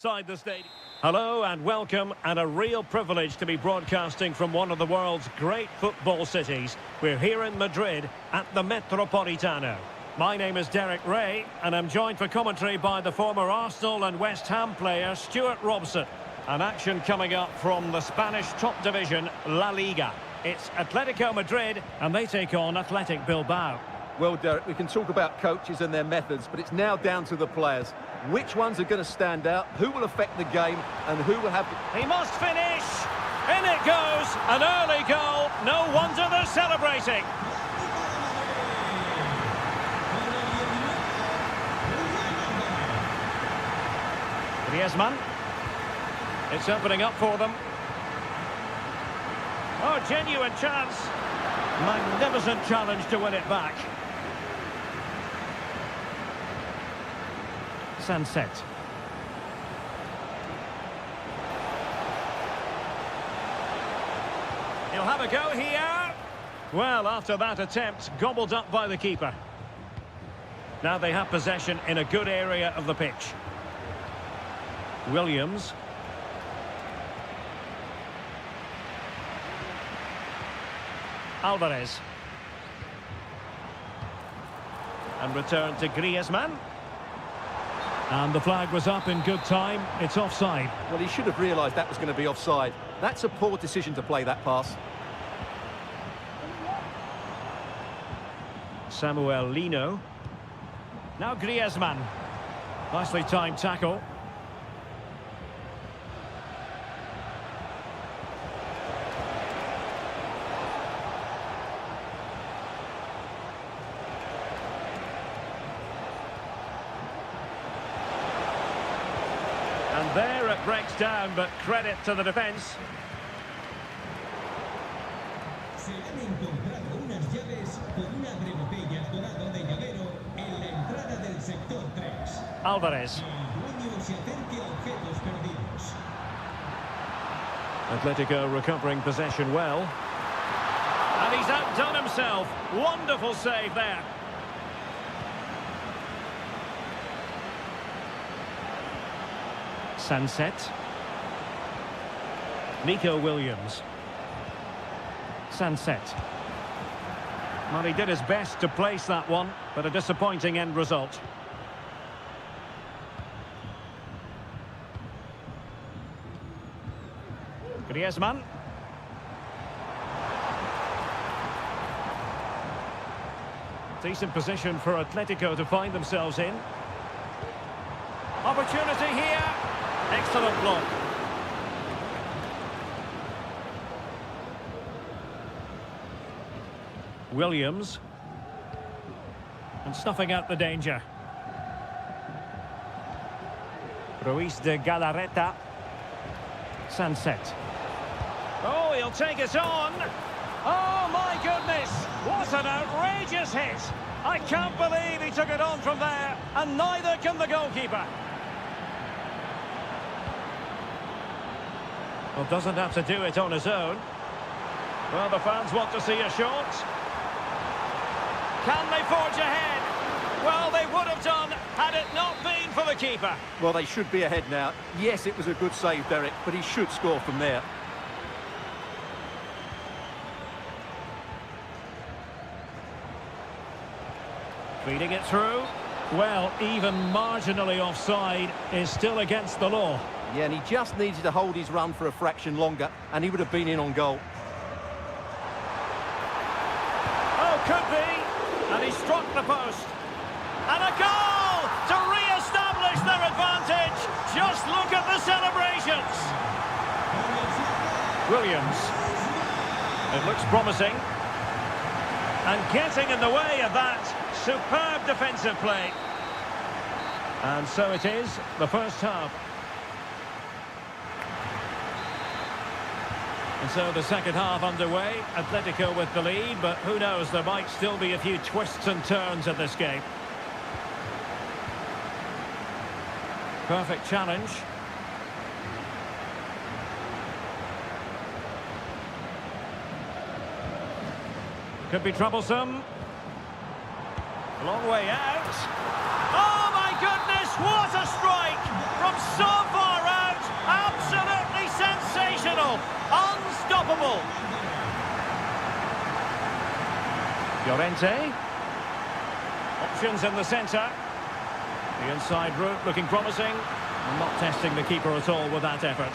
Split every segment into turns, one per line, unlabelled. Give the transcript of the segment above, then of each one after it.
inside the stadium. Hello and welcome, and a real privilege to be broadcasting from one of the world's great football cities. We're here in Madrid at the Metropolitano. My name is Derek Ray, and I'm joined for commentary by the former Arsenal and West Ham player Stuart Robson. An action coming up from the Spanish top division, La Liga. It's Atletico Madrid, and they take on Athletic Bilbao.
Well, Derek, we can talk about coaches and their methods, but it's now down to the players. Which ones are going to stand out, who will affect the game, and who will have...
He must finish! In it goes! An early goal! No wonder they're celebrating! Griezmann. It's opening up for them. Oh, genuine chance. Magnificent challenge to win it back. Sunset. He'll have a go here. Well, after that attempt, gobbled up by the keeper. Now they have possession in a good area of the pitch. Williams. Alvarez. And return to Griezmann. And the flag was up in good time. It's offside.
Well, he should have realised that was going to be offside. That's a poor decision to play that pass.
Samuel Lino. Now Griezmann. Nicely timed tackle. And there it breaks down, but credit to the defence.
Se han encontrado unas llaves con una brevopella dorado de llavero en la entrada del sector 3.
Alvarez.
El dueño se acerque a objetos perdidos.
Atletico recovering possession well. And he's outdone himself. Wonderful save there. Sunset. Nico Williams. Sunset. Well, he did his best to place that one, but a disappointing end result. Griezmann. Decent position for Atletico to find themselves in. Opportunity here. Excellent block. Williams. And snuffing out the danger. Ruiz de Galarreta. Sunset. Oh, he'll take it on. Oh, my goodness. What an outrageous hit. I can't believe he took it on from there. And neither can the goalkeeper. Well, doesn't have to do it on his own. Well, the fans want to see a shot. Can they forge ahead? Well, they would have done had it not been for the keeper.
Well, they should be ahead now. Yes, it was a good save, Derek, but he should score from there.
Feeding it through. Well, even marginally offside is still against the law.
Yeah, and he just needed to hold his run for a fraction longer, and he would have been in on goal.
Oh, could be. And he struck the post. And a goal to re-establish their advantage. Just look at the celebrations. Williams. It looks promising. And getting in the way of that superb defensive play. And so it is, the first half. And so the second half underway. Atletico with the lead, but who knows, there might still be a few twists and turns in this game. Perfect challenge. Could be troublesome. Long way out. Oh my goodness, what a strike from so far Unstoppable! Llorente. Options in the centre. The inside route looking promising. And not testing the keeper at all with that effort.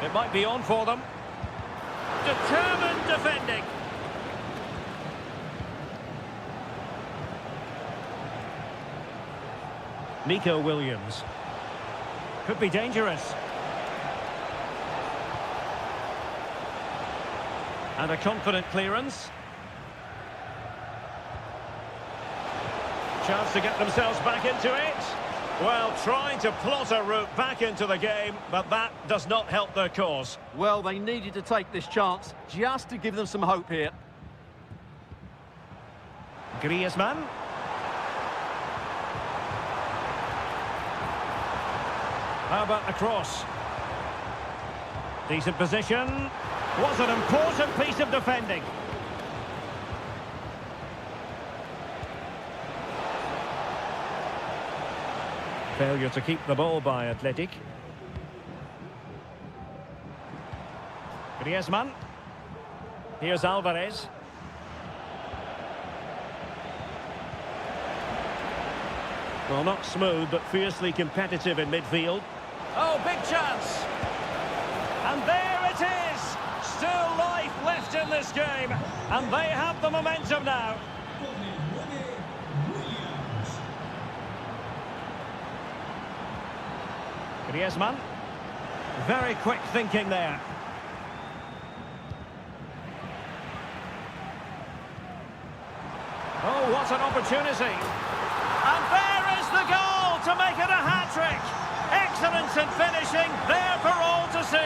It might be on for them. Determined defending. Nico Williams. Could be dangerous. And a confident clearance. Chance to get themselves back into it. Well, trying to plot a route back into the game, but that does not help their cause.
Well, they needed to take this chance just to give them some hope here.
Griezmann. How about the cross? Decent position. Was an important piece of defending. Failure to keep the ball by Athletic. Griezmann. Here's Alvarez. Well, not smooth, but fiercely competitive in midfield. Oh, big chance! And there it is! Still life left in this game. And they have the momentum now. Griezmann. Very quick thinking there. Oh, what an opportunity. And there is the goal to make it a hat-trick. Excellence in finishing, there for all to see.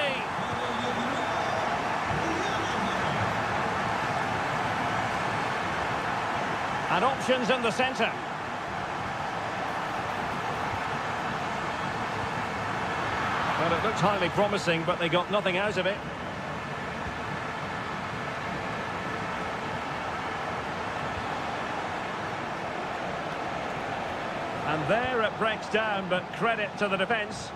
And options in the centre. Well, it looked highly promising, but they got nothing out of it. And there it breaks down, but credit to the defence.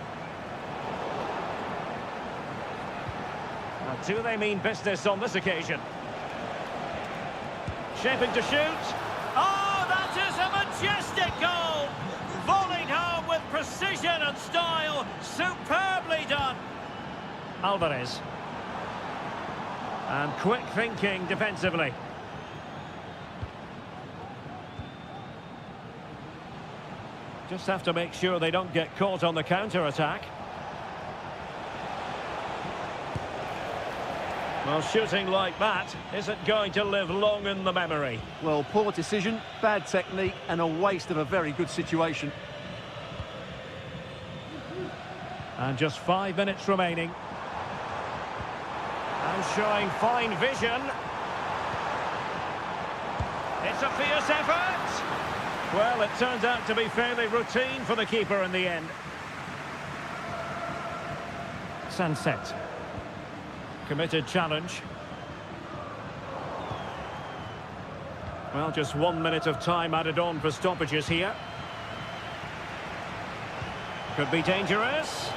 Now, do they mean business on this occasion? Shaping to shoot. Oh, that is a majestic goal! Volleyed home with precision and style. Superbly done. Alvarez. And quick thinking defensively. Just have to make sure they don't get caught on the counter-attack. Well, shooting like that isn't going to live long in the memory.
Well, poor decision, bad technique, and a waste of a very good situation.
And just 5 minutes remaining. And showing fine vision. It's a fierce effort. Well, it turns out to be fairly routine for the keeper in the end. Sunset. Committed challenge. Well, just 1 minute of time added on for stoppages here. Could be dangerous.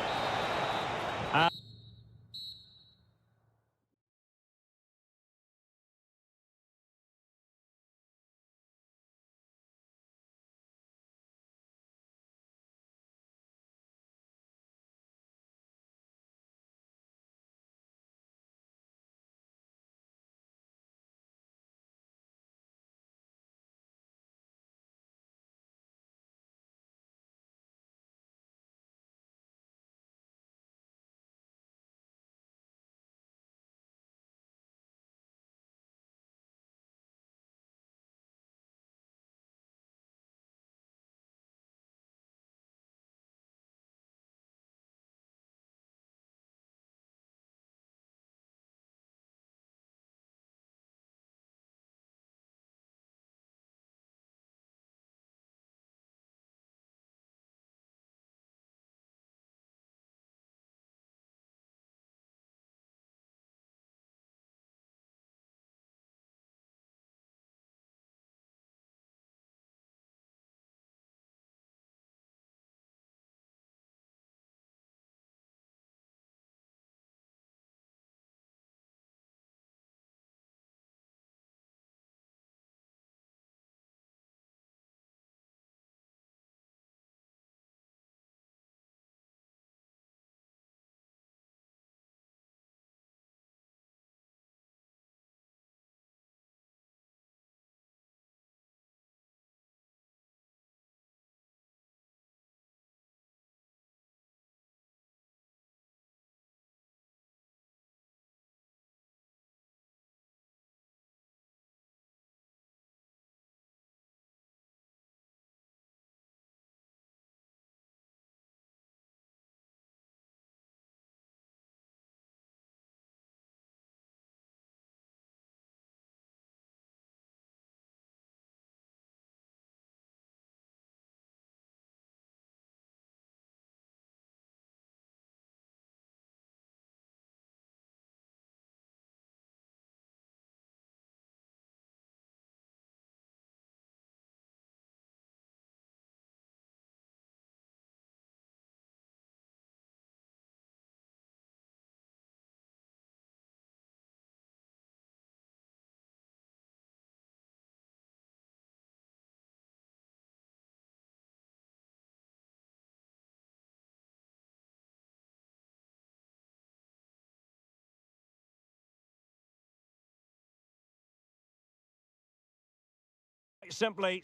Simply,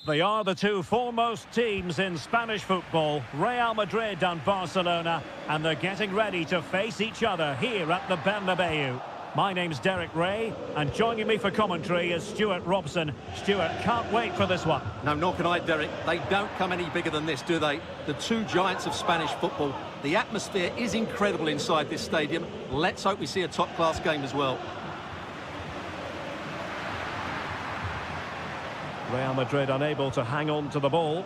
they are the two foremost teams in Spanish football, Real Madrid and Barcelona, and they're getting ready to face each other here at the Bernabeu. My name's Derek Ray, and joining me for commentary is Stuart Robson. Stuart, can't wait for this one.
No, nor can I, Derek. They don't come any bigger than this, do they? The two giants of Spanish football. The atmosphere is incredible inside this stadium. Let's hope we see a top-class game as well.
Real Madrid unable to hang on to the ball.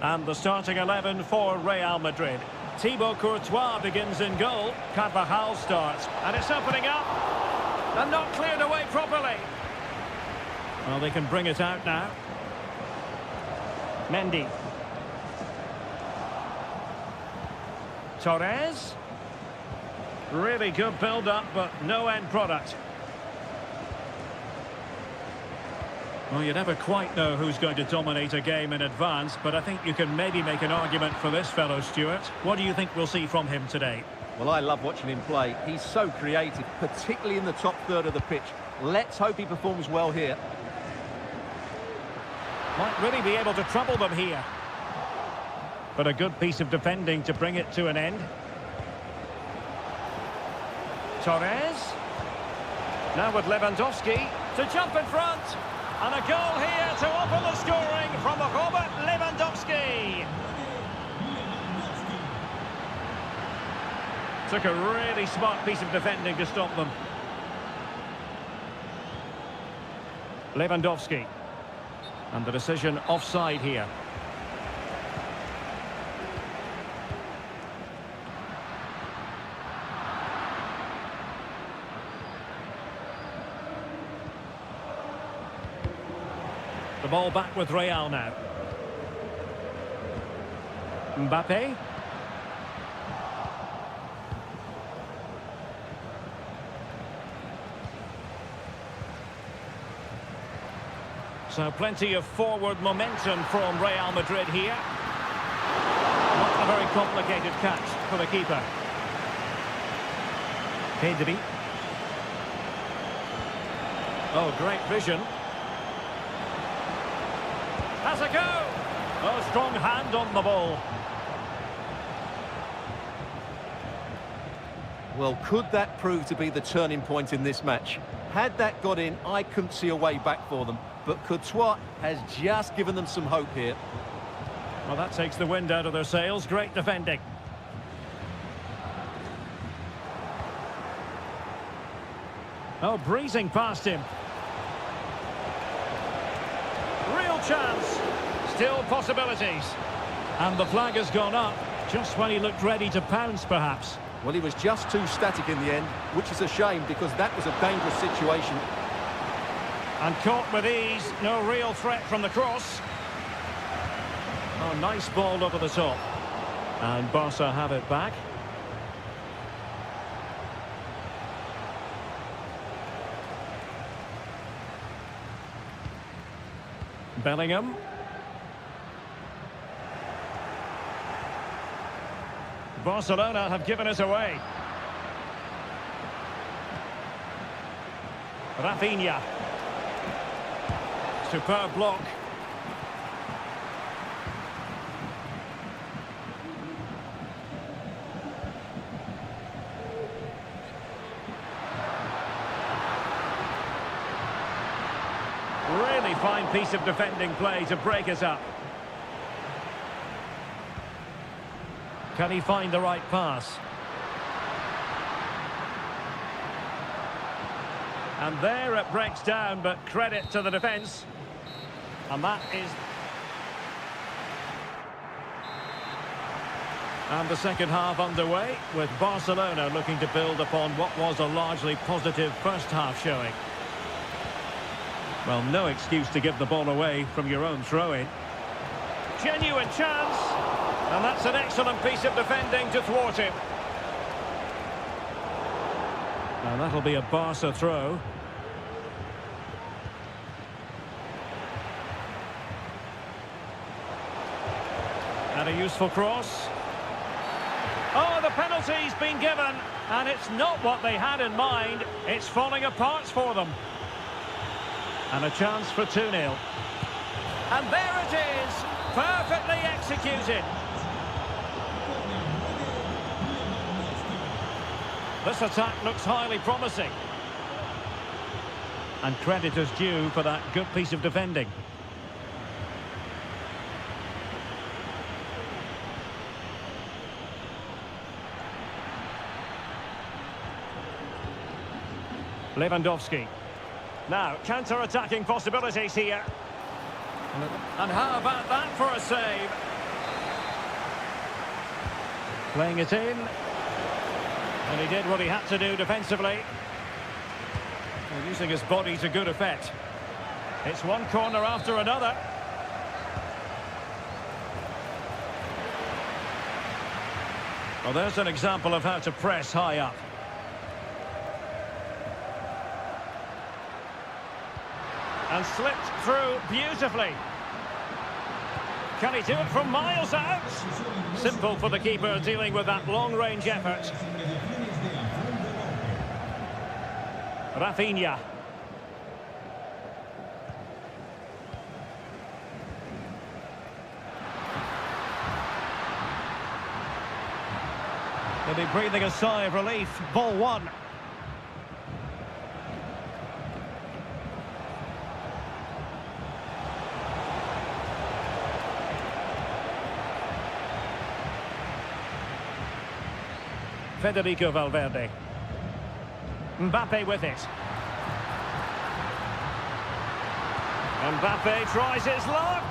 And the starting 11 for Real Madrid. Thibaut Courtois begins in goal. Carvajal starts. And it's opening up. And not cleared away properly. Well, they can bring it out now. Mendy. Torres. Really good build-up, but no end product. Well, you never quite know who's going to dominate a game in advance, but I think you can maybe make an argument for this fellow, Stuart. What do you think we'll see from him today?
Well, I love watching him play. He's so creative, particularly in the top third of the pitch. Let's hope he performs well here.
Might really be able to trouble them here. But a good piece of defending to bring it to an end. Torres. Now with Lewandowski to jump in front. And a goal here to open the scoring from Robert Lewandowski. Took a really smart piece of defending to stop them. Lewandowski. And the decision offside here. The ball back with Real now. Mbappe. So plenty of forward momentum from Real Madrid here. Not a very complicated catch for the keeper. Pedri. Oh, great vision. Has a go! Oh, strong hand on the ball.
Well, could that prove to be the turning point in this match? Had that got in, I couldn't see a way back for them. But Courtois has just given them some hope here.
Well, that takes the wind out of their sails. Great defending. Oh, breezing past him. Real chance. Still possibilities. And the flag has gone up just when he looked ready to pounce, perhaps.
Well, he was just too static in the end, which is a shame because that was a dangerous situation.
And caught with ease. No real threat from the cross. Oh, nice ball over the top. And Barca have it back. Bellingham. Barcelona have given us away. Rafinha. Superb block. Really fine piece of defending play to break us up. Can he find the right pass? And there it breaks down, but credit to the defence. And that is... And the second half underway, with Barcelona looking to build upon what was a largely positive first half showing. Well, no excuse to give the ball away from your own throw-in. Genuine chance. And that's an excellent piece of defending to thwart him. Now that'll be a Barca throw. And a useful cross. Oh, the penalty's been given. And it's not what they had in mind. It's falling apart for them. And a chance for 2-0. And there it is! Perfectly executed. This attack looks highly promising. And credit is due for that good piece of defending. Lewandowski. Now, counter-attacking possibilities here. And how about that for a save? Playing it in. And he did what he had to do defensively. And using his body to good effect. It's one corner after another. Well, there's an example of how to press high up. And slipped through beautifully. Can he do it from miles out? Simple for the keeper dealing with that long-range effort. Rafinha. They'll be breathing a sigh of relief. Ball one. Federico Valverde. Mbappe with it. Mbappe tries his luck.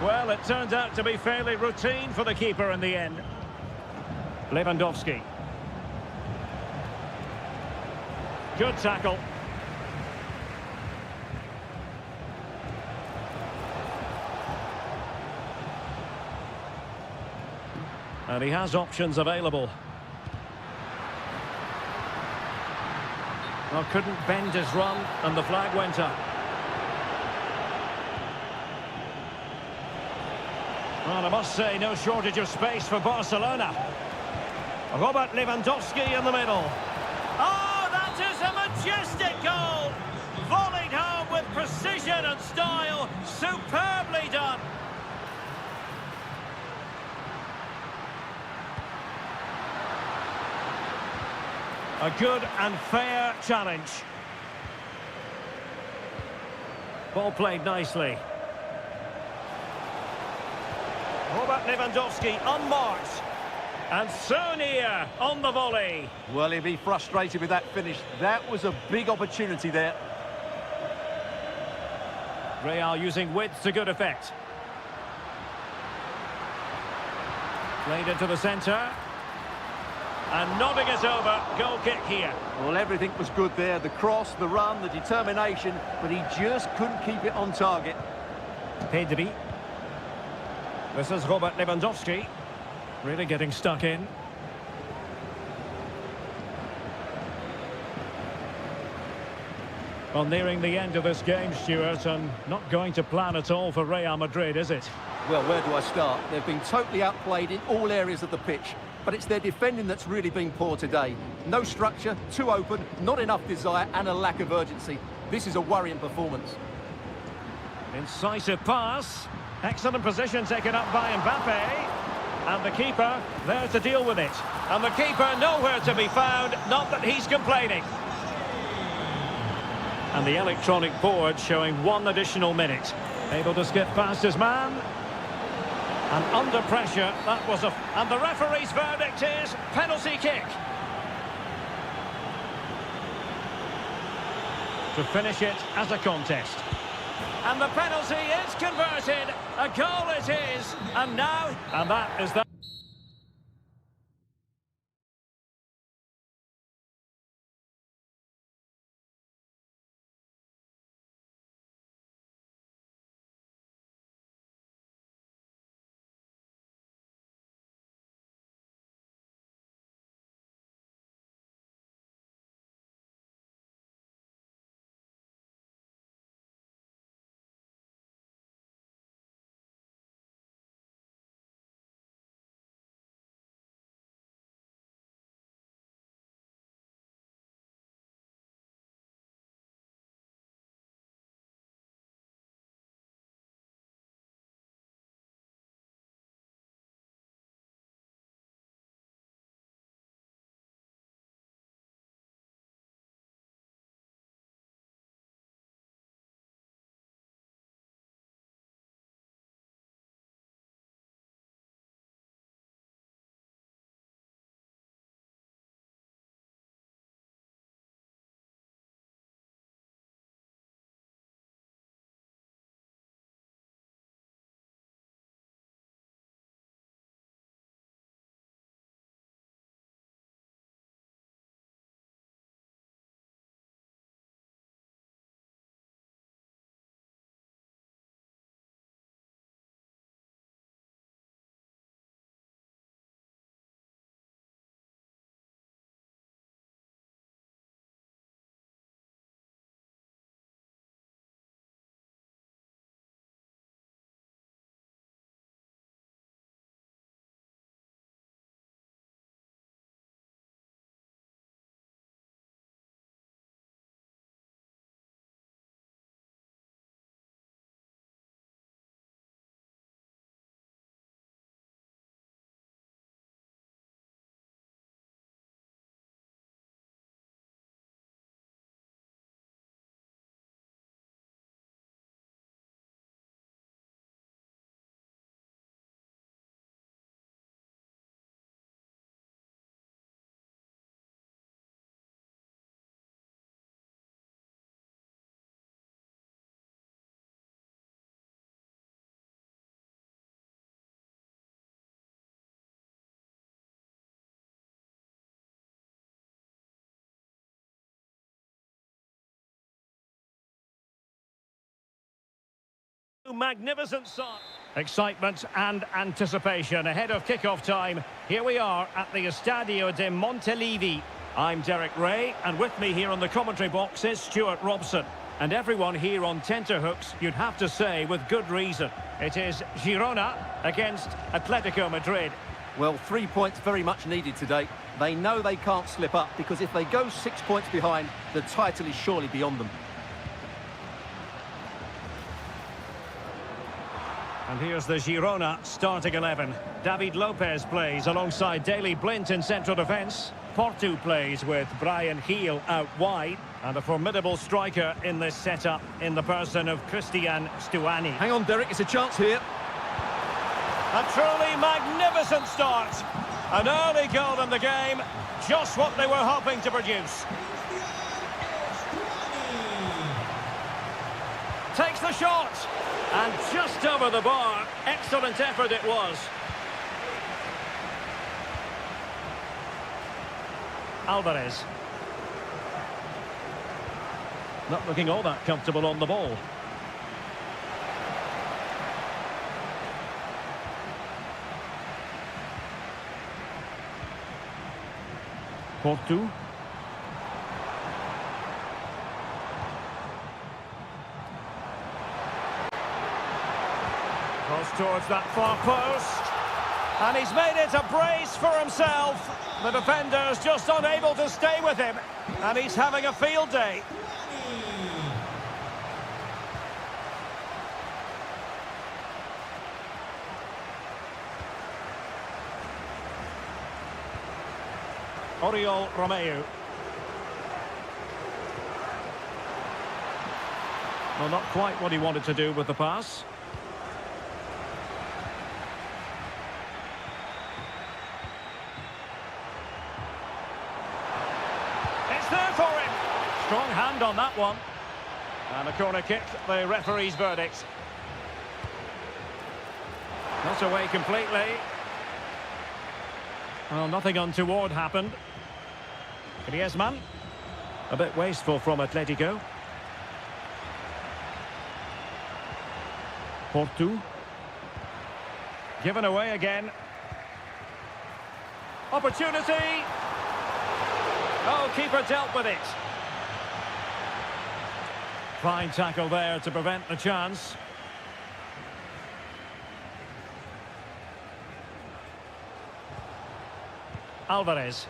Well, it turned out to be fairly routine for the keeper in the end. Lewandowski. Good tackle. And he has options available. Well, couldn't bend his run, and the flag went up. Well, I must say, no shortage of space for Barcelona. Robert Lewandowski in the middle. Oh, that is a majestic goal! Volleyed home with precision and style. Superbly done. A good and fair challenge. Ball played nicely. Robert Lewandowski unmarked. And so near on the volley.
Well, he'll be frustrated with that finish. That was a big opportunity there.
Real using width to good effect. Played into the centre. And nodding it over, goal kick here.
Well, everything was good there. The cross, the run, the determination, but he just couldn't keep it on target.
Pedri. This is Robert Lewandowski. Really getting stuck in. Well, nearing the end of this game, Stuart, and not going to plan at all for Real Madrid, is it?
Well, where do I start? They've been totally outplayed in all areas of the pitch, but it's their defending that's really been poor today. No structure, too open, not enough desire, and a lack of urgency. This is a worrying performance.
Incisive pass. Excellent position taken up by Mbappe. And the keeper there to deal with it. And the keeper nowhere to be found, not that he's complaining. And the electronic board showing 1 additional minute. Able to skip past his man. And under pressure, that was a... And the referee's verdict is penalty kick. To finish it as a contest. And the penalty is converted. A goal it is. And now... And that is that. Magnificent start. Excitement and anticipation ahead of kick-off time. Here we are at the Estadio de Montelivi. I'm Derek Ray, and with me here on the commentary box is Stuart Robson. And everyone here on tenterhooks, you'd have to say with good reason. It is Girona against Atletico Madrid.
Well, 3 points very much needed today. They know they can't slip up, because if they go 6 points behind, the title is surely beyond them.
And here's the Girona starting 11. David Lopez plays alongside Daley Blint in central defence. Porto plays with Brian Heel out wide. And a formidable striker in this setup in the person of Christian Stuani.
Hang on, Derek, it's a chance here.
A truly magnificent start. An early goal in the game. Just what they were hoping to produce. Takes the shot. And just over the bar. Excellent effort it was. Alvarez. Not looking all that comfortable on the ball. Porto. Cross towards that far post. And he's made it a brace for himself. The defender's just unable to stay with him. And he's having a field day. Oriol Romeu. Well, not quite what he wanted to do with the pass. It's there for him. Strong hand on that one. And a corner kick, the referee's verdict. Not away completely. Well, nothing untoward happened. Griezmann. A bit wasteful from Atletico. Porto. Given away again. Opportunity. Oh, keeper dealt with it. Fine tackle there to prevent the chance. Alvarez.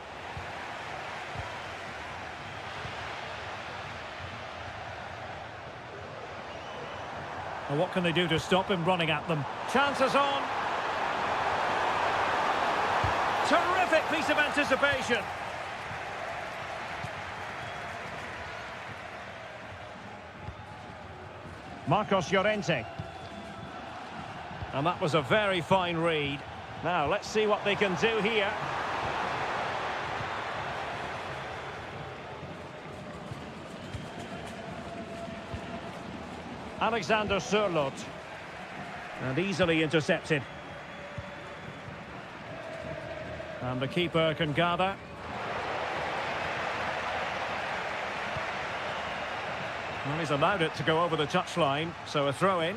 Well, what can they do to stop him running at them? Chances on. Terrific piece of anticipation. Marcos Llorente. And that was a very fine read. Now, let's see what they can do here. Alexander Sørloth. And easily intercepted. And the keeper can gather. Well, he's allowed it to go over the touchline, so a throw-in.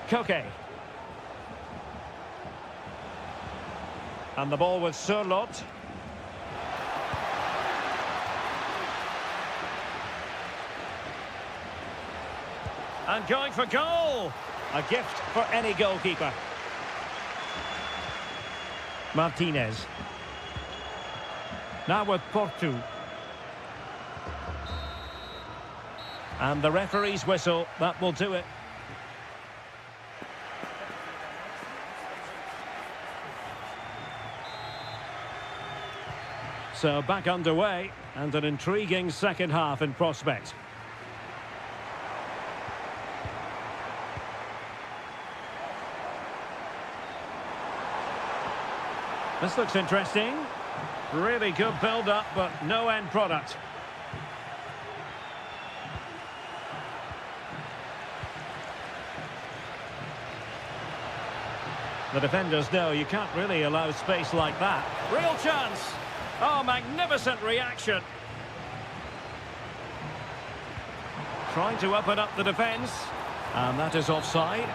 Koke. And the ball with Sørloth. And going for goal. A gift for any goalkeeper. Martinez. Now with Porto. And the referee's whistle, that will do it. So back underway, and an intriguing second half in prospect. This looks interesting. Really good build-up, but no end product. The defenders know you can't really allow space like that. Real chance. Oh, magnificent reaction. Trying to open up the defence. And that is offside.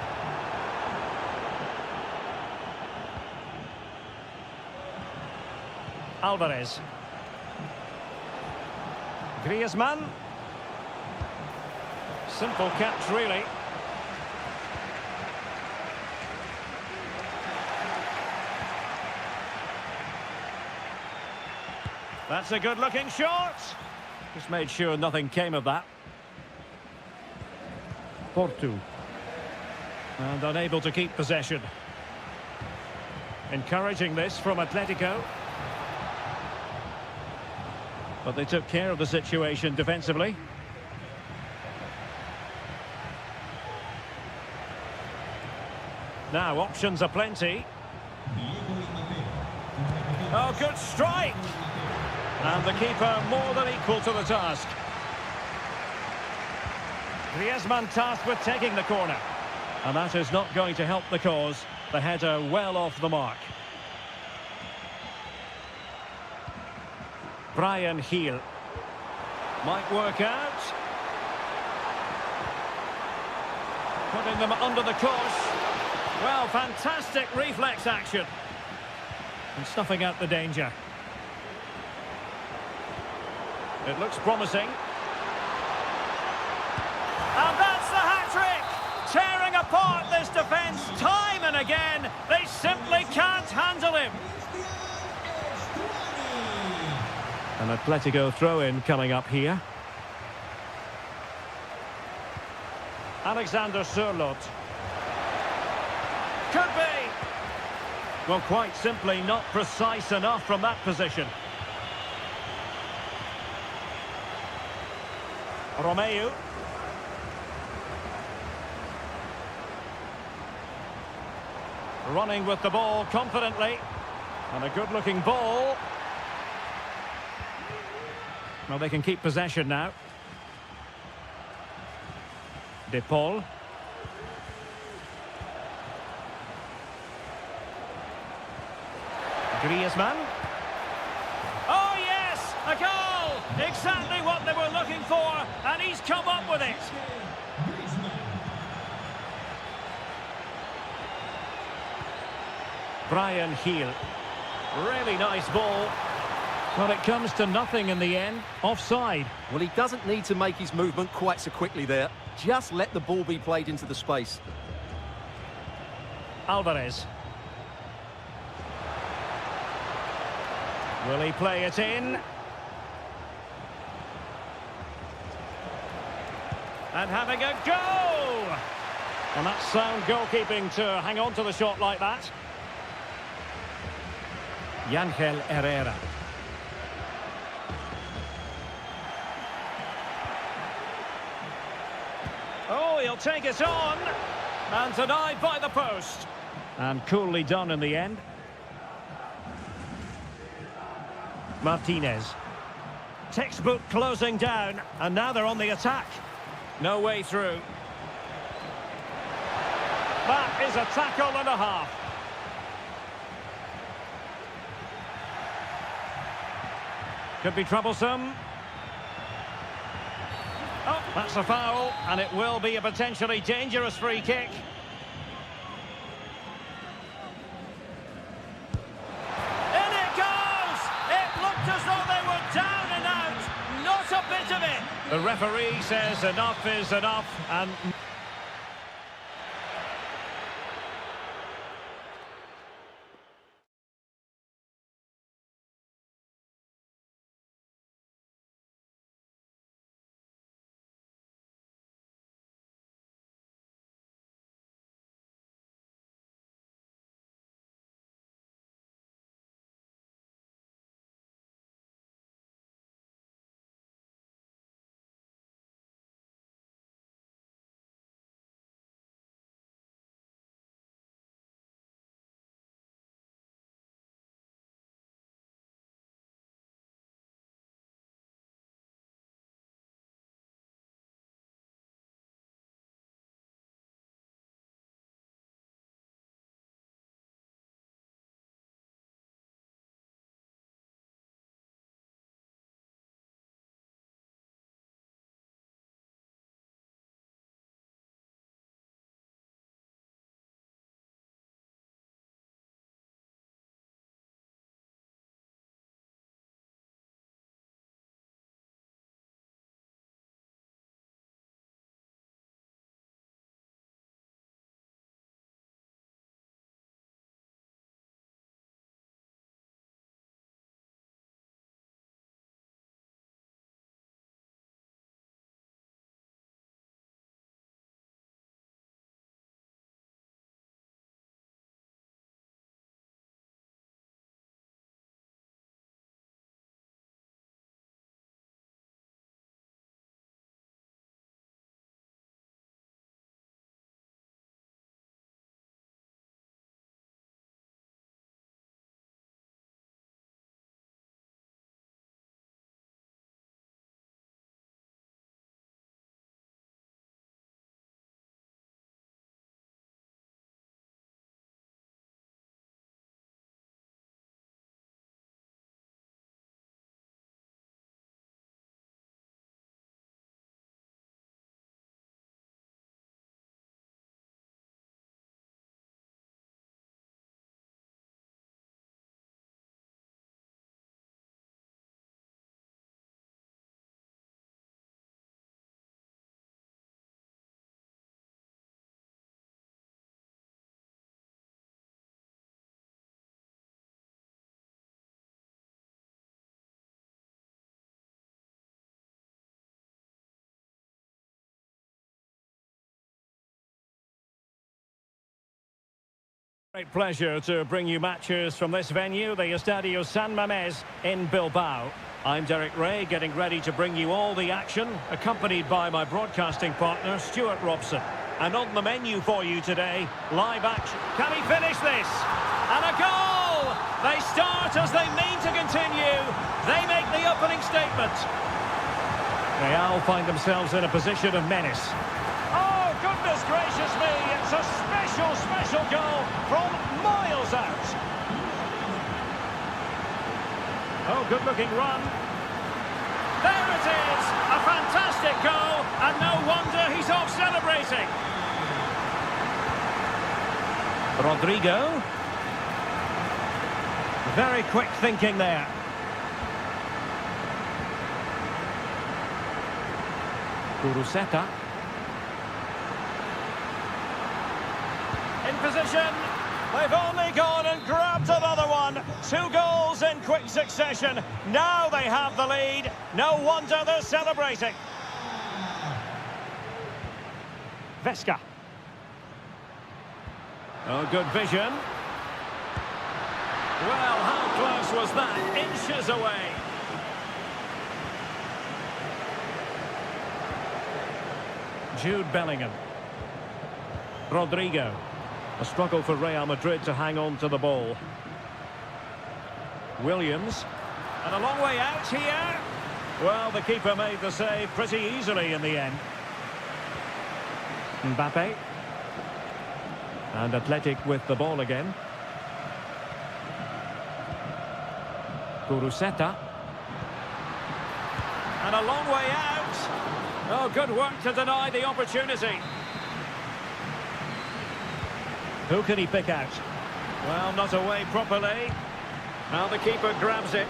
Alvarez. Griezmann. Simple catch, really. That's a good-looking shot. Just made sure nothing came of that. Porto. And unable to keep possession. Encouraging this from Atletico. But they took care of the situation defensively. Now, options are plenty. Oh, good strike! And the keeper more than equal to the task. Griezmann tasked with taking the corner. And that is not going to help the cause. The header well off the mark. Brian Heel. Might work out. Putting them under the course. Well, fantastic reflex action. And snuffing out the danger. It looks promising. And that's the hat-trick! Tearing apart this defence time and again. They simply can't handle him. An Atletico throw-in coming up here. Alexander Sørloth. Could be! Well, quite simply not precise enough from that position. Romeu. Running with the ball confidently. And a good-looking ball. Well, they can keep possession now. De Paul. Griezmann. Oh, yes! A goal! Exactly what they were looking for, and he's come up with it. Brian Heel. Really nice ball. Well, it comes to nothing in the end. Offside.
Well, he doesn't need to make his movement quite so quickly there. Just let the ball be played into the space.
Alvarez. Will he play it in? And having a go! And that's sound goalkeeping to hang on to the shot like that. Yangel Herrera. Oh, he'll take it on. And denied by the post. And coolly done in the end. Martinez. Textbook closing down. And now they're on the attack. No way through. That is a tackle and a half. Could be troublesome. Oh, that's a foul, and it will be a potentially dangerous free kick. In it goes! It looked as though they were down and out. Not a bit of it. The referee says enough is enough, and... Great pleasure to bring you matches from this venue, the Estadio San Mamés in Bilbao. I'm Derek Ray, getting ready to bring you all the action, accompanied by my broadcasting partner, Stuart Robson. And on the menu for you today, live action. Can he finish this? And a goal! They start as they mean to continue. They make the opening statement. Real find themselves in a position of menace. Oh, goodness gracious me! It's a special goal from miles out. Oh, good-looking run. There it is! A fantastic goal, and no wonder he's off celebrating. Rodrigo. Very quick thinking there. Kuruseta. In position. They've only gone and grabbed another one. 2 goals in quick succession. Now they have the lead. No wonder they're celebrating. Veska. Oh, good vision. Well, how close was that? Inches away. Jude Bellingham. Rodrigo. A struggle for Real Madrid to hang on to the ball. Williams. And a long way out here. Well, the keeper made the save pretty easily in the end. Mbappe. And Athletic with the ball again. Kuruseta. And a long way out. Oh, good work to deny the opportunity. Who can he pick out? Well, not away properly. Now the keeper grabs it.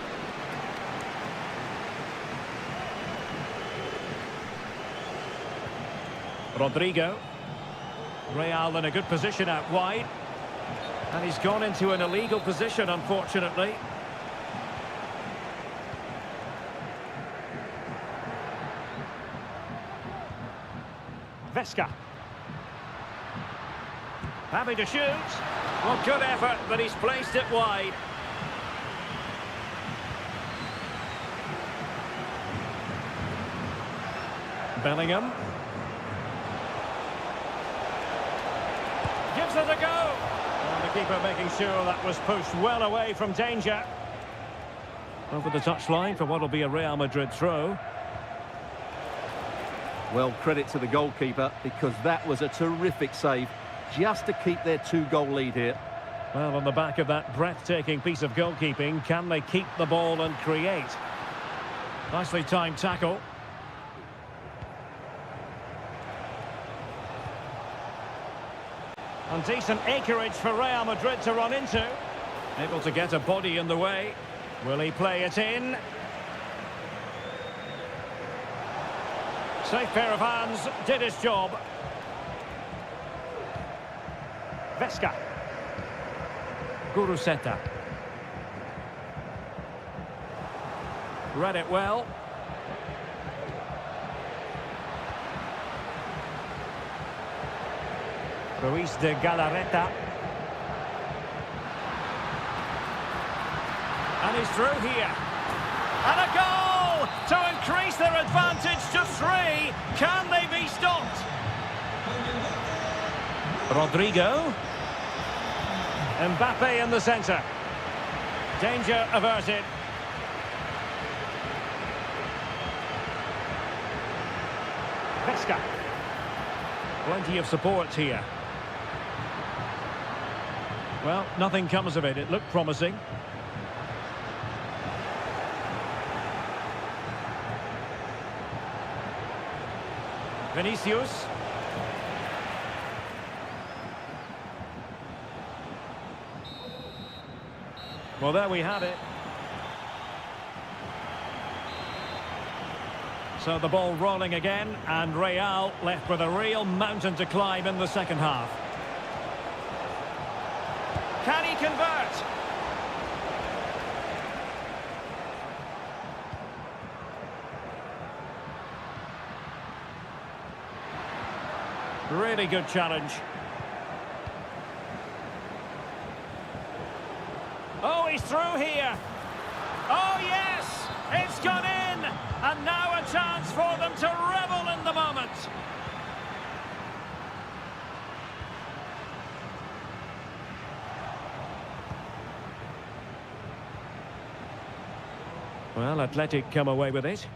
Rodrigo. Real in a good position out wide. And he's gone into an illegal position, unfortunately. Veska. Happy to shoot. Well, good effort, but he's placed it wide. Bellingham. Gives it a go. And the keeper making sure that was pushed well away from danger. Over the touchline for what will be a Real Madrid throw.
Well, credit to the goalkeeper, because that was a terrific save, just to keep their 2-goal lead here.
Well, on the back of that breathtaking piece of goalkeeping, can they keep the ball and create? Nicely timed tackle. And decent acreage for Real Madrid to run into. Able to get a body in the way. Will he play it in? Safe pair of hands, did his job. Veska. Kuruseta. Read it well. Ruiz de Galarreta. And he's through here. And a goal to increase their advantage to 3. Can they be stopped? Rodrigo. Mbappe in the centre. Danger averted. Veska. Plenty of support here. Well, nothing comes of it. It looked promising. Vinicius. Well, there we have it. So the ball rolling again, and Real left with a real mountain to climb in the second half. Can he convert? Really good challenge. he's through here. Oh, yes! It's gone in! And now a chance for them to revel in the moment. Well, Athletic come away with it.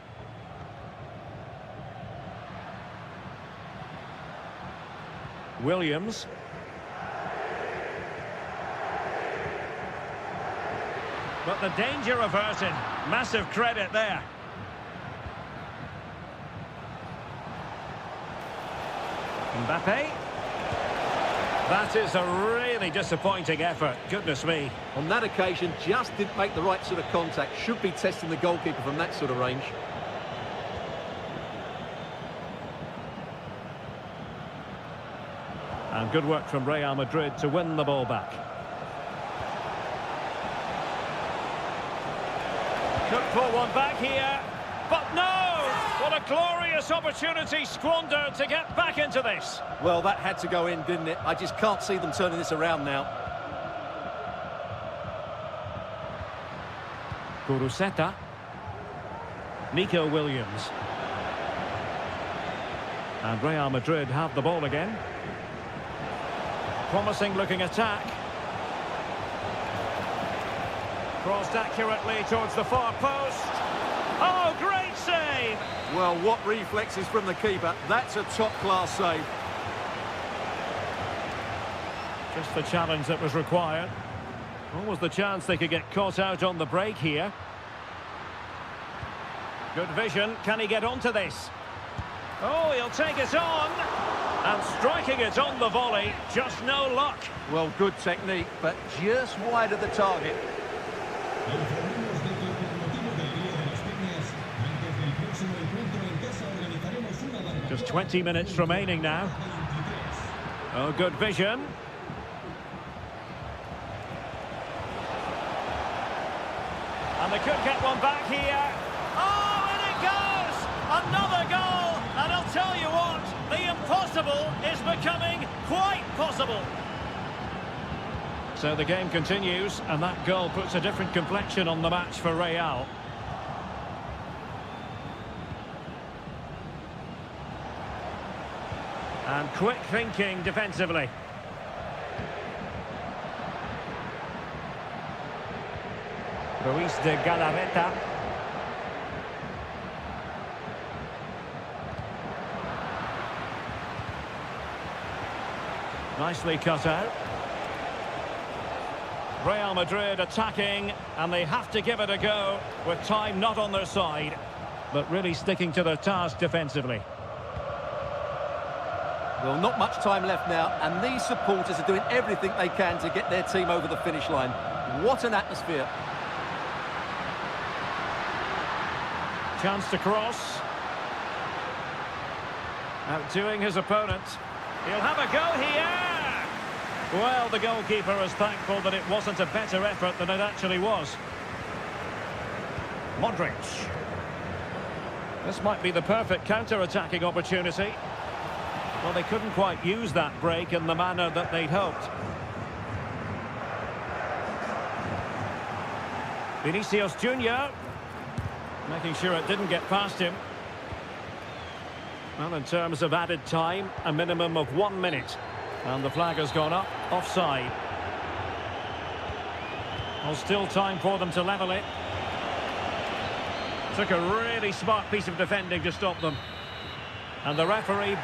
Williams. But the danger averted. Massive credit there. Mbappe. That is a really disappointing effort. Goodness me.
On that occasion, just didn't make the right sort of contact. Should be testing the goalkeeper from that sort of range.
And good work from Real Madrid to win the ball back. Could pull one back here, but no! What a glorious opportunity squandered to get back into this.
Well, that had to go in, didn't it? I just can't see them turning this around now.
Kuruseta. Nico Williams. And Real Madrid have the ball again. Promising looking attack. Crossed accurately towards the far post. Oh, great save!
Well, what reflexes from the keeper. That's a top-class save.
Just the challenge that was required. What was the chance they could get caught out on the break here? Good vision. Can he get onto this? Oh, he'll take it on. And striking it on the volley. Just no luck.
Well, good technique, but just wide of the target.
Informamos de que por motivo del Día de las Peñas, antes del próximo encuentro en casa organizaremos una barbacoa.
Just 20 minutes remaining now. Oh, good vision. And they could get one back here. Oh, and it goes! Another goal! And I'll tell you what, the impossible is becoming quite possible. So the game continues, and that goal puts a different complexion on the match for Real. And quick thinking defensively. Ruiz de Galarreta. Nicely cut out. Real Madrid attacking, and they have to give it a go with time not on their side, but really sticking to their task defensively.
Well, not much time left now, and these supporters are doing everything they can to get their team over the finish line. What an atmosphere.
Chance to cross. Outdoing his opponent. He'll have a go here. Well, the goalkeeper is thankful that it wasn't a better effort than it actually was. Modric. This might be the perfect counter-attacking opportunity. Well, they couldn't quite use that break in the manner that they'd hoped. Vinicius Junior, making sure it didn't get past him. Well, in terms of added time, a minimum of 1 minute. And the flag has gone up, offside. Well, still time for them to level it. Took a really smart piece of defending to stop them. And the referee...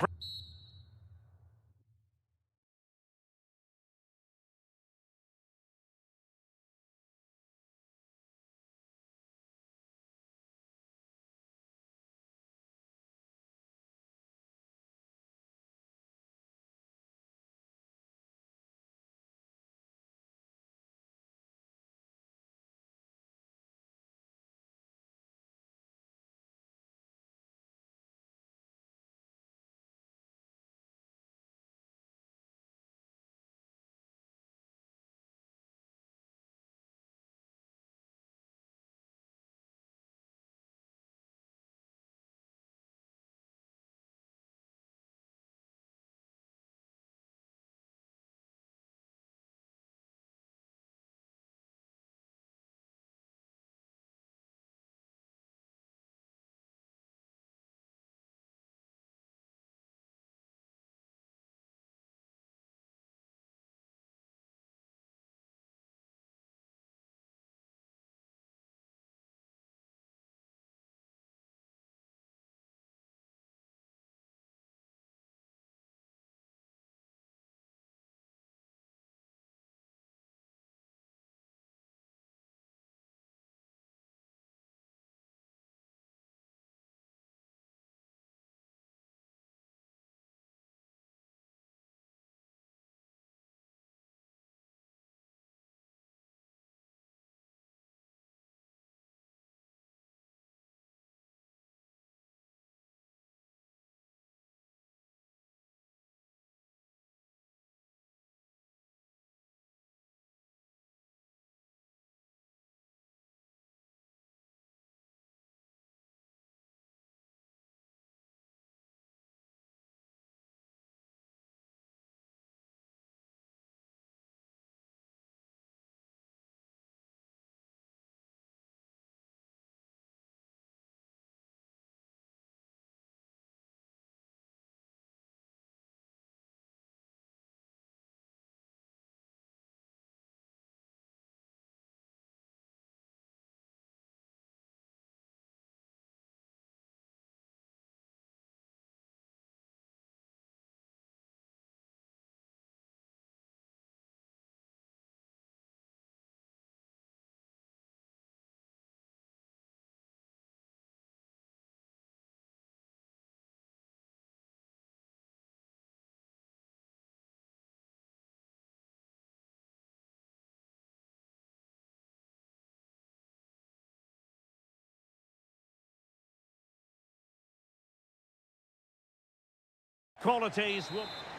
qualities.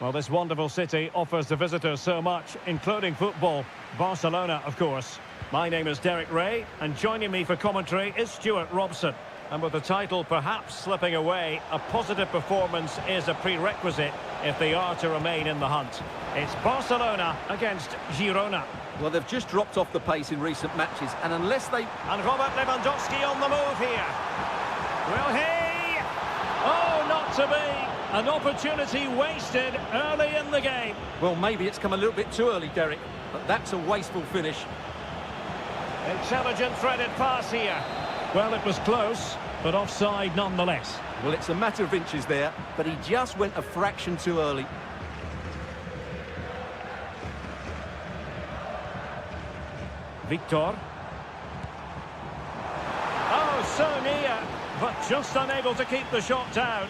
Well, this wonderful city offers the visitors so much, including football. Barcelona, of course. My name is Derek Ray, and joining me for commentary is Stuart Robson. And with the title perhaps slipping away, a positive performance is a prerequisite if they are to remain in the hunt. It's Barcelona against Girona.
Well, they've just dropped off the pace in recent matches, and unless they...
And Robert Lewandowski on the move here. Will he? Oh, not to be. An opportunity wasted early in the game.
Well, maybe it's come a little bit too early, Derek, but that's a wasteful finish.
Intelligent threaded pass here. Well, it was close, but offside nonetheless.
Well, it's a matter of inches there, but he just went a fraction too early.
Victor. Oh, so near, but just unable to keep the shot down.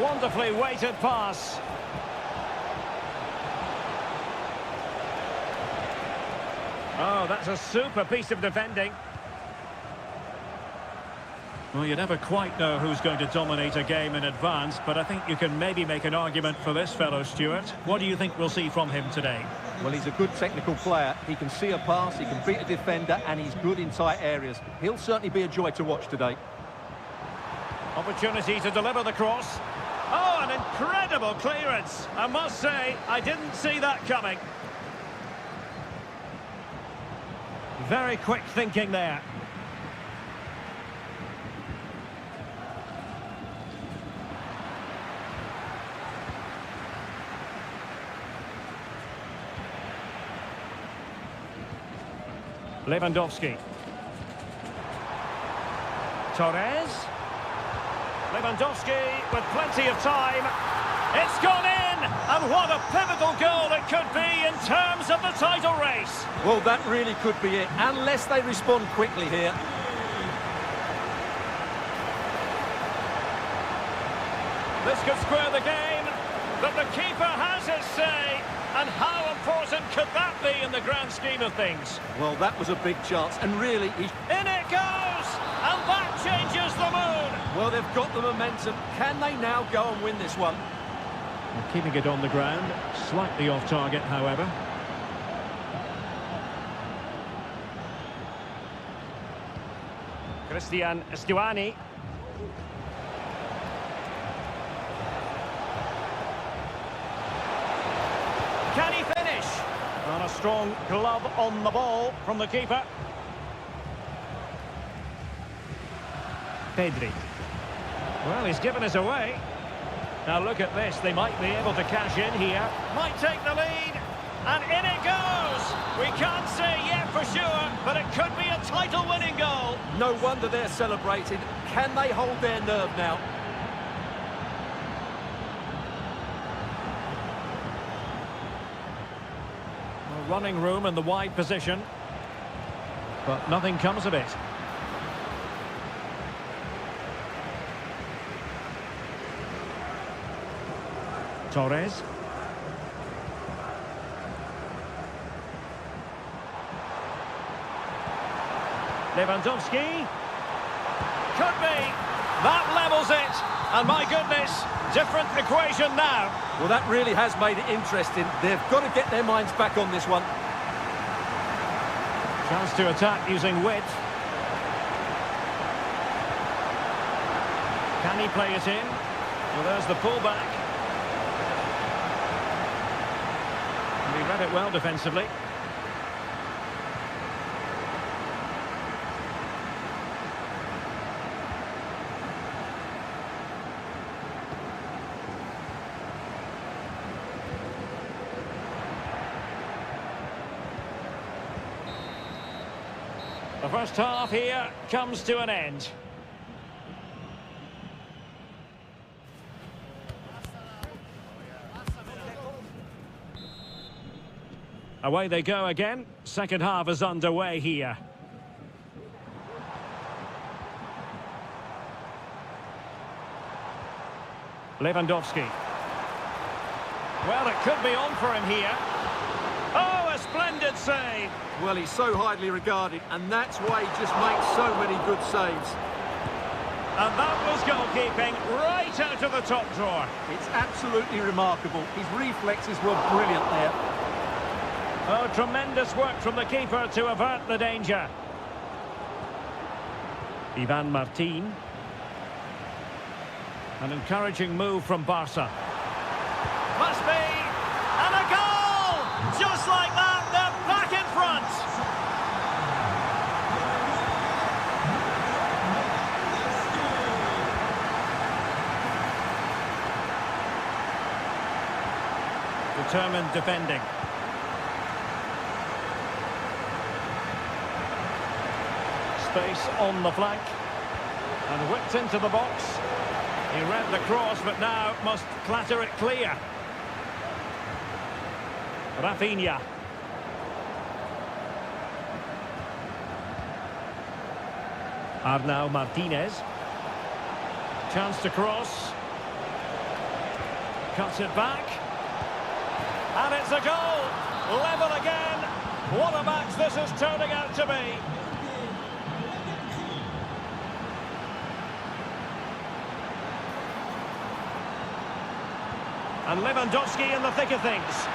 Wonderfully weighted pass. Oh, that's a super piece of defending. Well, you never quite know who's going to dominate a game in advance, but I think you can maybe make an argument for this fellow, Stuart. What do you think we'll see from him today?
Well, he's a good technical player. He can see a pass, he can beat a defender, and he's good in tight areas. He'll certainly be a joy to watch today.
Opportunity to deliver the cross. Oh, an incredible clearance. I must say, I didn't see that coming. Very quick thinking there. Lewandowski. Torres. Lewandowski with plenty of time. It's gone in! And what a pivotal goal it could be in terms of the title race.
Well, that really could be it, unless they respond quickly here.
This could square the game, but the keeper has his say. And how important could that be in the grand scheme of things?
Well, that was a big chance, and really...
In it goes! And that changes the mood!
Well, they've got the momentum. Can they now go and win this one?
Well, keeping it on the ground, slightly off target, however. Christian Stuani. Can he finish? And a strong glove on the ball from the keeper. Pedri. Well, he's given us away. Now look at this, they might be able to cash in here. Might take the lead. And in it goes! We can't say yet for sure, but it could be a title-winning goal.
No wonder they're celebrating. Can they hold their nerve now?
Running room in the wide position, but nothing comes of it. Torres. Lewandowski. Could be. That levels it. And my goodness, different equation now.
Well, that really has made it interesting. They've got to get their minds back on this one.
Chance to attack using width. Can he play it in? Well, there's the pullback. He read it well defensively. The first half here comes to an end. Away they go again. Second half is underway here. Lewandowski. Well, it could be on for him here. Oh, a a splendid save.
Well, he's so highly regarded, and that's why he just makes so many good saves.
And that was goalkeeping right out of the top drawer.
It's absolutely remarkable. His reflexes were brilliant there.
Oh, tremendous work from the keeper to avert the danger. Ivan Martin. An encouraging move from Barca. Must be! And a goal! Just like that, they're back in front! Determined defending. Space on the flank. And whipped into the box. He read the cross, but now must clatter it clear. Rafinha. Arnau Martinez. Chance to cross. Cuts it back. And it's a goal! Level again! What a match this is turning out to be! And Lewandowski in the thick of things.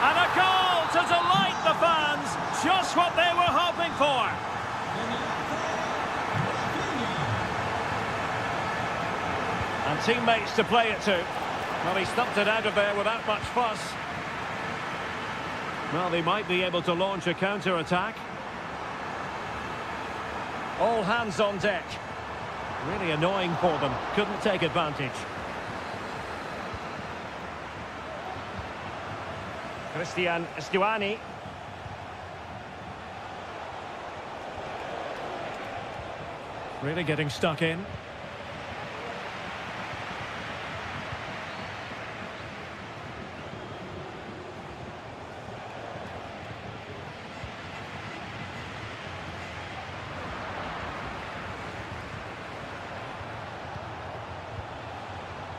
And a goal to delight the fans! Just what they were hoping for! And teammates to play it to. Well, he stumped it out of there without much fuss. Well, they might be able to launch a counter-attack. All hands on deck. Really annoying for them. Couldn't take advantage. Christian Stuani. Really getting stuck in.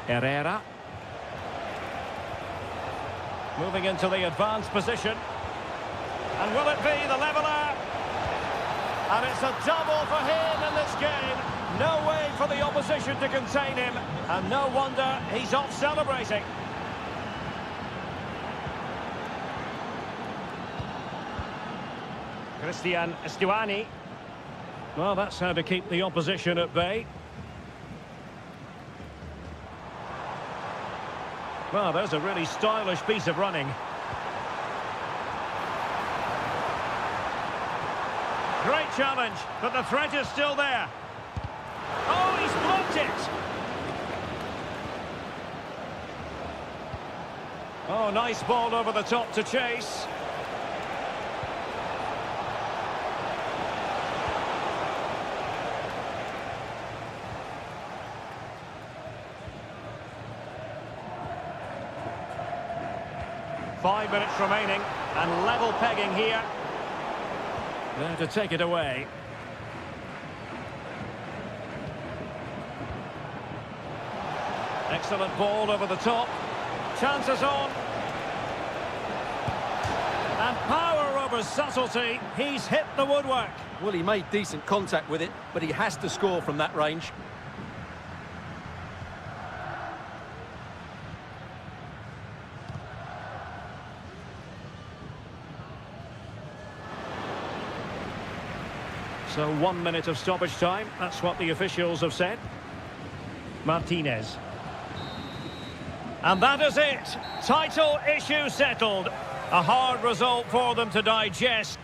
Herrera. Moving into the advanced position. And will it be the leveller? And it's a double for him in this game. No way for the opposition to contain him. And no wonder he's off celebrating. Christian Stuani. Well, that's how to keep the opposition at bay. Well, there's a really stylish piece of running. Great challenge, but the threat is still there. Oh, he's blocked it! Oh, nice ball over the top to chase. Five minutes remaining, and level pegging here. There to take it away. Excellent ball over the top. Chances on. And power over subtlety. He's hit the woodwork.
Well, he made decent contact with it, but he has to score from that range.
So 1 minute of stoppage time. That's what the officials have said. Martinez. And that is it. Title issue settled. A hard result for them to digest.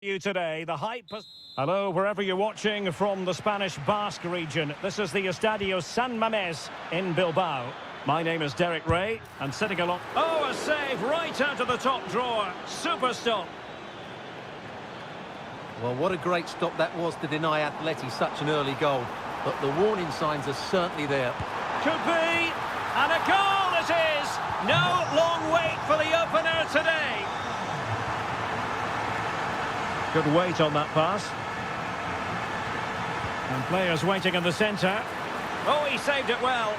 You today, the hype. Hello, wherever you're watching from the Spanish Basque region. This is the Estadio San Mamés in Bilbao. My name is Derek Ray, and sitting along. Oh, a save right out of the top drawer. Super stop.
Well, what a great stop that was to deny Atleti such an early goal. But the warning signs are certainly there.
Could be, and a goal it is. No long wait for the opener today. Good weight on that pass. And players waiting in the centre. Oh, he saved it well.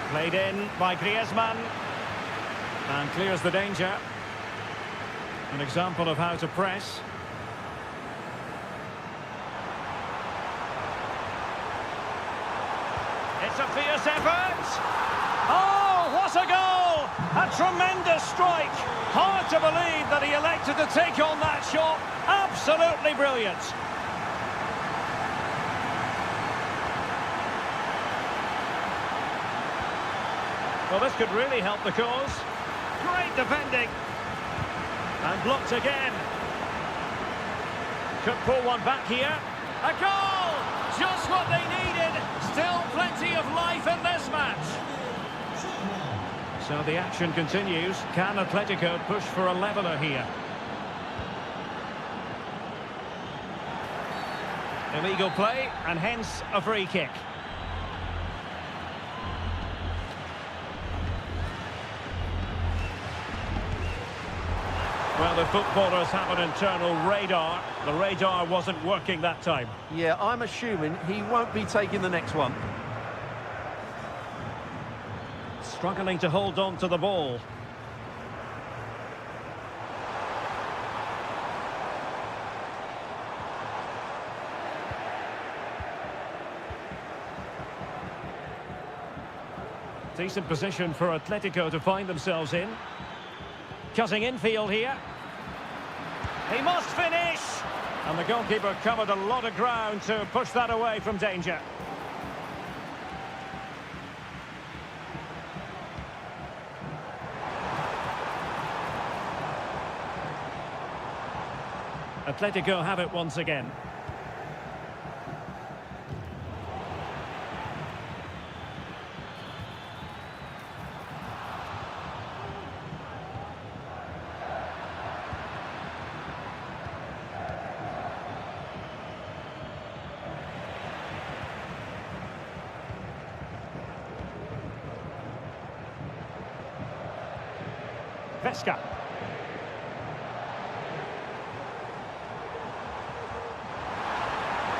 Played in by Griezmann. And clears the danger. An example of how to press. It's a fierce effort. Oh, what a goal! A tremendous strike. Hard to believe that he elected to take on that shot. Absolutely brilliant. Well, this could really help the cause. Great defending. And blocked again. Could pull one back here. A goal! Just what they needed. Still plenty of life in this match. So the action continues. Can Atletico push for a leveller here? Illegal play, and hence a free kick. Well, the footballers have an internal radar. The radar wasn't working that time.
Yeah, I'm assuming he won't be taking the next one.
Struggling to hold on to the ball. Decent position for Atletico to find themselves in. Cutting infield here. He must finish! And the goalkeeper covered a lot of ground to push that away from danger. Atletico have it once again. Vesca.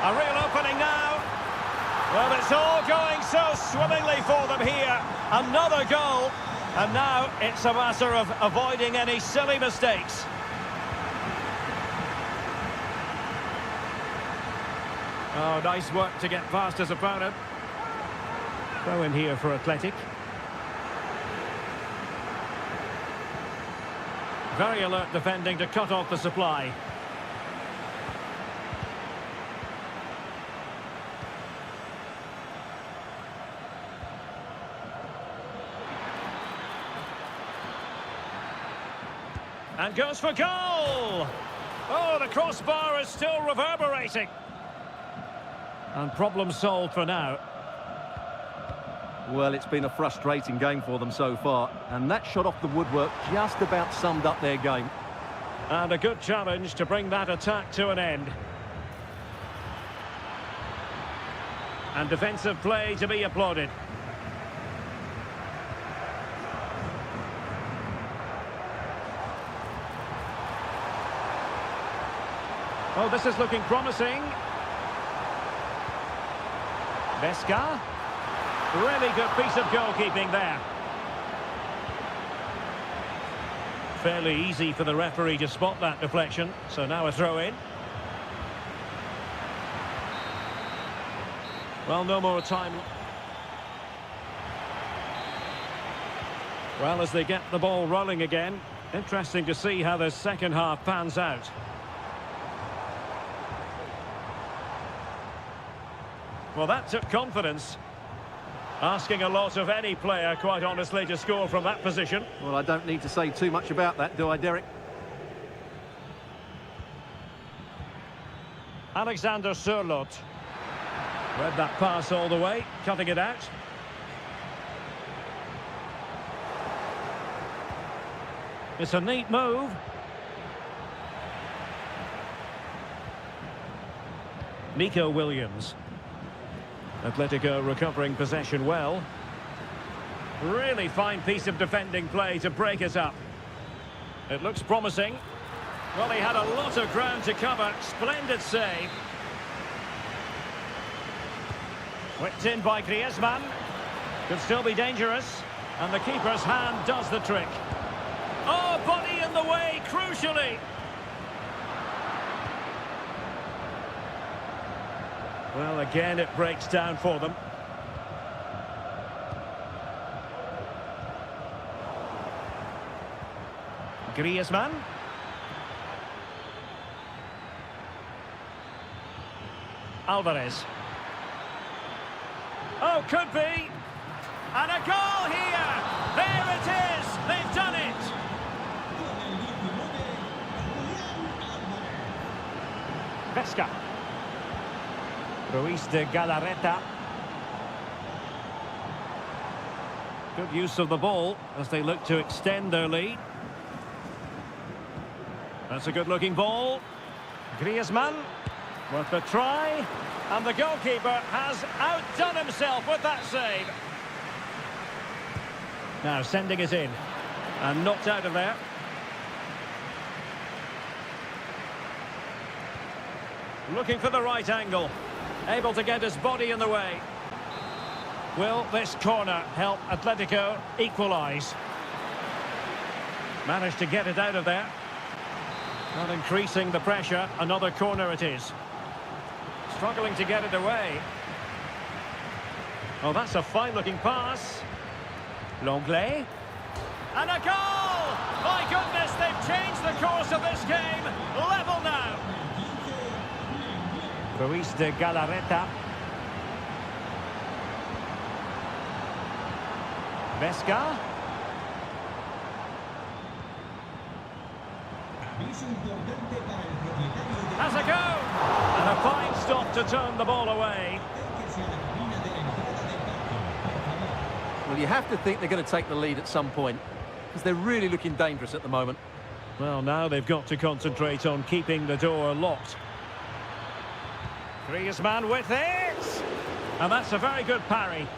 A real opening now. Well, it's all going so swimmingly for them here. Another goal. And now it's a matter of avoiding any silly mistakes. Oh, nice work to get past his opponent. Throw in here for Athletic. Very alert defending to cut off the supply. And goes for goal! Oh, the crossbar is still reverberating. And problem solved for now.
Well, it's been a frustrating game for them so far, and that shot off the woodwork just about summed up their game.
And a good challenge to bring that attack to an end. And defensive play to be applauded. Oh, this is looking promising. Vesca. Really good piece of goalkeeping there. Fairly easy for the referee to spot that deflection. So now a throw in. Well, no more time. Well, as they get the ball rolling again, interesting to see how the second half pans out. Well, that took confidence. Asking a lot of any player, quite honestly, to score from that position.
Well, I don't need to say too much about that, do I, Derek?
Alexander Sørloth. Read that pass all the way, cutting it out. It's a neat move. Nico Williams. Atletico recovering possession well. Really fine piece of defending play to break it up. It looks promising. Well, he had a lot of ground to cover. Splendid save. Whipped in by Griezmann. Could still be dangerous. And the keeper's hand does the trick. Oh, body in the way, crucially. Well, again, it breaks down for them. Griezmann. Alvarez. Oh, could be. And a goal here. There it is. They've done it. Vesca. Ruiz de Galarreta. Good use of the ball as they look to extend their lead. That's a good-looking ball. Griezmann worth a try. And the goalkeeper has outdone himself with that save. Now sending it in. And knocked out of there. Looking for the right angle. Able to get his body in the way. Will this corner help Atletico equalise? Managed to get it out of there. Not increasing the pressure. Another corner it is. Struggling to get it away. Oh, that's a fine-looking pass. Longley. And a goal! My goodness, they've changed the course of this game. Level now. Ruiz de Galarreta. Vesca. Has a go! And a fine stop to turn the ball away.
Well, you have to think they're going to take the lead at some point, because they're really looking dangerous at the moment.
Well, now they've got to concentrate on keeping the door locked. Griezmann with it! And that's a very good parry.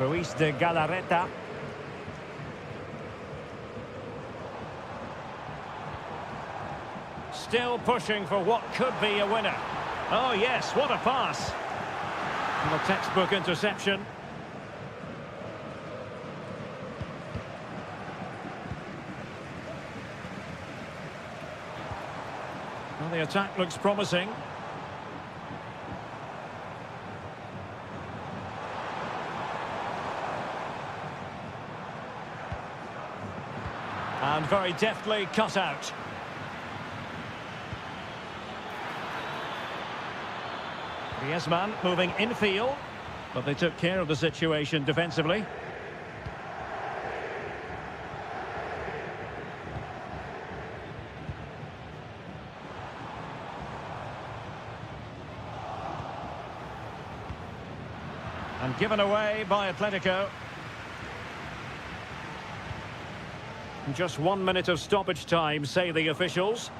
Ruiz de Galarreta. Still pushing for what could be a winner. Oh yes, what a pass. And a textbook interception. Well, the attack looks promising. And very deftly cut out. Griezmann moving infield, but they took care of the situation defensively. And given away by Atletico. Just 1 minute of stoppage time, say the officials.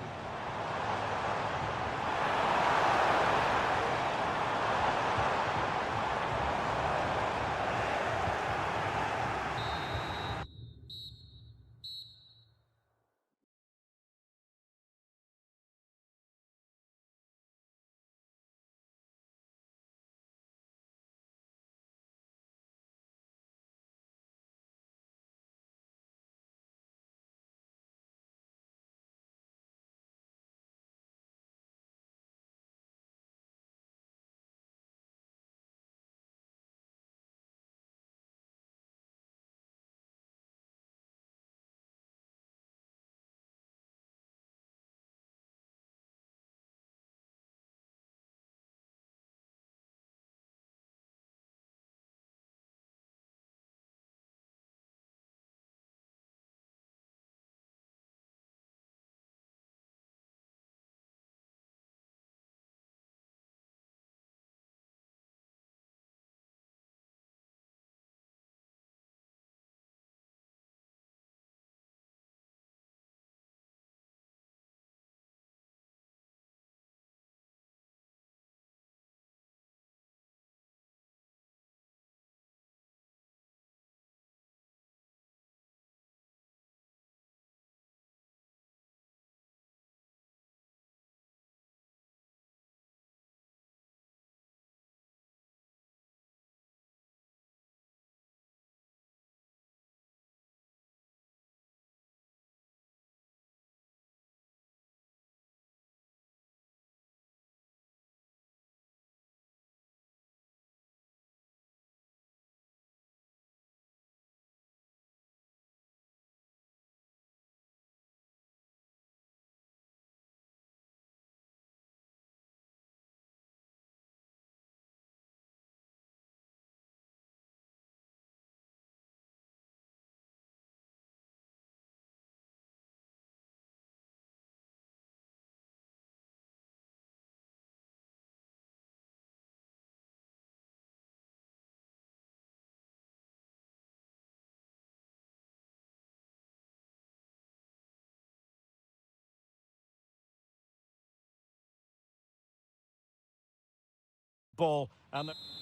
ball.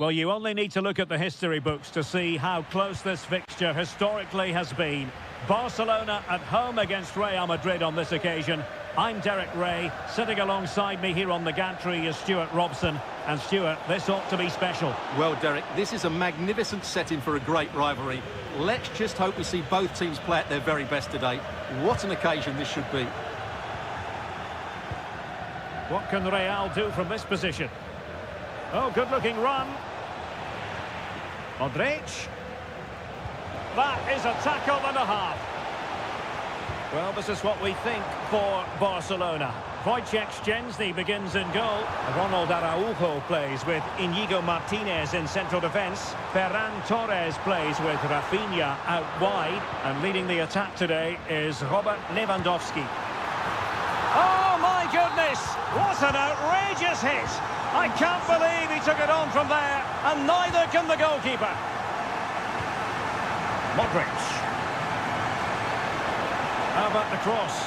Well, you only need to look at the history books to see how close this fixture historically has been. Barcelona at home against Real Madrid on this occasion. I'm Derek Ray. Sitting alongside me here on the gantry is Stuart Robson. And Stuart, this ought to be special.
Well, Derek, this is a magnificent setting for a great rivalry. Let's just hope we see both teams play at their very best today. What an occasion this should be.
What can Real do from this position? Oh, good-looking run. Modric. That is a tackle and a half. Well, this is what we think for Barcelona. Wojciech Szczęsny begins in goal. Ronald Araujo plays with Inigo Martinez in central defence. Ferran Torres plays with Rafinha out wide. And leading the attack today is Robert Lewandowski. Oh, my goodness! What an outrageous hit! I can't believe he took it on from there, and neither can the goalkeeper. Modric. How about the cross?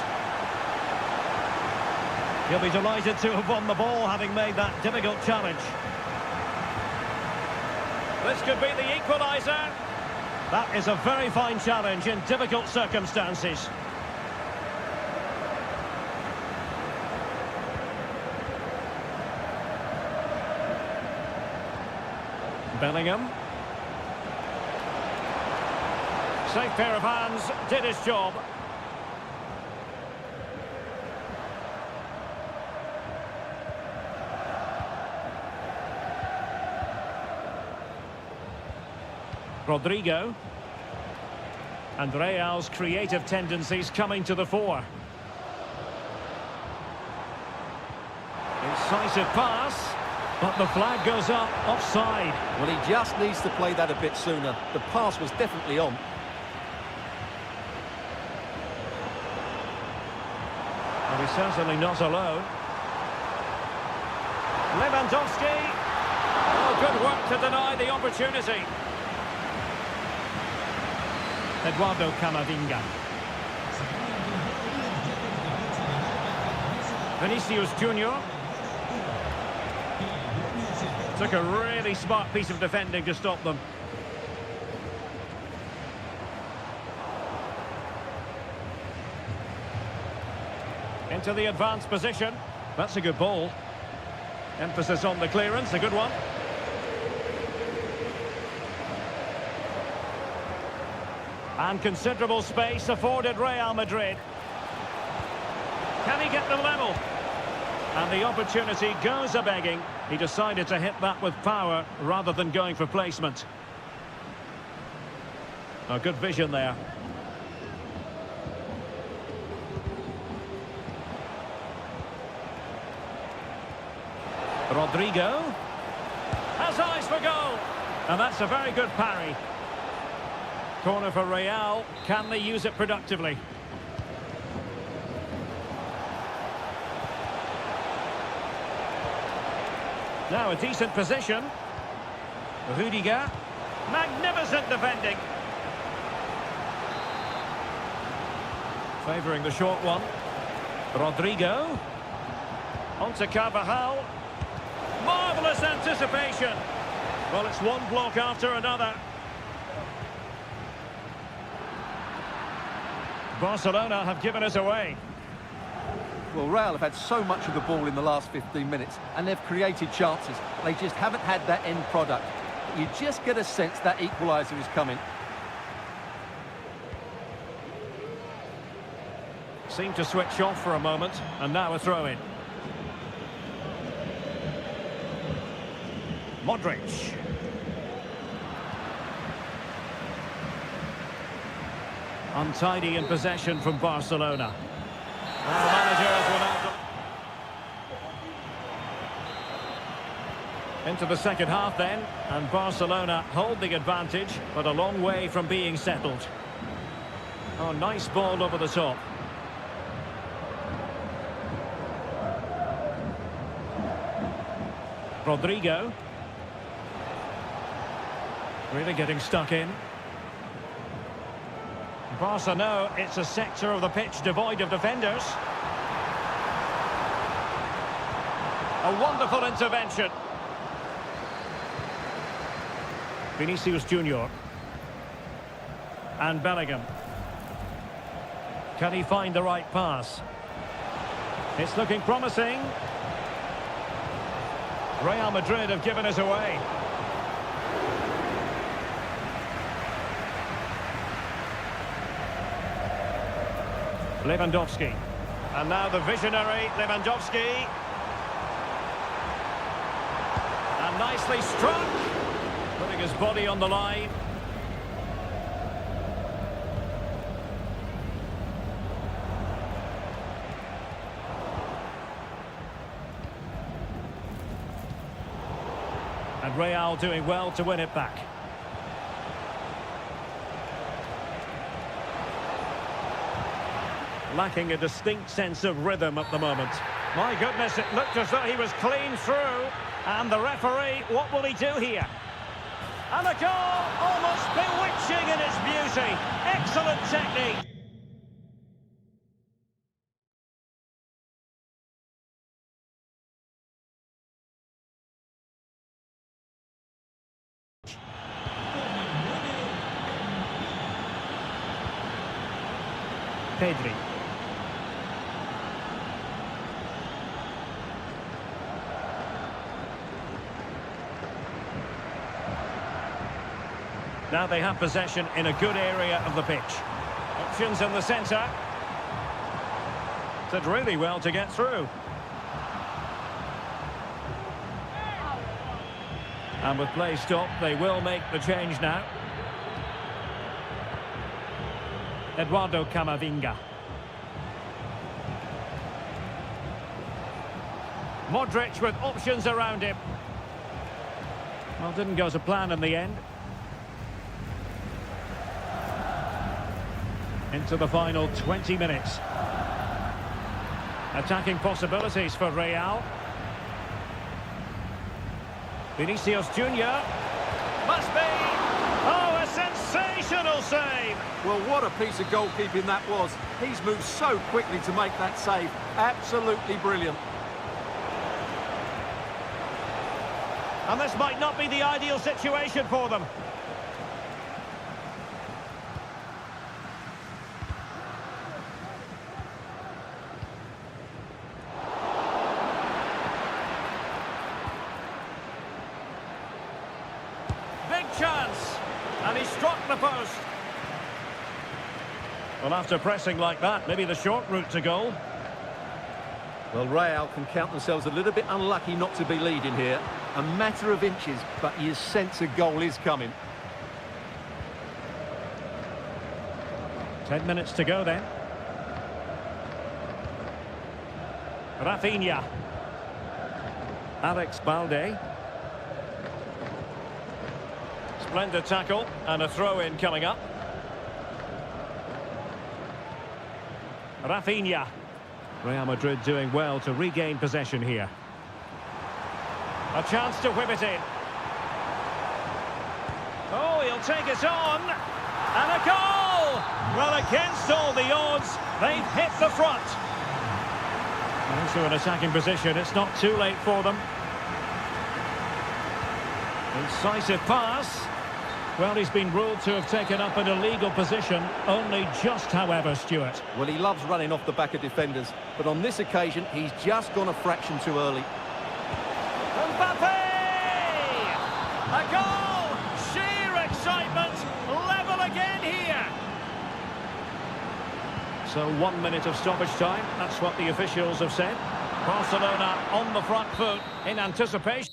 He'll be delighted to have won the ball, having made that difficult challenge. This could be the equaliser. That is a very fine challenge in difficult circumstances. Bellingham. Safe pair of hands, did his job. Rodrigo. And Real's creative tendencies coming to the fore. Incisive pass. But the flag goes up, offside.
Well, he just needs to play that a bit sooner. The pass was definitely on.
Well, he's certainly not alone. Lewandowski. Oh, good work to deny the opportunity. Eduardo Camavinga. Vinicius Junior. Took a really smart piece of defending to stop them. Into the advanced position. That's a good ball. Emphasis on the clearance, a good one. And considerable space afforded Real Madrid. Can he get them level? And the opportunity goes a-begging. He decided to hit that with power rather than going for placement. A good vision there. Rodrigo has eyes for goal. And that's a very good parry. Corner for Real. Can they use it productively? Now a decent position. Rudiger. Magnificent defending. Favouring the short one. Rodrigo. On to Carvajal. Marvellous anticipation. Well, it's one block after another. Barcelona have given us away.
Well, Real have had so much of the ball in the last 15 minutes, and they've created chances. They just haven't had that end product. You just get a sense that equaliser is coming.
Seemed to switch off for a moment, and now a throw-in. Modric. Untidy in possession from Barcelona. And the managers will now go into the second half then, and Barcelona hold the advantage, but a long way from being settled. Oh, nice ball over the top. Rodrigo. Really getting stuck in. Barca know it's a sector of the pitch devoid of defenders. A wonderful intervention. Vinicius Junior. And Bellingham. Can he find the right pass? It's looking promising. Real Madrid have given us away. Lewandowski. And now the visionary Lewandowski. And nicely struck. Putting his body on the line. And Real doing well to win it back. Lacking a distinct sense of rhythm at the moment. My goodness, it looked as though he was clean through. And the referee, what will he do here? And a goal, almost bewitching in its beauty. Excellent technique. Pedri. Now they have possession in a good area of the pitch. Options in the centre. Did really well to get through. And with play stopped, they will make the change now. Eduardo Camavinga. Modric with options around him. Well, didn't go to plan in the end. Into the final 20 minutes. Attacking possibilities for Real. Vinicius Junior. Must be. Oh, a sensational save.
Well, what a piece of goalkeeping that was. He's moved so quickly to make that save. Absolutely brilliant.
And this might not be the ideal situation for them. Big chance. And he struck the post. Well, after pressing like that, maybe the short route to goal.
Well, Real can count themselves a little bit unlucky not to be leading here. A matter of inches, but you sense a goal is coming.
10 minutes to go then. Rafinha. Alex Balde. Splendid tackle and a throw-in coming up. Rafinha. Real Madrid doing well to regain possession here. A chance to whip it in. Oh, he'll take it on. And a goal! Well, against all the odds, they've hit the front. Also an attacking position, it's not too late for them. Incisive pass. Well, he's been ruled to have taken up an illegal position, only just, however, Stuart.
Well, he loves running off the back of defenders, but on this occasion, he's just gone a fraction too early.
Mbappe! A goal! Sheer excitement! Level again here! So 1 minute of stoppage time, that's what the officials have said. Barcelona on the front foot in anticipation.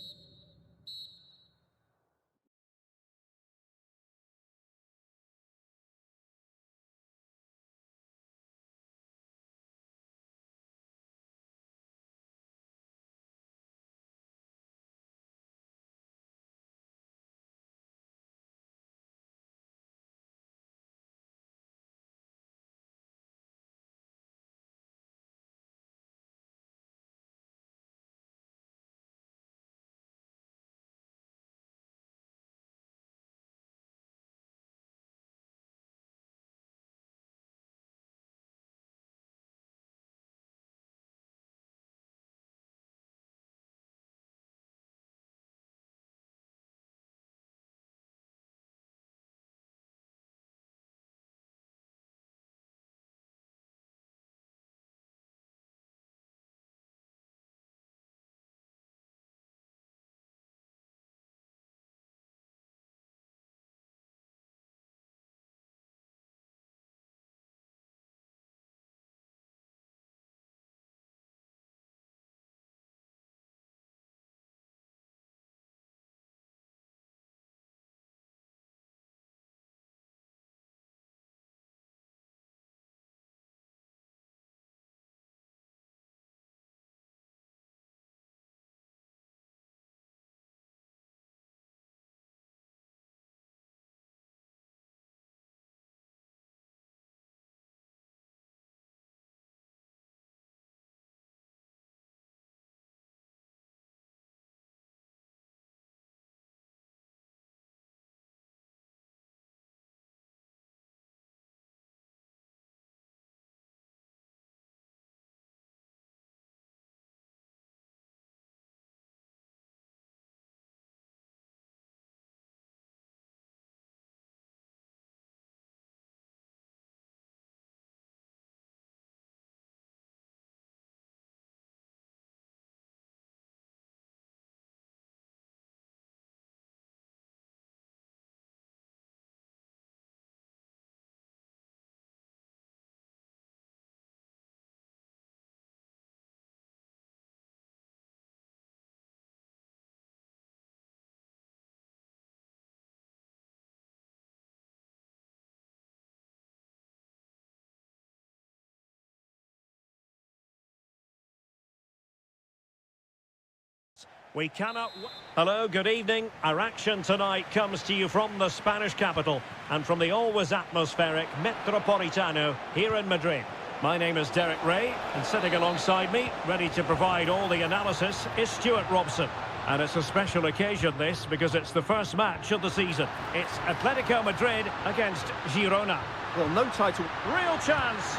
We cannot... Hello, good evening. Our action tonight comes to you from the Spanish capital and from the always atmospheric Metropolitano here in Madrid. My name is Derek Ray, and sitting alongside me, ready to provide all the analysis, is Stuart Robson. And it's a special occasion, this, because it's the first match of the season. It's Atletico Madrid against Girona.
Well, no title.
Real chance.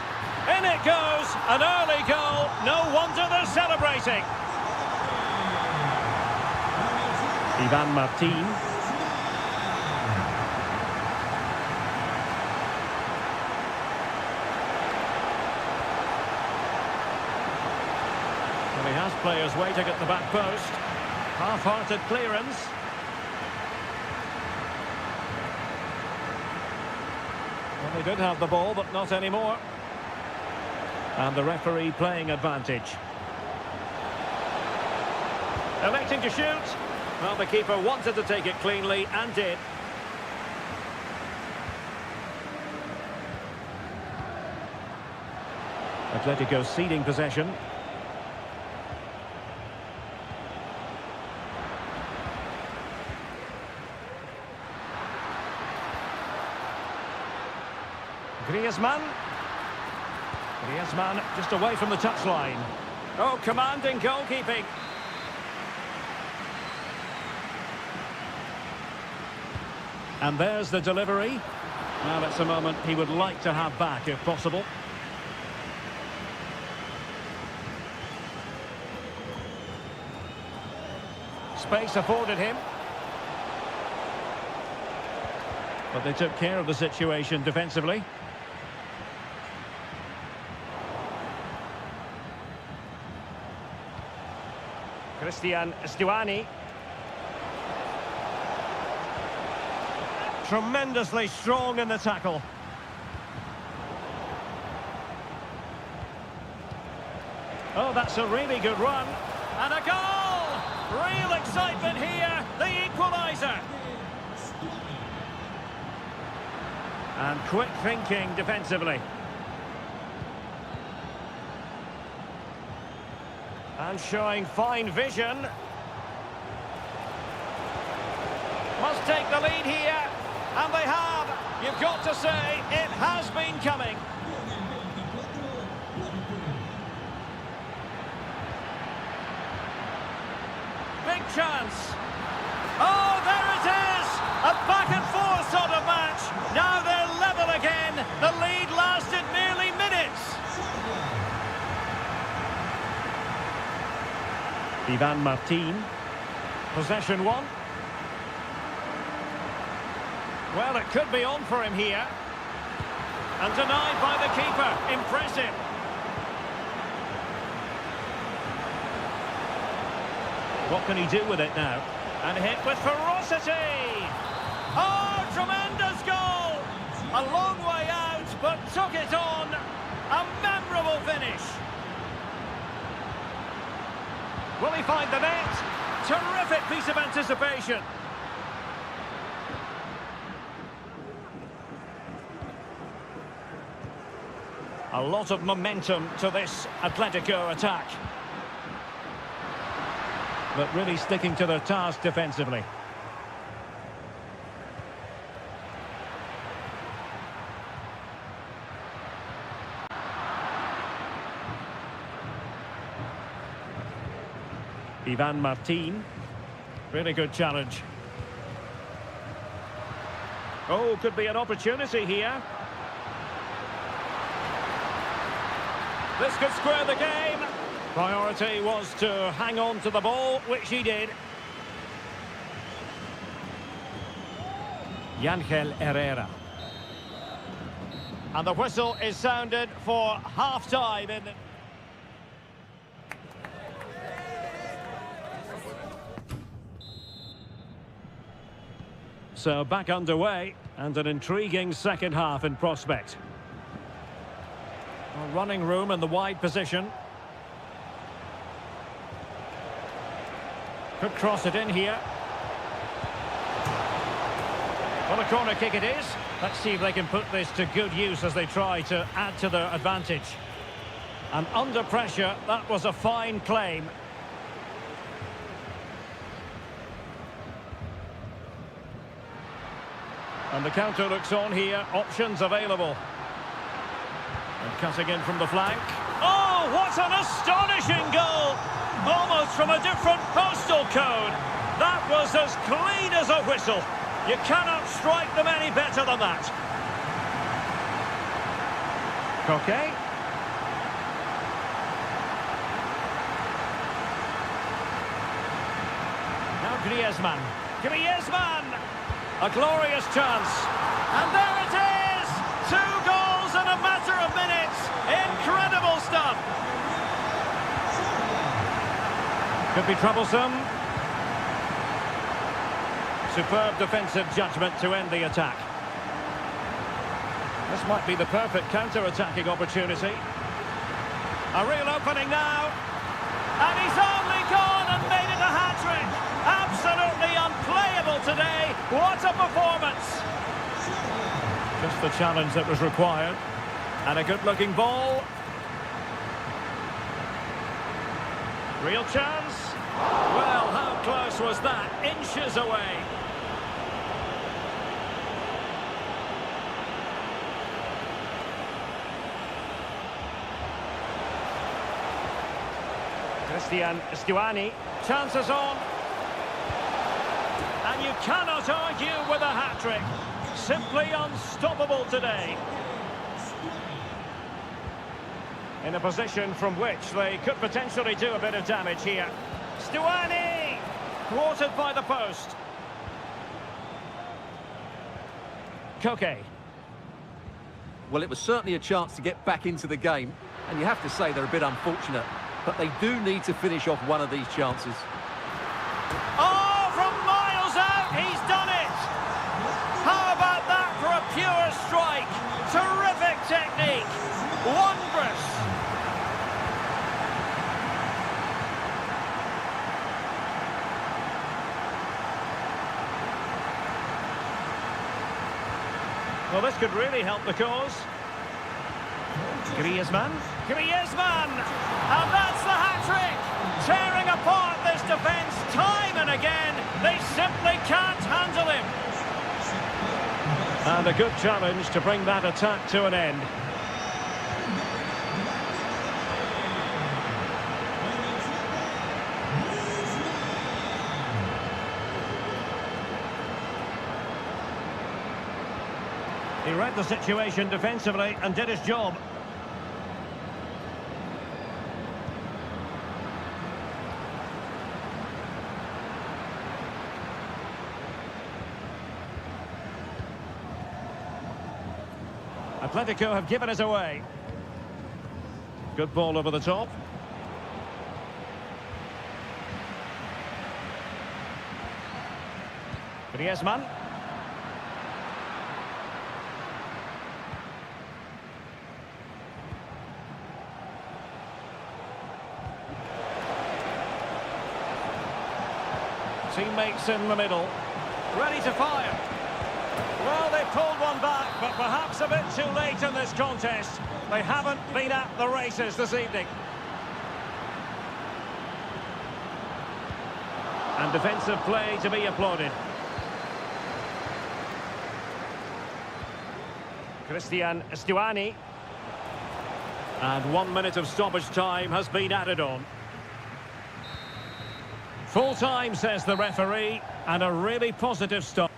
In it goes. An early goal. No wonder they're celebrating. Ivan Martin. Well, he has players waiting at the back post. Half-hearted clearance. Well, they did have the ball, but not anymore. And the referee playing advantage. Electing to shoot. Well, the keeper wanted to take it cleanly and did. Atletico ceding possession. Griezmann just away from the touchline. Oh, commanding goalkeeping. And there's the delivery. Now that's a moment he would like to have back if possible. Space afforded him. But they took care of the situation defensively. Christian Stuani. Tremendously strong in the tackle. Oh, that's a really good run. And a goal! Real excitement here, the equaliser. And quick thinking defensively. And showing fine vision. Must take the lead here. And they have. You've got to say, it has been coming. Big chance. Oh, there it is! A back and forth sort of match. Now they're level again. The lead lasted merely minutes. Ivan Martin. Possession one. Well, it could be on for him here. And denied by the keeper. Impressive. What can he do with it now? And hit with ferocity. Oh, tremendous goal! A long way out, but took it on. A memorable finish. Will he find the net? Terrific piece of anticipation. A lot of momentum to this Atletico attack. But really sticking to their task defensively. Ivan Martin. Really good challenge. Oh, could be an opportunity here. This could square the game. Priority was to hang on to the ball, which he did. Yangel Herrera. And the whistle is sounded for half-time in the... So back underway, and an intriguing second half in prospect. Well, running room in the wide position. Could cross it in here. Well, a corner kick it is. Let's see if they can put this to good use as they try to add to their advantage. And under pressure, that was a fine claim. And the counter looks on here. Options available. And cutting in from the flank. Oh, what an astonishing goal! Almost from a different postal code. That was as clean as a whistle. You cannot strike them any better than that. Okay. Now Griezmann. Griezmann! A glorious chance. And there it is! 2 goals in a matter of minutes. Incredible stuff. Could be troublesome. Superb defensive judgment to end the attack. This might be the perfect counter-attacking opportunity. A real opening now. And he's only gone and made it a hat-trick. Absolutely unplayable today. What a performance. Just the challenge that was required. And a good-looking ball. Real chance. Well, how close was that? Inches away. Christian Stuani, chances on. And you cannot argue with a hat-trick. Simply unstoppable today. In a position from which they could potentially do a bit of damage here. Stuani! Thwarted by the post. Koke.
Well, it was certainly a chance to get back into the game, and you have to say they're a bit unfortunate, but they do need to finish off one of these chances.
Oh, from miles out, he's done it! How about that for a pure strike? Terrific technique! Wondrous! Well, this could really help the cause. Griezmann. Griezmann! And that's the hat-trick! Tearing apart this defence time and again. They simply can't handle him. And a good challenge to bring that attack to an end. He read the situation defensively and did his job. Atletico have given us away. Good ball over the top. Griezmann. Teammates in the middle, ready to fire. Well, they pulled one back, but perhaps a bit too late in this contest. They haven't been at the races this evening. And defensive play to be applauded. Christian Stuani. And 1 minute of stoppage time has been added on. Full time, says the referee, and a really positive start.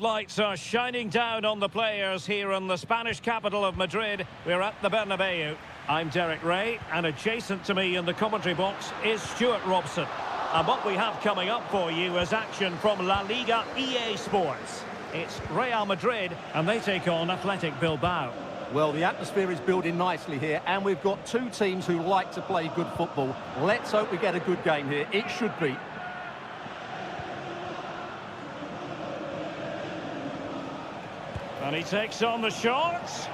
Lights are shining down on the players here in the Spanish capital of Madrid. We're at the Bernabeu. I'm Derek Ray, and adjacent to me in the commentary box is Stuart Robson. And what we have coming up for you is action from La Liga EA Sports. It's Real Madrid, and they take on Athletic Bilbao.
Well, the atmosphere is building nicely here, and we've got two teams who like to play good football. Let's hope we get a good game here. It should be.
And he takes on the shots.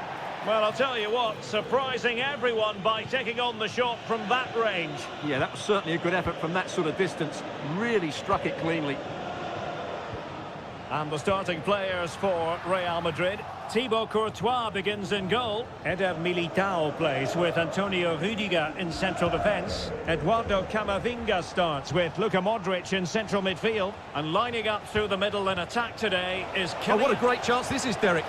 Well, I'll tell you what, surprising everyone by taking on the shot from that range.
Yeah, that was certainly a good effort from that sort of distance. Really struck it cleanly.
And the starting players for Real Madrid. Thibaut Courtois begins in goal. Eder Militao plays with Antonio Rüdiger in central defence. Eduardo Camavinga starts with Luka Modric in central midfield. And lining up through the middle in attack today is
Oh, what a great chance this is, Derek.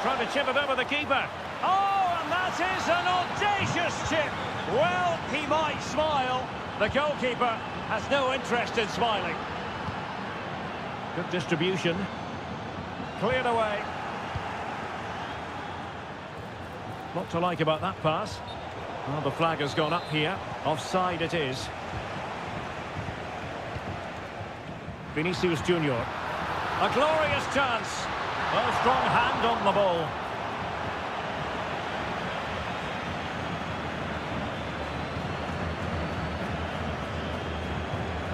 Trying to chip it over the keeper. Oh, and that is an audacious chip. Well, he might smile. The goalkeeper has no interest in smiling. Good distribution. Cleared away. Lot to like about that pass. Well, the flag has gone up here. Offside it is. Vinicius Junior. A glorious chance. A strong hand on the ball.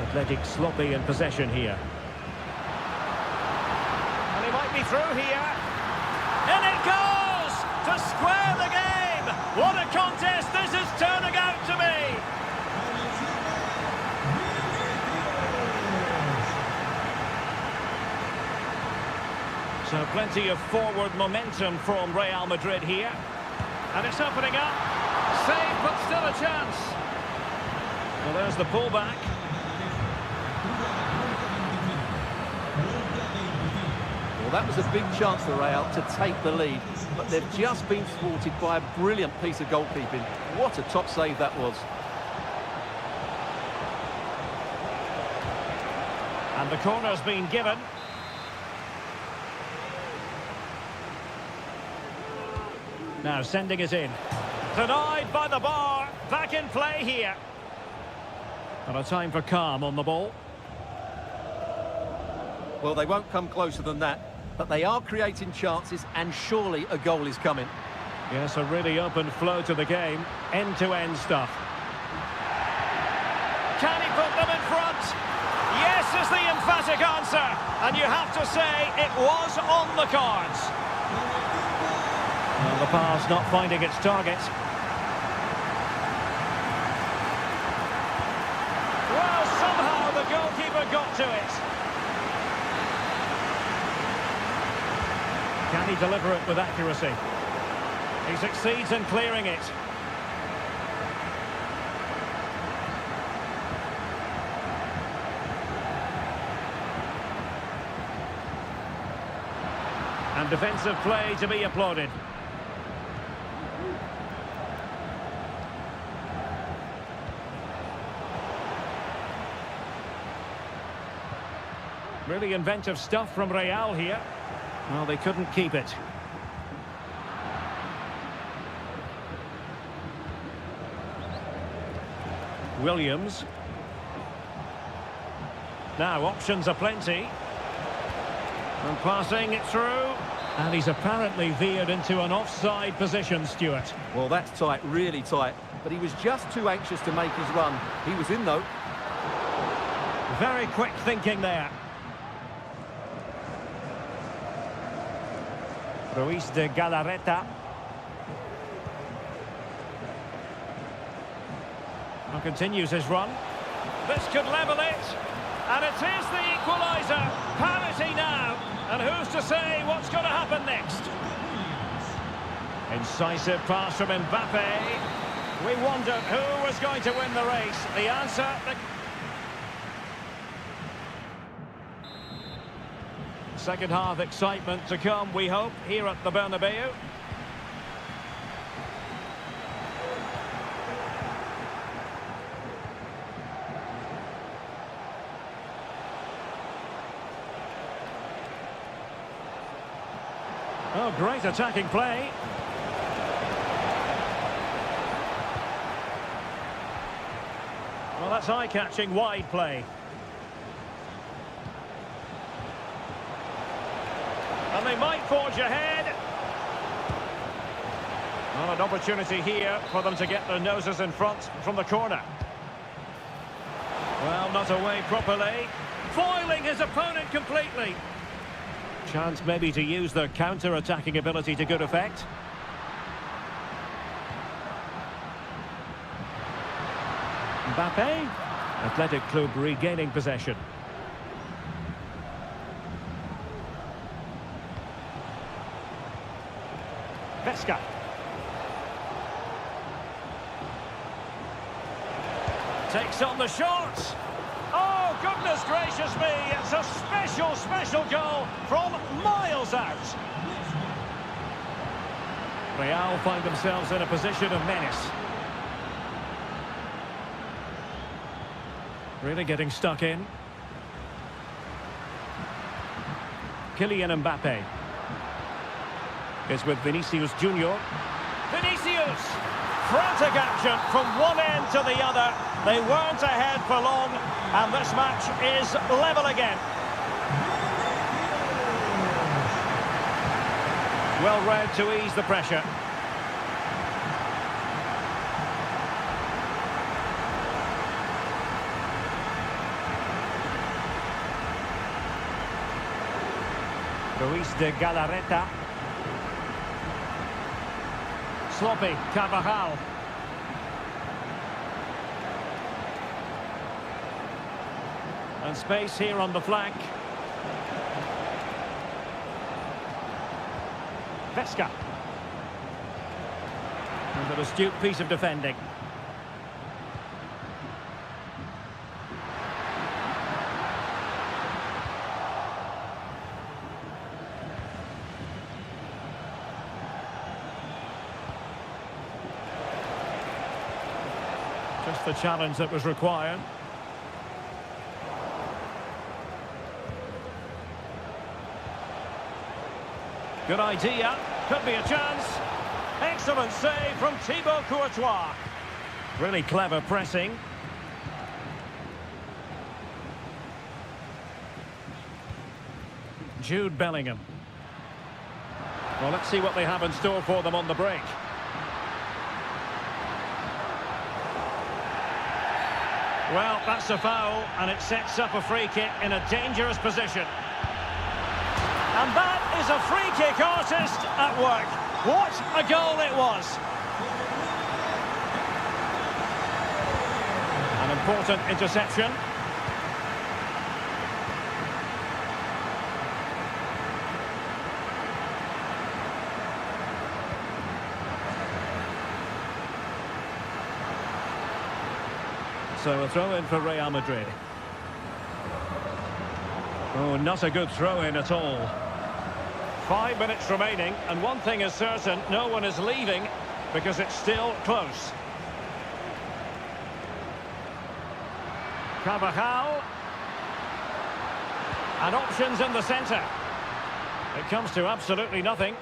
Athletic sloppy in possession here. And he might be through here. In it goes! To square the game! What a contest this is turning out to be! So plenty of forward momentum from Real Madrid here. And it's opening up. Save, but still a chance. Well, there's the pullback.
Well, that was a big chance for Real to take the lead, but they've just been thwarted by a brilliant piece of goalkeeping. What a top save that was.
And the corner's been given. Now sending it in. Denied by the bar. Back in play here. And a time for calm on the ball.
Well, they won't come closer than that, but they are creating chances, and surely a goal is coming.
Yes, a really open flow to the game. End-to-end stuff. Can he put them in front? Yes is the emphatic answer. And you have to say it was on the cards. Well, the pass not finding its target. Well, somehow the goalkeeper got to it. Can he deliver it with accuracy? He succeeds in clearing it. And defensive play to be applauded. Really inventive stuff from Real here. Well, they couldn't keep it. Williams. Now options are plenty. And passing it through. And he's apparently veered into an offside position, Stuart.
Well, that's tight, really tight. But he was just too anxious to make his run. He was in, though.
Very quick thinking there. Ruiz de Galarreta. And continues his run. This could level it. And it is the equaliser. Parity now. And who's to say what's going to happen next? Incisive pass from Mbappe. We wondered who was going to win the race. The answer... Second half excitement to come, we hope, here at the Bernabeu. Oh, great attacking play. Well, that's eye-catching wide play. And they might forge ahead. Well, an opportunity here for them to get their noses in front from the corner. Well, not away properly. Foiling his opponent completely. Chance maybe to use their counter-attacking ability to good effect. Mbappe. Athletic Club regaining possession. Veska. Takes on the shot. Oh, goodness gracious me. It's a special, special goal from miles out. Real find themselves in a position of menace. Really getting stuck in. Kylian Mbappe is with Vinicius Junior. Vinicius! Frantic action from one end to the other. They weren't ahead for long, and this match is level again. Well read to ease the pressure. Luis de Galarreta. Sloppy, Carvajal. And space here on the flank. Veska. And an astute piece of defending. Just the challenge that was required. Good idea. Could be a chance. Excellent save from Thibaut Courtois. Really clever pressing. Jude Bellingham. Well, let's see what they have in store for them on the break. Well, that's a foul, and it sets up a free kick in a dangerous position. And that is a free kick artist at work. What a goal it was. An important interception. So a throw-in for Real Madrid. Oh, not a good throw-in at all. 5 minutes remaining, and one thing is certain, no one is leaving because it's still close. Carvajal. And options in the centre. It comes to absolutely nothing.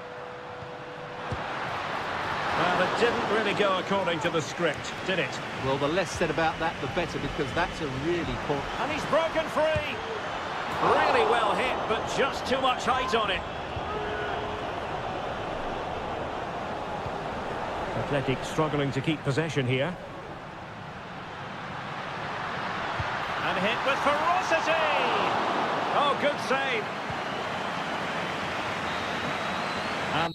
Well, it didn't really go according to the script, did it?
Well, the less said about that, the better, because that's a really poor...
And he's broken free. Really well hit, but just too much height on it. Athletic struggling to keep possession here. And hit with ferocity. Oh, good save. And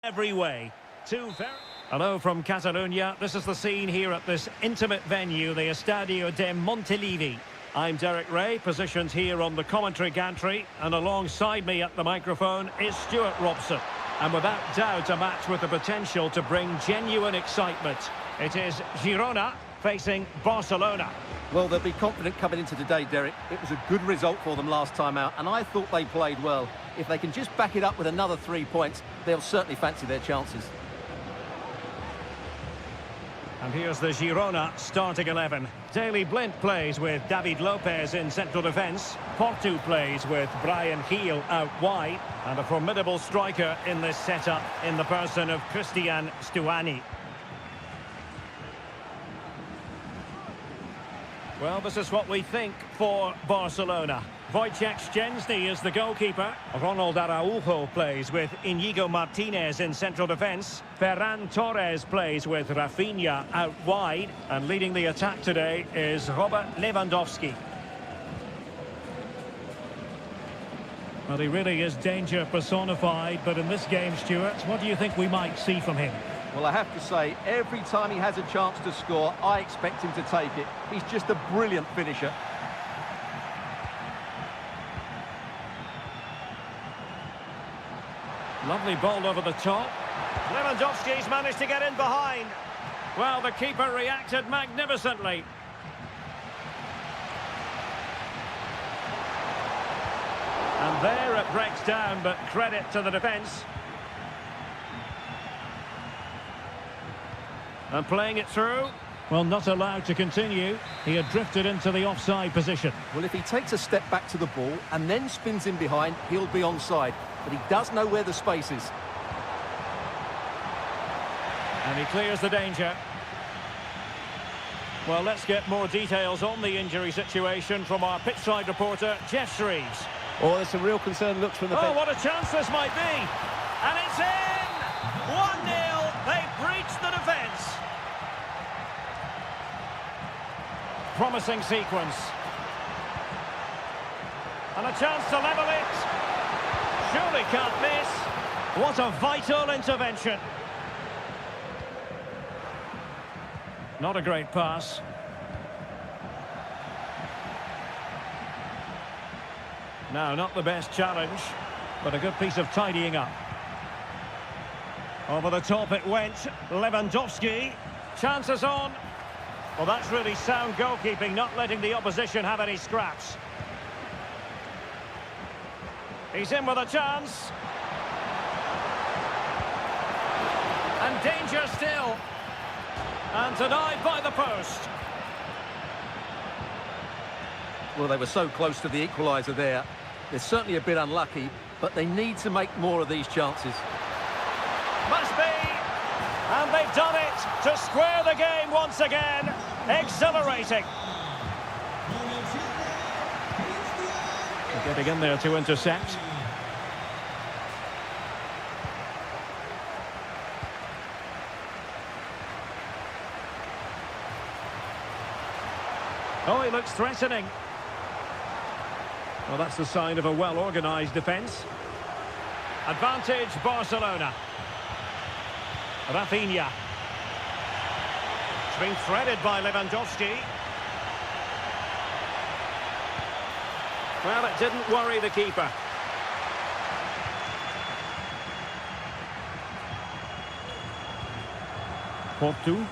every way. Hello from Catalonia. This is the scene here at this intimate venue, the Estadio de Montilivi. I'm Derek Ray, positioned here on the commentary gantry, and alongside me at the microphone is Stuart Robson. And without doubt, a match with the potential to bring genuine excitement. It is Girona facing Barcelona.
Well, they'll be confident coming into today, Derek. It was a good result for them last time out, and I thought they played well. If they can just back it up with another 3 points, they'll certainly fancy their chances.
And here's the Girona starting 11. Daley Blind plays with David Lopez in central defence. Porto plays with Brian Heel out wide. And a formidable striker in this setup in the person of Christian Stuani. Well, this is what we think for Barcelona. Wojciech Szczęsny is the goalkeeper. Ronald Araujo plays with Inigo Martinez in central defence. Ferran Torres plays with Rafinha out wide. And leading the attack today is Robert Lewandowski. Well, he really is danger personified, but in this game, Stuart, what do you think we might see from him?
Well, I have to say, every time he has a chance to score, I expect him to take it. He's just a brilliant finisher.
Lovely ball over the top. Lewandowski's managed to get in behind. Well, the keeper reacted magnificently. And there it breaks down, but credit to the defence. And playing it through. Well, not allowed to continue. He had drifted into the offside position.
Well, if he takes a step back to the ball and then spins in behind, he'll be onside. But he does know where the space is.
And he clears the danger. Well, let's get more details on the injury situation from our pitchside reporter, Jeff Shreves.
Oh, there's some real concern looks from the bench.
Oh, what a chance this might be. And it's in! 1-0. They've breached the defence. Promising sequence. And a chance to level it. Surely can't miss. What a vital intervention. Not a great pass. No, not the best challenge, but a good piece of tidying up. Over the top it went. Lewandowski. Chances on. Well, that's really sound goalkeeping, not letting the opposition have any scraps. He's in with a chance. And danger still. And denied by the post.
Well, they were so close to the equaliser there. They're certainly a bit unlucky, but they need to make more of these chances.
Must be. And they've done it to square the game once again. Exhilarating. They're getting in there to intercept. Oh, he looks threatening. Well, that's the sign of a well-organised defence. Advantage, Barcelona. Rafinha. It's been threaded by Lewandowski. Well, it didn't worry the keeper. Porto.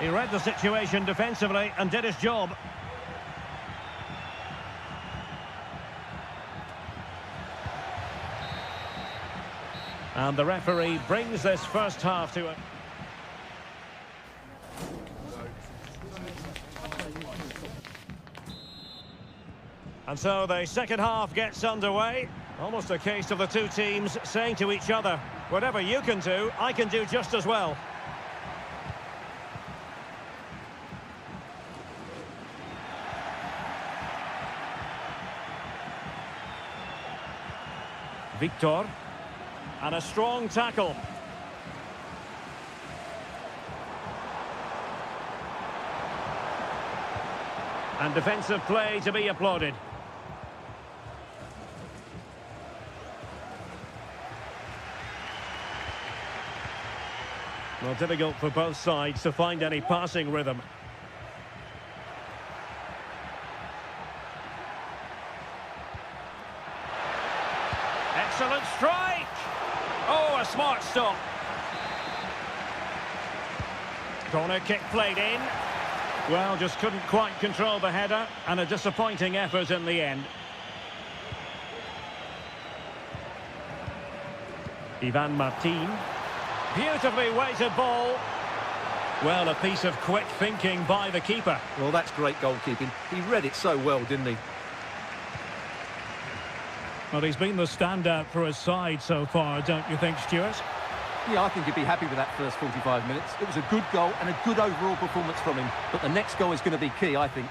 He read the situation defensively and did his job. And the referee brings this first half to it. And so the second half gets underway. Almost a case of the two teams saying to each other, whatever you can do, I can do just as well. Victor. And a strong tackle. And defensive play to be applauded. Well, difficult for both sides to find any passing rhythm. Excellent strike! Oh, a smart stop. Corner kick played in. Well, just couldn't quite control the header, and a disappointing effort in the end. Ivan Martin. Beautifully weighted ball. Well, a piece of quick thinking by the keeper.
Well, that's great goalkeeping. He read it so well, didn't he?
Well, he's been the standout for his side so far, don't you think, Stuart?
Yeah, I think he'd be happy with that first 45 minutes. It was a good goal and a good overall performance from him. But the next goal is going to be key, I think.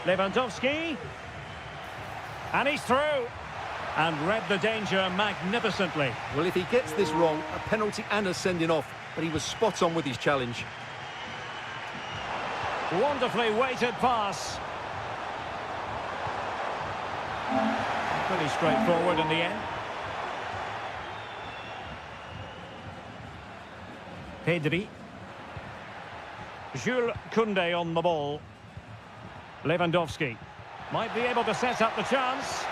Lewandowski. And he's through. And read the danger magnificently.
Well, if he gets this wrong, a penalty and a sending off. But he was spot on with his challenge.
Wonderfully weighted pass. Pretty straightforward in the end. Pedri. Jules Koundé on the ball. Lewandowski might be able to set up the chance.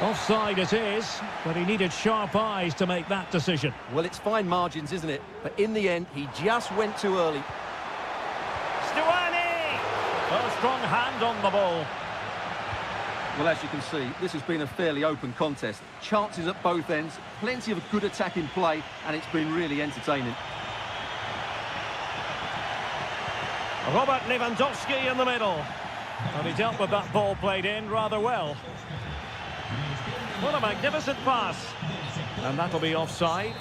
Offside it is, but he needed sharp eyes to make that decision.
Well, it's fine margins, isn't it? But in the end, he just went too early.
Stuani! A strong hand on the ball.
Well, as you can see, this has been a fairly open contest. Chances at both ends, plenty of good attacking play, and it's been really entertaining.
Robert Lewandowski in the middle. And he dealt with that ball played in rather well. What a magnificent pass. And that'll be offside.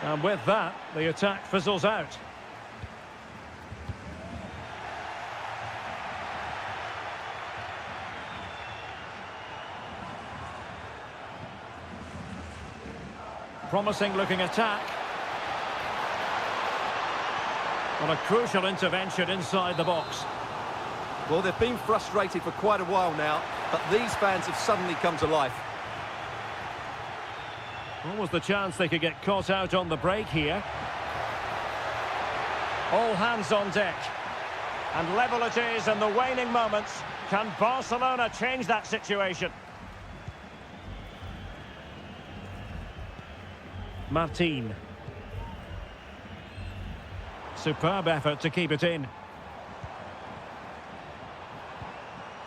And with that, the attack fizzles out. Promising looking attack. Well, a crucial intervention inside the box.
Well, they've been frustrated for quite a while now, but these fans have suddenly come to life.
What was the chance they could get caught out on the break here? All hands on deck. And level it is in the waning moments. Can Barcelona change that situation? Martin. Superb effort to keep it in.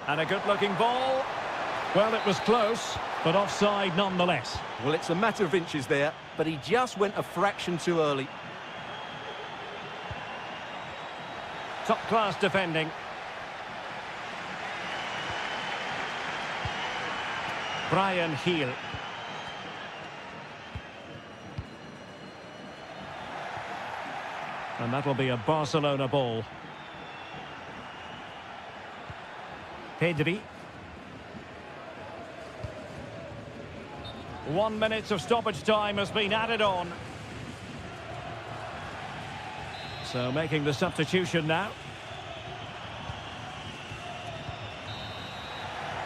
And a good-looking ball. Well, it was close, but offside nonetheless.
Well, it's a matter of inches there, but he just went a fraction too early.
Top-class defending. Brian Heel. And that'll be a Barcelona ball. Pedri. 1 minute of stoppage time has been added on. So making the substitution now.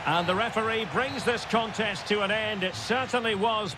And the referee brings this contest to an end. It certainly was.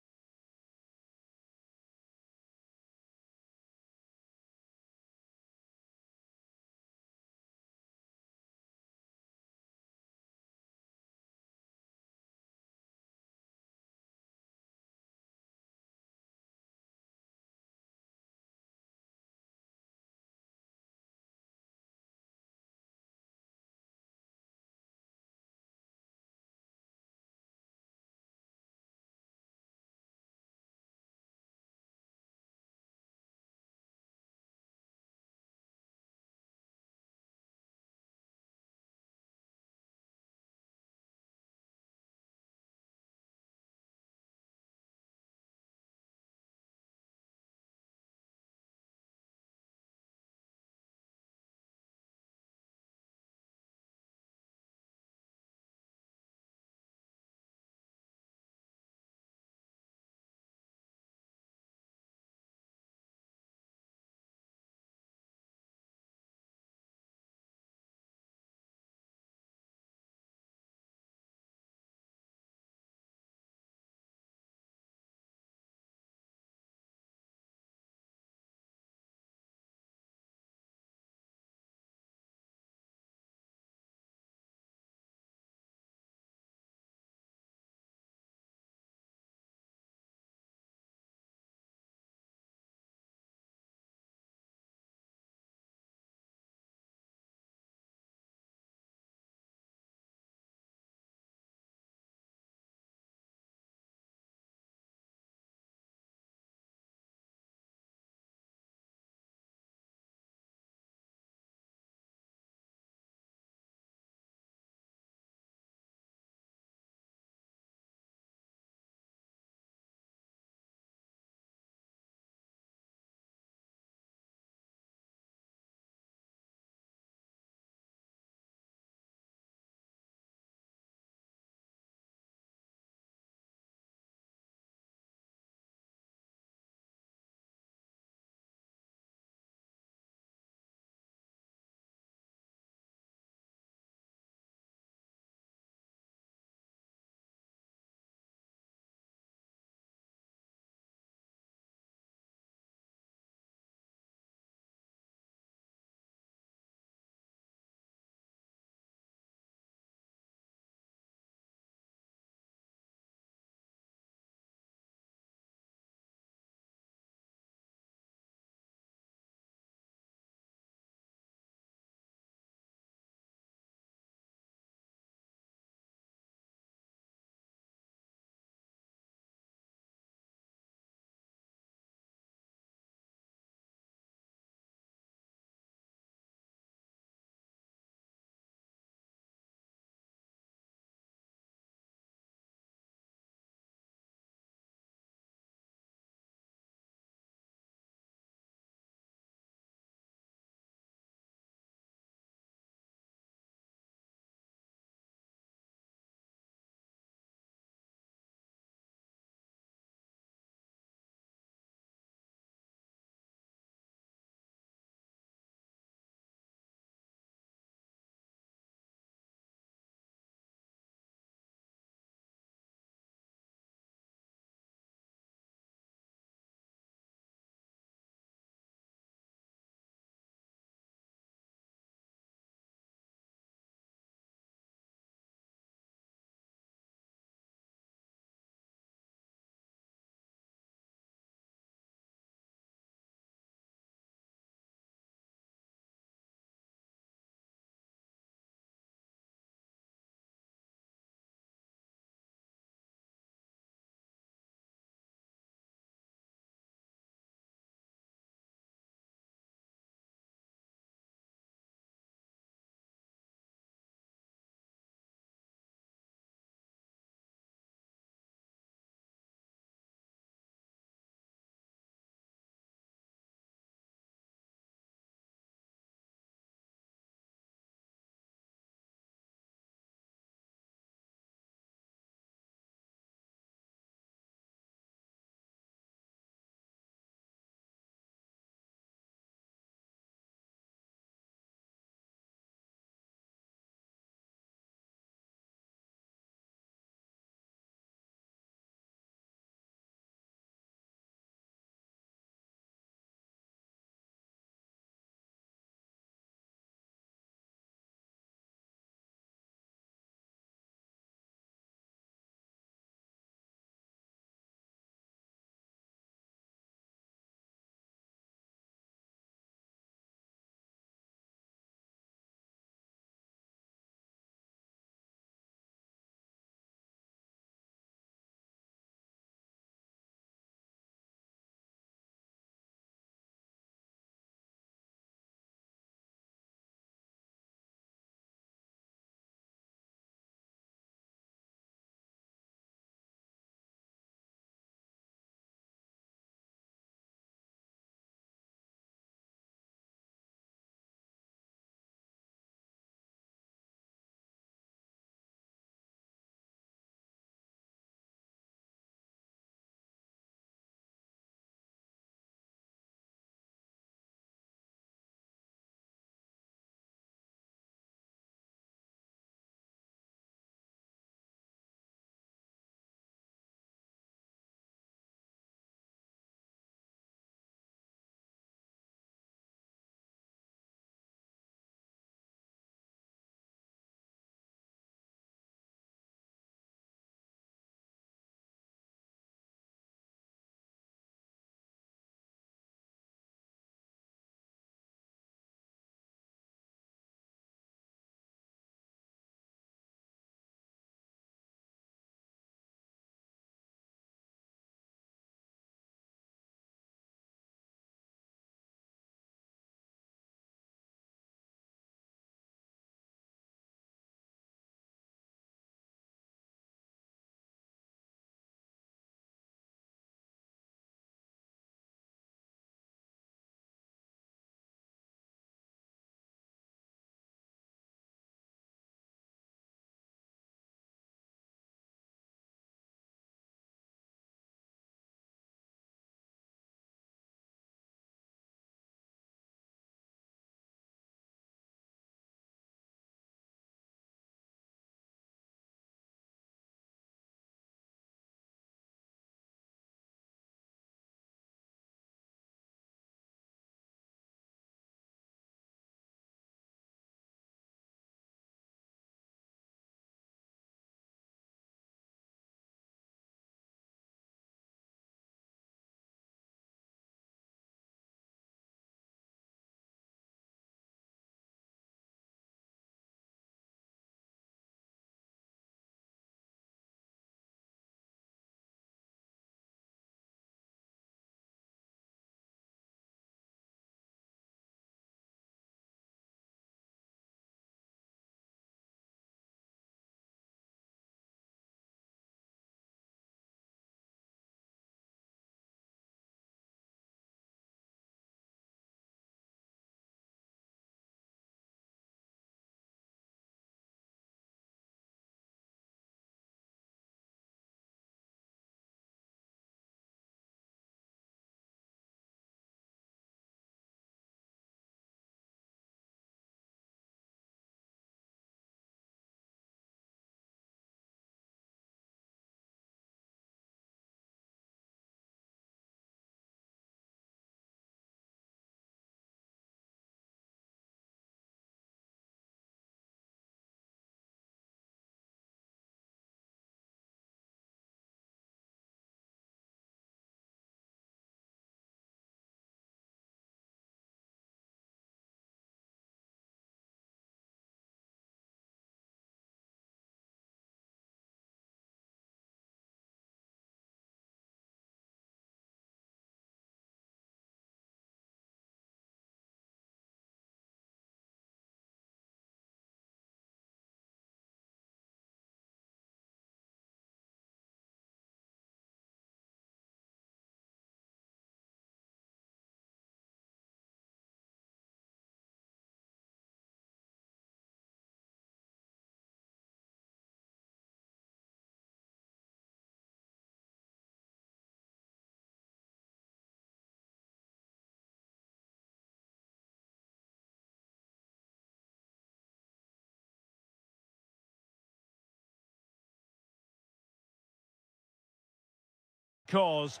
cause.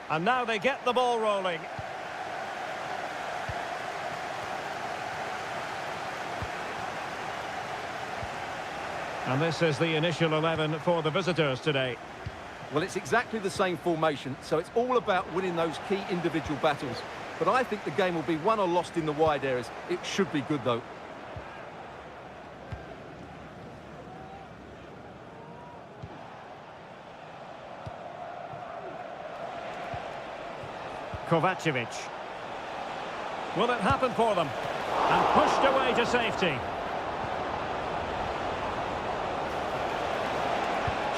And now they get the ball rolling. And this is the initial 11 for the visitors today.
Well, it's exactly the same formation, so it's all about winning those key individual battles. But I think the game will be won or lost in the wide areas. It should be good, though.
Kovacevic. Will it happen for them? And pushed away to safety.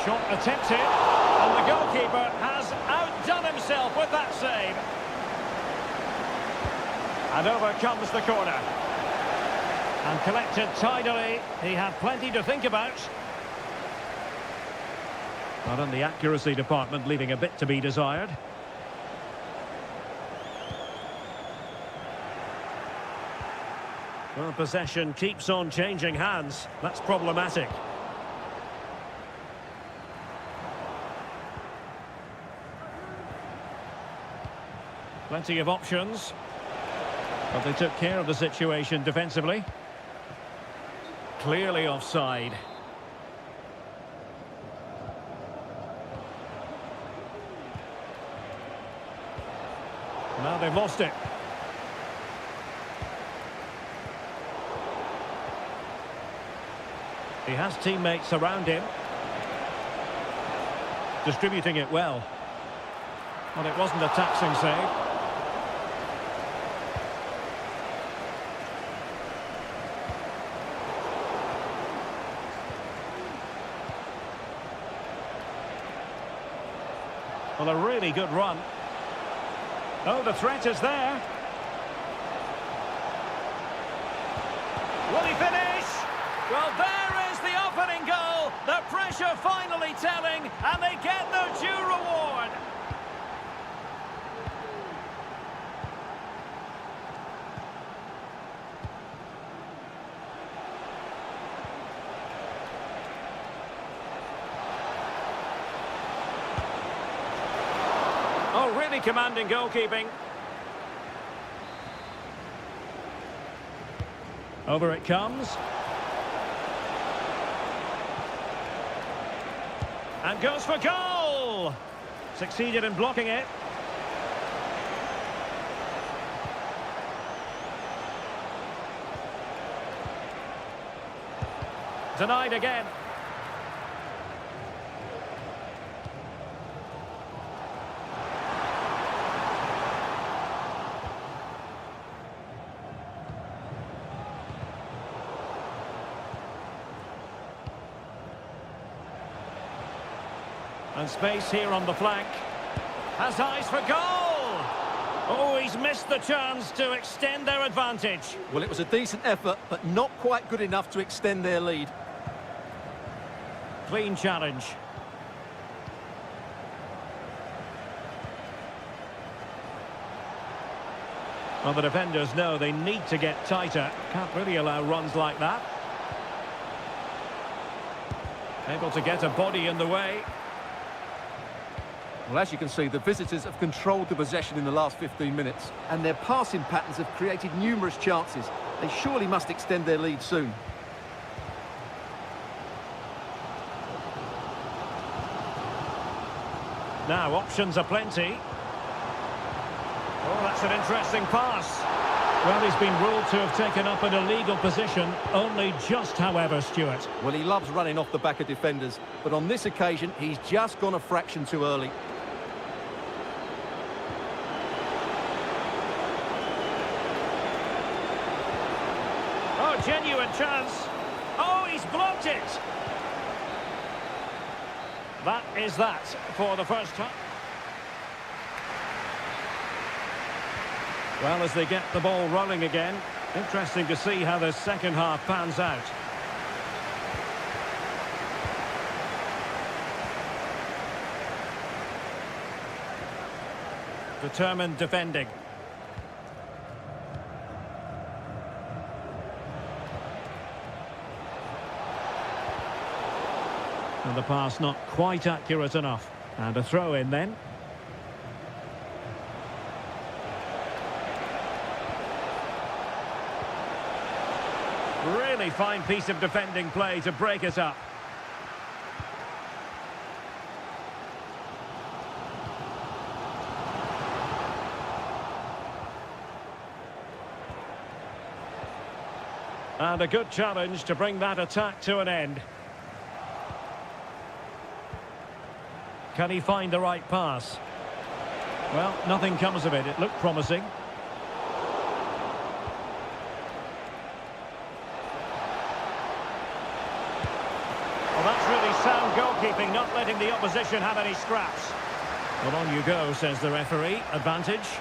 Shot attempted, and the goalkeeper has outdone himself with that save. And over comes the corner. And collected tidily. He had plenty to think about. Not in the accuracy department, leaving a bit to be desired. Well, possession keeps on changing hands. That's problematic. Plenty of options. But they took care of the situation defensively. Clearly offside. Now they've lost it. He has teammates around him. Distributing it well. Well, it wasn't a taxing save. Well, a really good run. Oh, the threat is there. Will he finish? Well, there is the opening goal. The pressure finally telling, and they get their due reward. Oh, really commanding goalkeeping. Over it comes. And goes for goal! Succeeded in blocking it. Denied again. And space here on the flank. Has eyes for goal! Oh, he's missed the chance to extend their advantage.
Well, it was a decent effort, but not quite good enough to extend their lead.
Clean challenge. Well, the defenders know they need to get tighter. Can't really allow runs like that. Able to get a body in the way.
Well, as you can see, the visitors have controlled the possession in the last 15 minutes, and their passing patterns have created numerous chances. They surely must extend their lead soon.
Now, options are plenty. Oh, that's an interesting pass. Well, he's been ruled to have taken up an illegal position, only just, however, Stuart.
Well, he loves running off the back of defenders, but on this occasion, he's just gone a fraction too early.
Oh, genuine chance. Oh, he's blocked it. That is that for the first time. Well, as they get the ball rolling again, interesting to see how the second half pans out. Determined defending. And the pass not quite accurate enough. And a throw in then. Really fine piece of defending play to break it up. And a good challenge to bring that attack to an end. Can he find the right pass? Well, nothing comes of it. It looked promising. Well, that's really sound goalkeeping, not letting the opposition have any scraps. Well, on you go, says the referee. Advantage.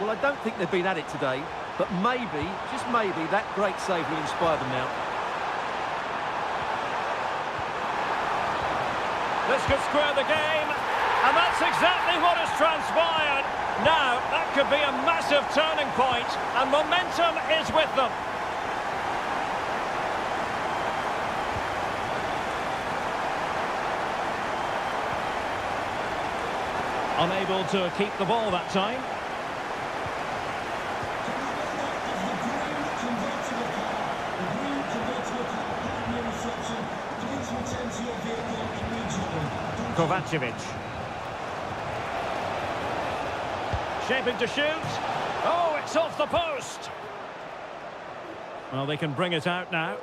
Well, I don't think they've been at it today, but maybe, just maybe, that great save will inspire them now.
This could square the game, and that's exactly what has transpired. Now, that could be a massive turning point, and momentum is with them. Unable to keep the ball that time. Kovacevic. Shaping to shoot. Oh, it's off the post. Well, they can bring it out now.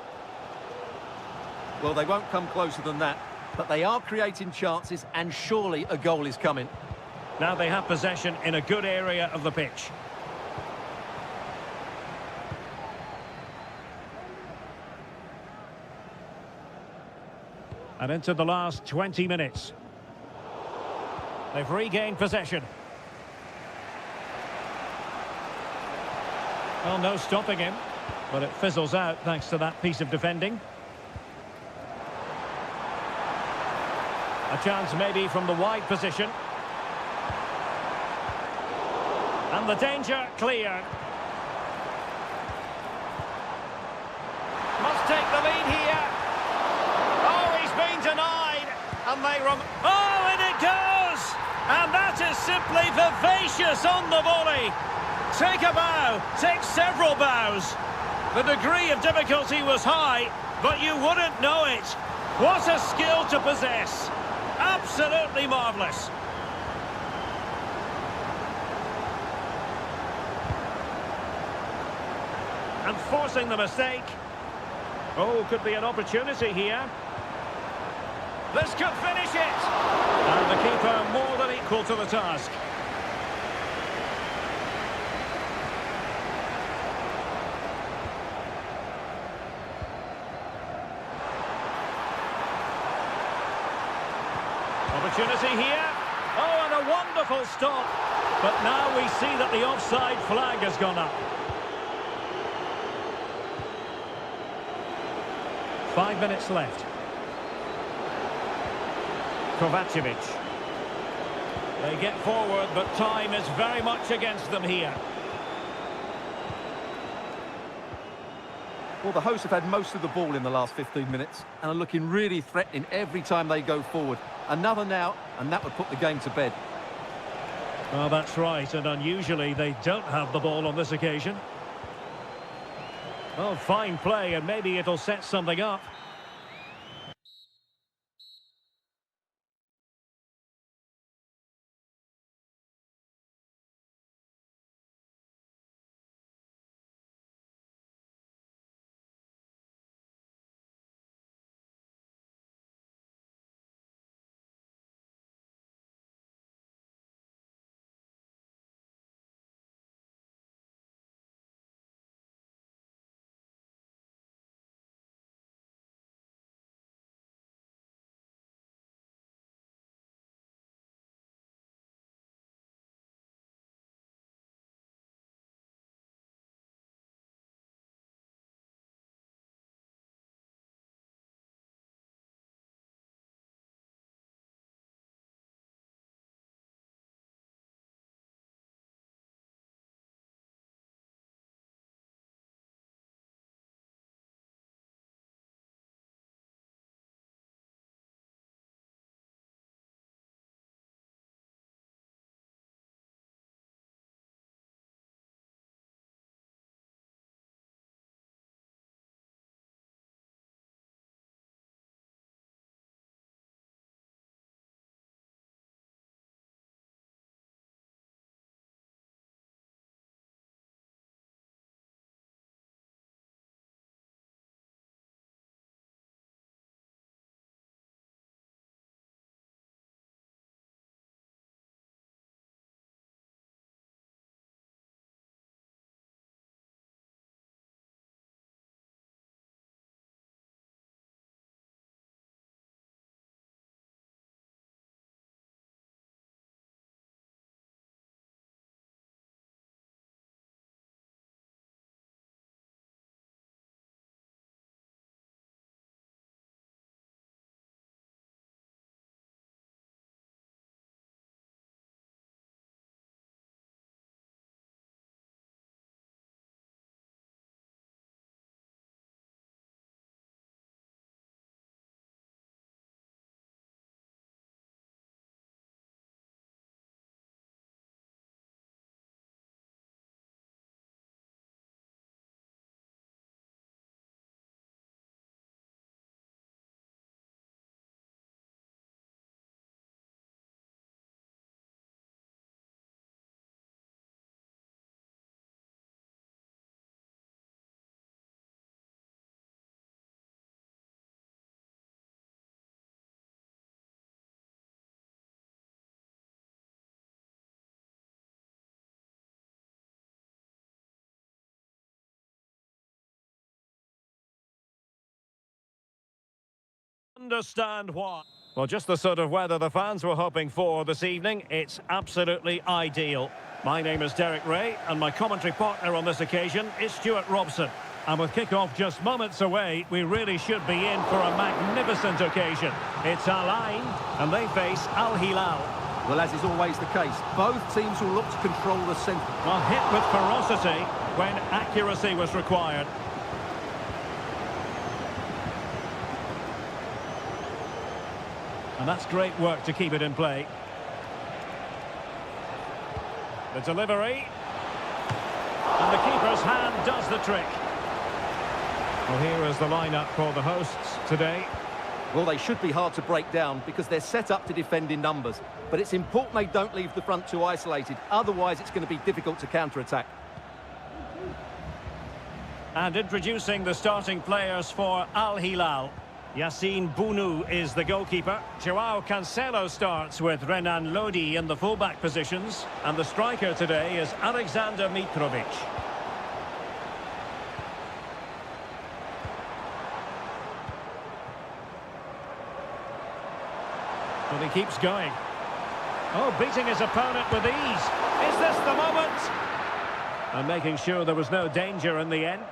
Well, they won't come closer than that, but they are creating chances, and surely a goal is coming.
Now they have possession in a good area of the pitch. And into the last 20 minutes. They've regained possession. Well, no stopping him, but it fizzles out thanks to that piece of defending. A chance maybe from the wide position. And the danger cleared. Must take the lead here. Oh, he's been denied. And they oh, and it goes! And that is simply vivacious on the volley. Take a bow, take several bows. The degree of difficulty was high, but you wouldn't know it. What a skill to possess. Absolutely marvellous. And forcing the mistake. Oh, could be an opportunity here. This could finish it. And the keeper more than equal to the task. Opportunity here. Oh, and a wonderful stop. But now we see that the offside flag has gone up. 5 minutes left. Kovacevic. They get forward, but time is very much against them here.
Well, the hosts have had most of the ball in the last 15 minutes and are looking really threatening every time they go forward. Another now, and that would put the game to bed.
Well, that's right, and unusually they don't have the ball on this occasion. Well, fine play, and maybe it'll set something up. Understand why. Well, just the sort of weather the fans were hoping for this evening. It's absolutely ideal. My name is Derek Ray, and my commentary partner on this occasion is Stuart Robson. And with kick-off just moments away, we really should be in for a magnificent occasion. It's Al Ain, and they face Al Hilal.
Well, as is always the case, both teams will look to control the centre.
Well, hit with ferocity when accuracy was required. And that's great work to keep it in play. The delivery. And the keeper's hand does the trick. Well, here is the lineup for the hosts today.
Well, they should be hard to break down because they're set up to defend in numbers. But it's important they don't leave the front too isolated. Otherwise, it's going to be difficult to counter-attack.
And introducing the starting players for Al Hilal. Yassine Bounou is the goalkeeper. Joao Cancelo starts with Renan Lodi in the fullback positions. And the striker today is Alexander Mitrovic. Well, he keeps going. Oh, beating his opponent with ease. Is this the moment? And making sure there was no danger in the end.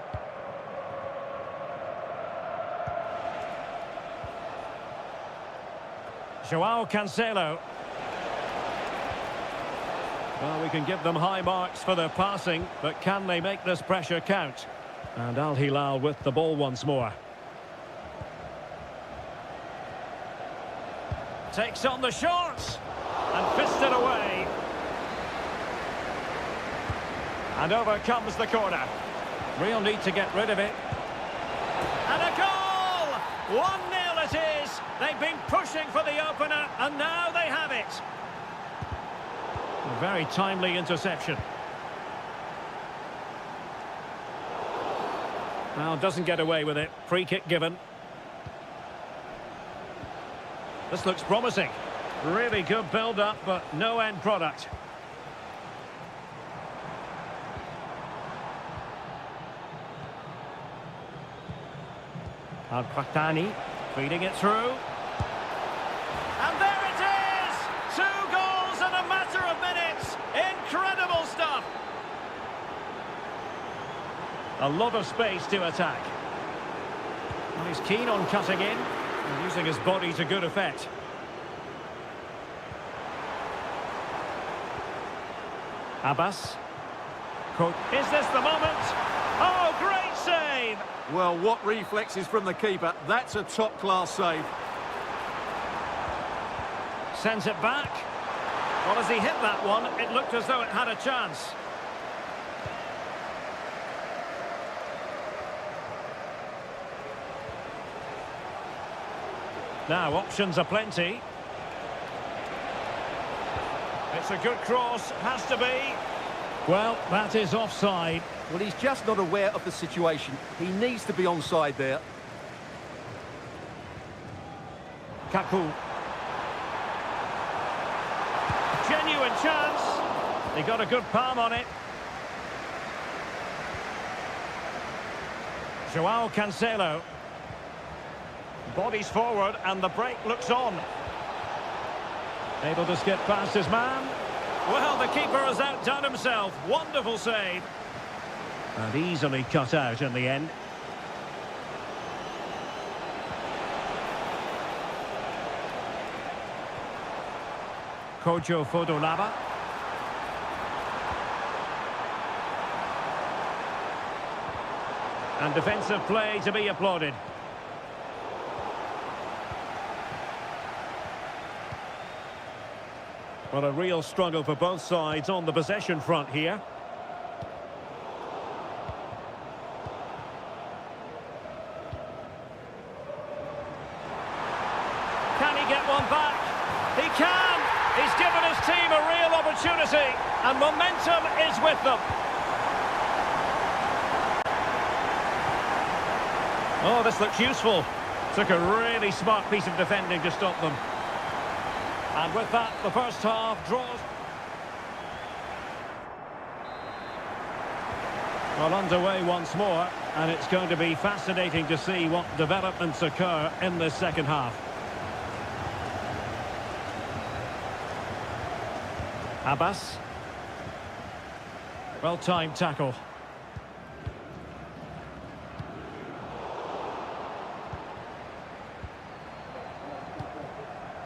Joao Cancelo. Well, we can give them high marks for their passing, but can they make this pressure count? And Al Hilal with the ball once more. Takes on the shorts and fisted away. And over comes the corner. Real need to get rid of it. And a goal! 1-0 it is. They've been pushing for the opener, and now they have it. A very timely interception. Well, doesn't get away with it. Free kick given. This looks promising. Really good build-up, but no end product. Al-Qahtani feeding it through. And there it is! 2 goals in a matter of minutes. Incredible stuff. A lot of space to attack. And he's keen on cutting in. And using his body to good effect. Abbas. Is this the moment? Oh, great save!
Well, what reflexes from the keeper. That's a top-class save.
Sends it back. Well, as he hit that one, it looked as though it had a chance. Now, options are plenty. It's a good cross, has to be. Well, that is offside.
Well, he's just not aware of the situation. He needs to be onside there.
Kaku. Genuine chance. He got a good palm on it. Joao Cancelo. Bodies forward and the break looks on. Able to skip past his man. Well, the keeper has outdone himself. Wonderful save. And easily cut out in the end. Kojo Fodolava. And defensive play to be applauded. Well, a real struggle for both sides on the possession front here. Can he get one back? He can! He's given his team a real opportunity, and momentum is with them. Oh, this looks useful. Took a really smart piece of defending to stop them. And with that, the first half draws. Well, underway once more, and it's going to be fascinating to see what developments occur in this second half. Abbas. Well-timed tackle.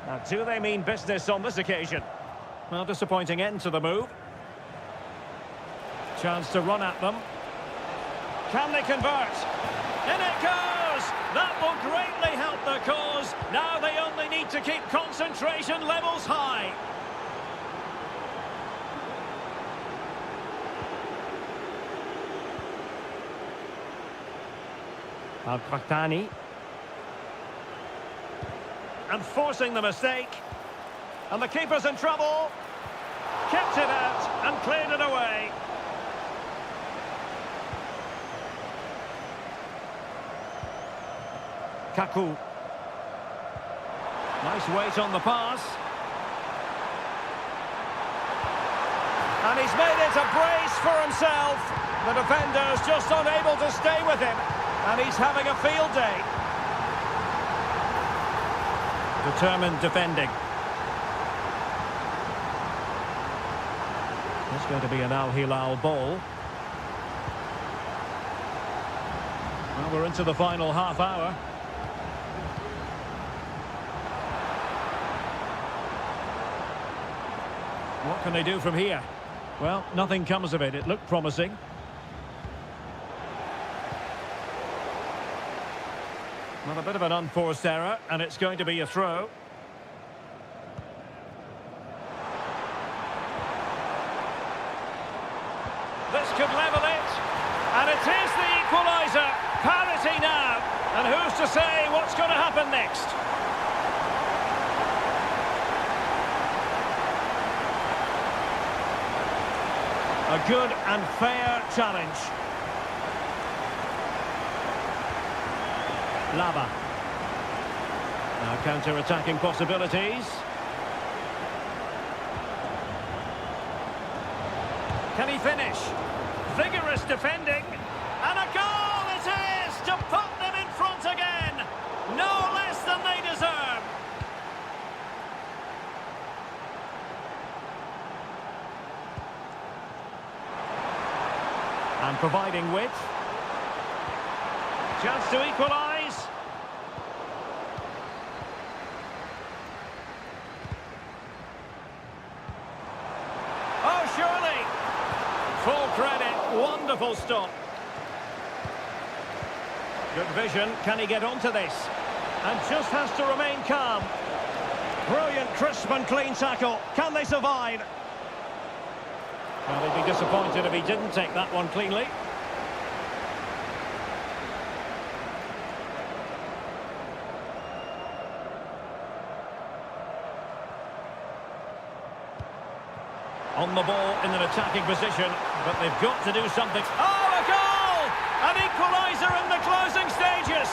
Now, do they mean business on this occasion? Well, disappointing end to the move. Chance to run at them. Can they convert? In it goes! That will greatly help the cause. Now they only need to keep concentration levels high. Al-Qahtani. And forcing the mistake. And the keeper's in trouble. Kept it out and cleared it away. Kaku. Nice weight on the pass. And he's made it a brace for himself. The defender's just unable to stay with him. And he's having a field day. Determined defending. It's going to be an Al Hilal ball. Well, we're into the final half hour. What can they do from here? Well, nothing comes of it. It looked promising. Well, a bit of an unforced error, and it's going to be a throw. This could level it, and it is the equaliser. Parity now, and who's to say what's going to happen next? A good and fair challenge. Laba. Now counter-attacking possibilities. Can he finish? Vigorous defending. And a goal it is to put them in front again. No less than they deserve. And providing width. Chance to equalise. Oh, surely. Full credit. Wonderful stop. Good vision. Can he get onto this? And just has to remain calm. Brilliant, crisp and clean tackle. Can they survive? Well, they'd be disappointed if he didn't take that one cleanly. On the ball in an attacking position, but they've got to do something. Oh, a goal! An equaliser in the closing stages.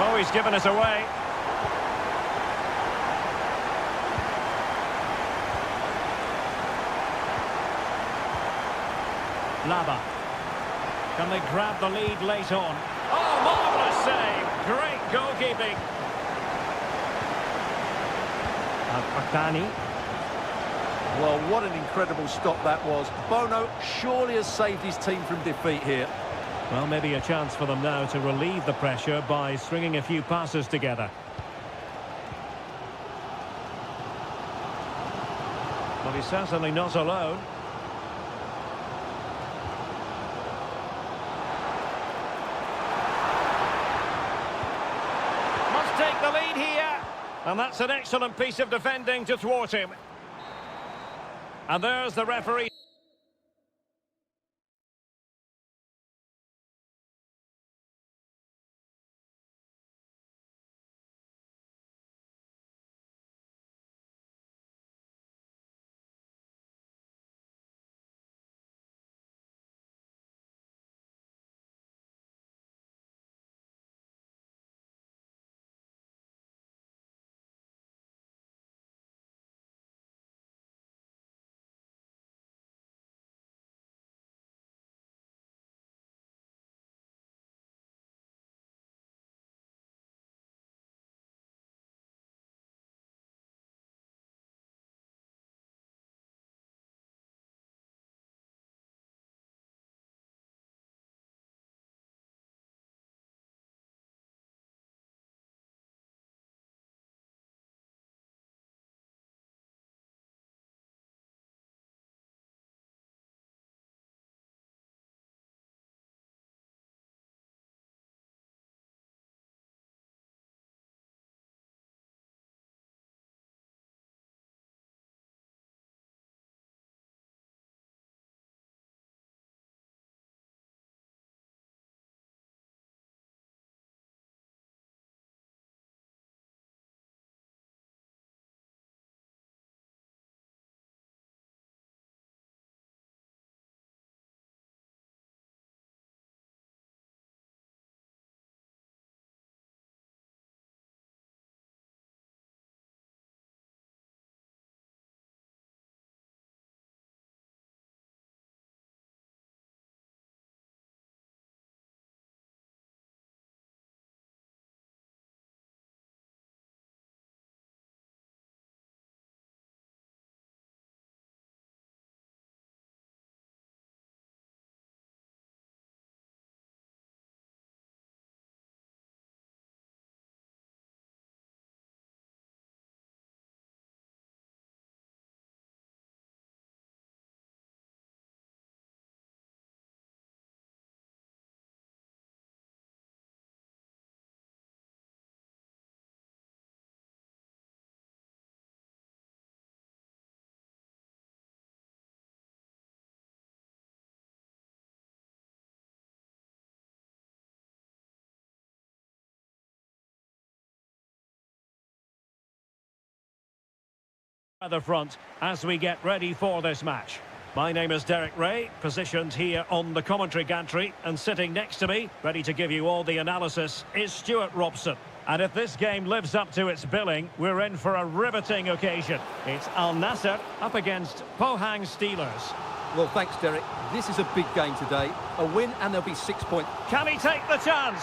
Oh, he's given us away. Laba. Can they grab the lead late on? Oh, marvellous save. Great goalkeeping. Al-Qahtani.
Well, what an incredible stop that was. Bono surely has saved his team from defeat here.
Well, maybe a chance for them now to relieve the pressure by stringing a few passes together. But he's certainly not alone. Must take the lead here. And that's an excellent piece of defending to thwart him. And there's the referee. At the front as we get ready for this match. My name is Derek Ray, positioned here on the commentary gantry, and sitting next to me, ready to give you all the analysis, is Stuart Robson. And if this game lives up to its billing, we're in for a riveting occasion. It's Al Nassr up against Pohang Steelers.
Well, thanks, Derek. This is a big game today. A win and there'll be 6 points.
Can he take the chance?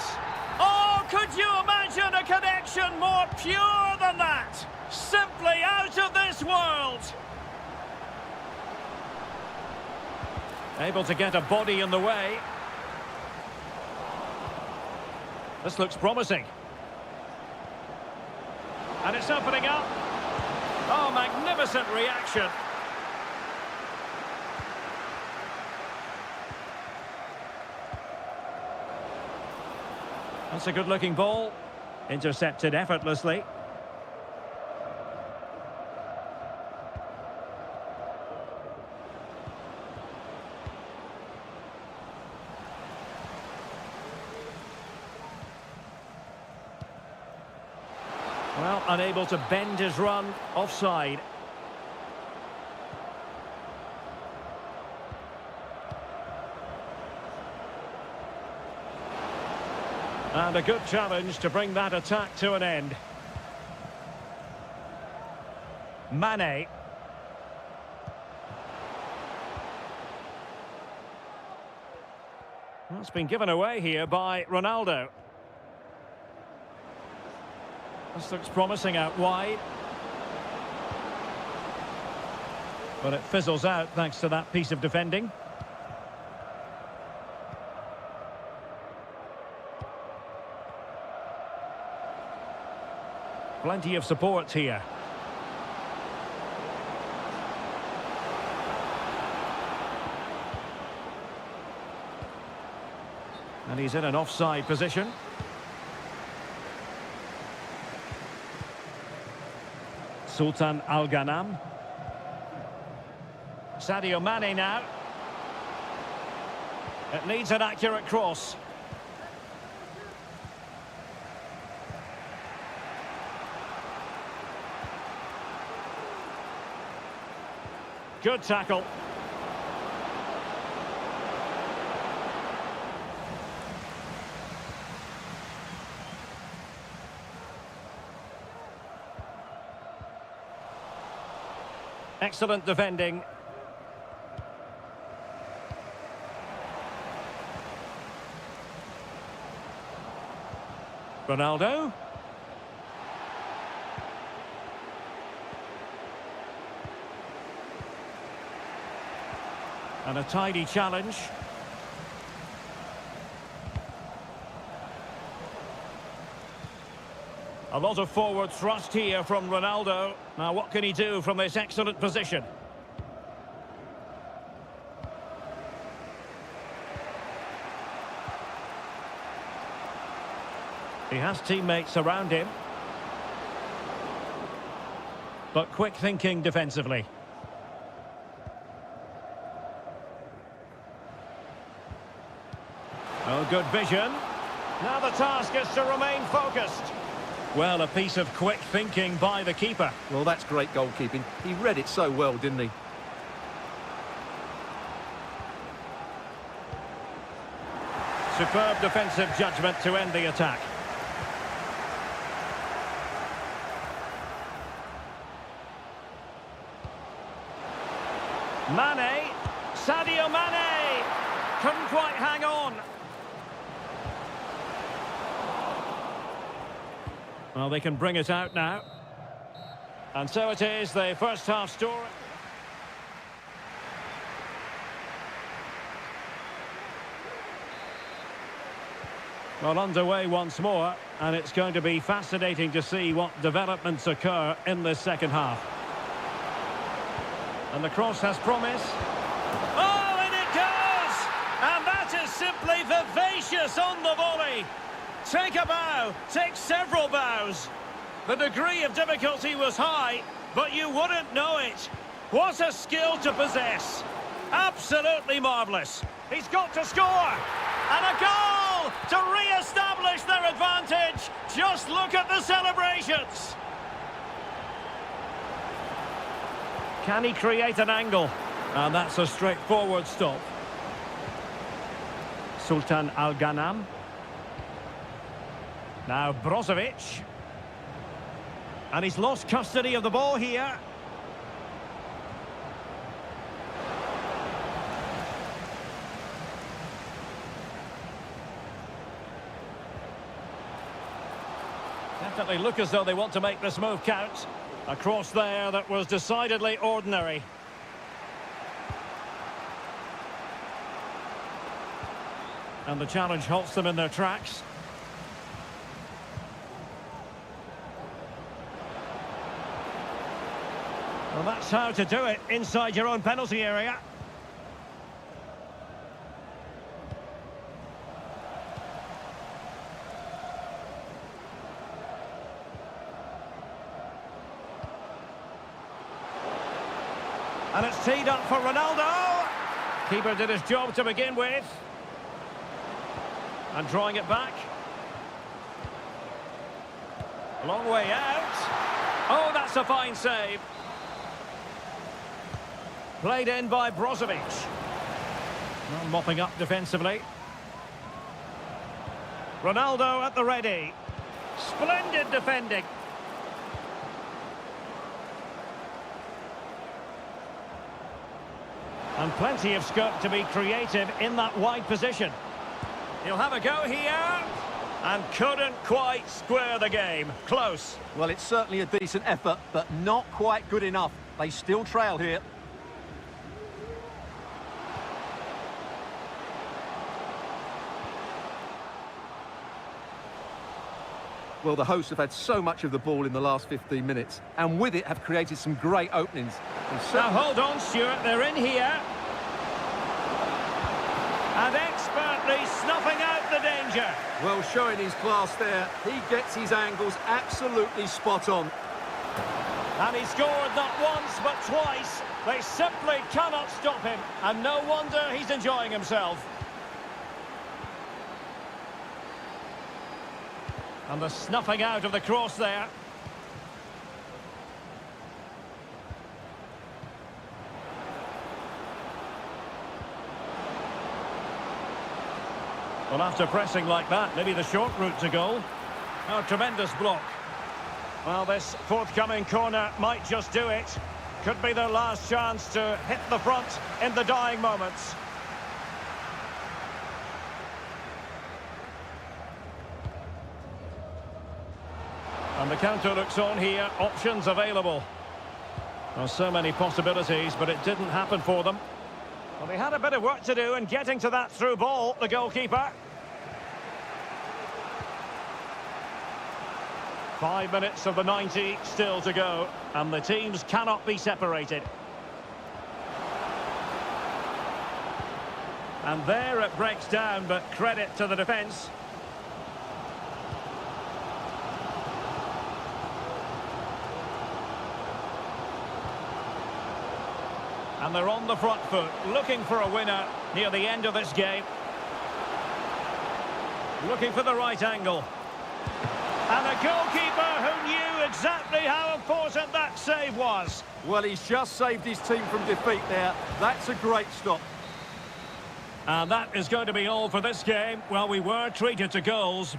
Oh, could you imagine a connection more pure than that? Simply out of this world. Able to get a body in the way. This looks promising. And it's opening up. Oh, magnificent reaction. That's a good-looking ball. Intercepted effortlessly. Well, unable to bend his run, offside. And a good challenge to bring that attack to an end. Mane. Well, it's been given away here by Ronaldo. This looks promising out wide. But it fizzles out thanks to that piece of defending. Plenty of support here. And he's in an offside position. Sultan Al Ghanam. Sadio Mane now. It needs an accurate cross. Good tackle. Excellent defending. Ronaldo. And a tidy challenge. A lot of forward thrust here from Ronaldo. Now what can he do from this excellent position? He has teammates around him. But quick thinking defensively. Oh, good vision. Now the task is to remain focused. Well, a piece of quick thinking by the keeper.
Well, that's great goalkeeping. He read it so well, didn't he?
Superb defensive judgment to end the attack. Mane. Sadio Mane. Couldn't quite hang on. Well, they can bring it out now. And so it is, the first half story. Well, underway once more, and it's going to be fascinating to see what developments occur in this second half. And the cross has promise. Oh, and it goes! And that is simply vivacious on the volley. Take a bow, take several bows. The degree of difficulty was high, but you wouldn't know it. What a skill to possess. Absolutely marvellous. He's got to score. And a goal to re-establish their advantage. Just look at the celebrations. Can he create an angle? And that's a straightforward stop. Sultan Al-Ghanam. Now Brozovic. And he's lost custody of the ball here. Definitely look as though they want to make this move count. A cross there that was decidedly ordinary. And the challenge halts them in their tracks. Well, that's how to do it inside your own penalty area. And it's teed up for Ronaldo. Keeper did his job to begin with. And drawing it back. Long way out. Oh, that's a fine save. Played in by Brozovic. Well, mopping up defensively. Ronaldo at the ready. Splendid defending. And plenty of scope to be creative in that wide position. He'll have a go here. And couldn't quite square the game. Close.
Well, it's certainly a decent effort, but not quite good enough. They still trail here. Well, the hosts have had so much of the ball in the last 15 minutes, and with it have created some great openings.
Now hold on, Stuart, they're in here. And expertly snuffing out the danger.
Well, showing his class there, he gets his angles absolutely spot on.
And he scored not once, but twice. They simply cannot stop him, and no wonder he's enjoying himself. And the snuffing out of the cross there. Well, after pressing like that, maybe the short route to goal. Oh, tremendous block. Well, this forthcoming corner might just do it. Could be their last chance to hit the front in the dying moments. And the counter looks on here, options available. Well, so many possibilities, but it didn't happen for them. Well, they had a bit of work to do in getting to that through ball, the goalkeeper. 5 minutes of the 90 still to go, and the teams cannot be separated. And there it breaks down, but credit to the defence. And they're on the front foot, looking for a winner near the end of this game. Looking for the right angle. And a goalkeeper who knew exactly how important that save was.
Well, he's just saved his team from defeat there. That's a great stop.
And that is going to be all for this game. Well, we were treated to goals.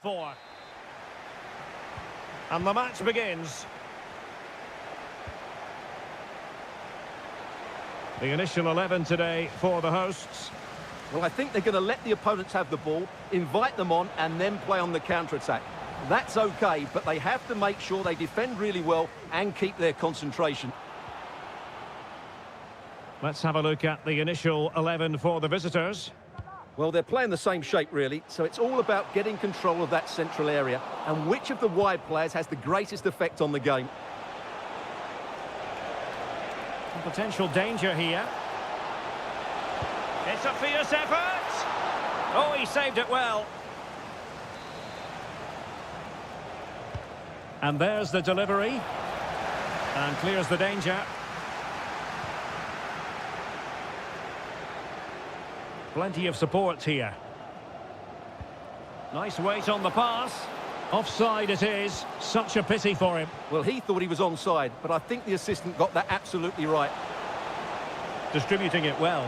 4. And the match begins. The initial 11 today for the hosts.
Well, I think they're going to let the opponents have the ball, invite them on, and then play on the counter-attack. That's okay, but they have to make sure they defend really well and keep their concentration.
Let's have a look at the initial 11 for the visitors.
Well, they're playing the same shape, really, so it's all about getting control of that central area and which of the wide players has the greatest effect on the game.
Some potential danger here. It's a fierce effort! Oh, he saved it well. And there's the delivery. And clears the danger. Plenty of support here. Nice weight on the pass. Offside it is. Such a pity for him.
Well, he thought he was onside, but I think the assistant got that absolutely right.
Distributing it well.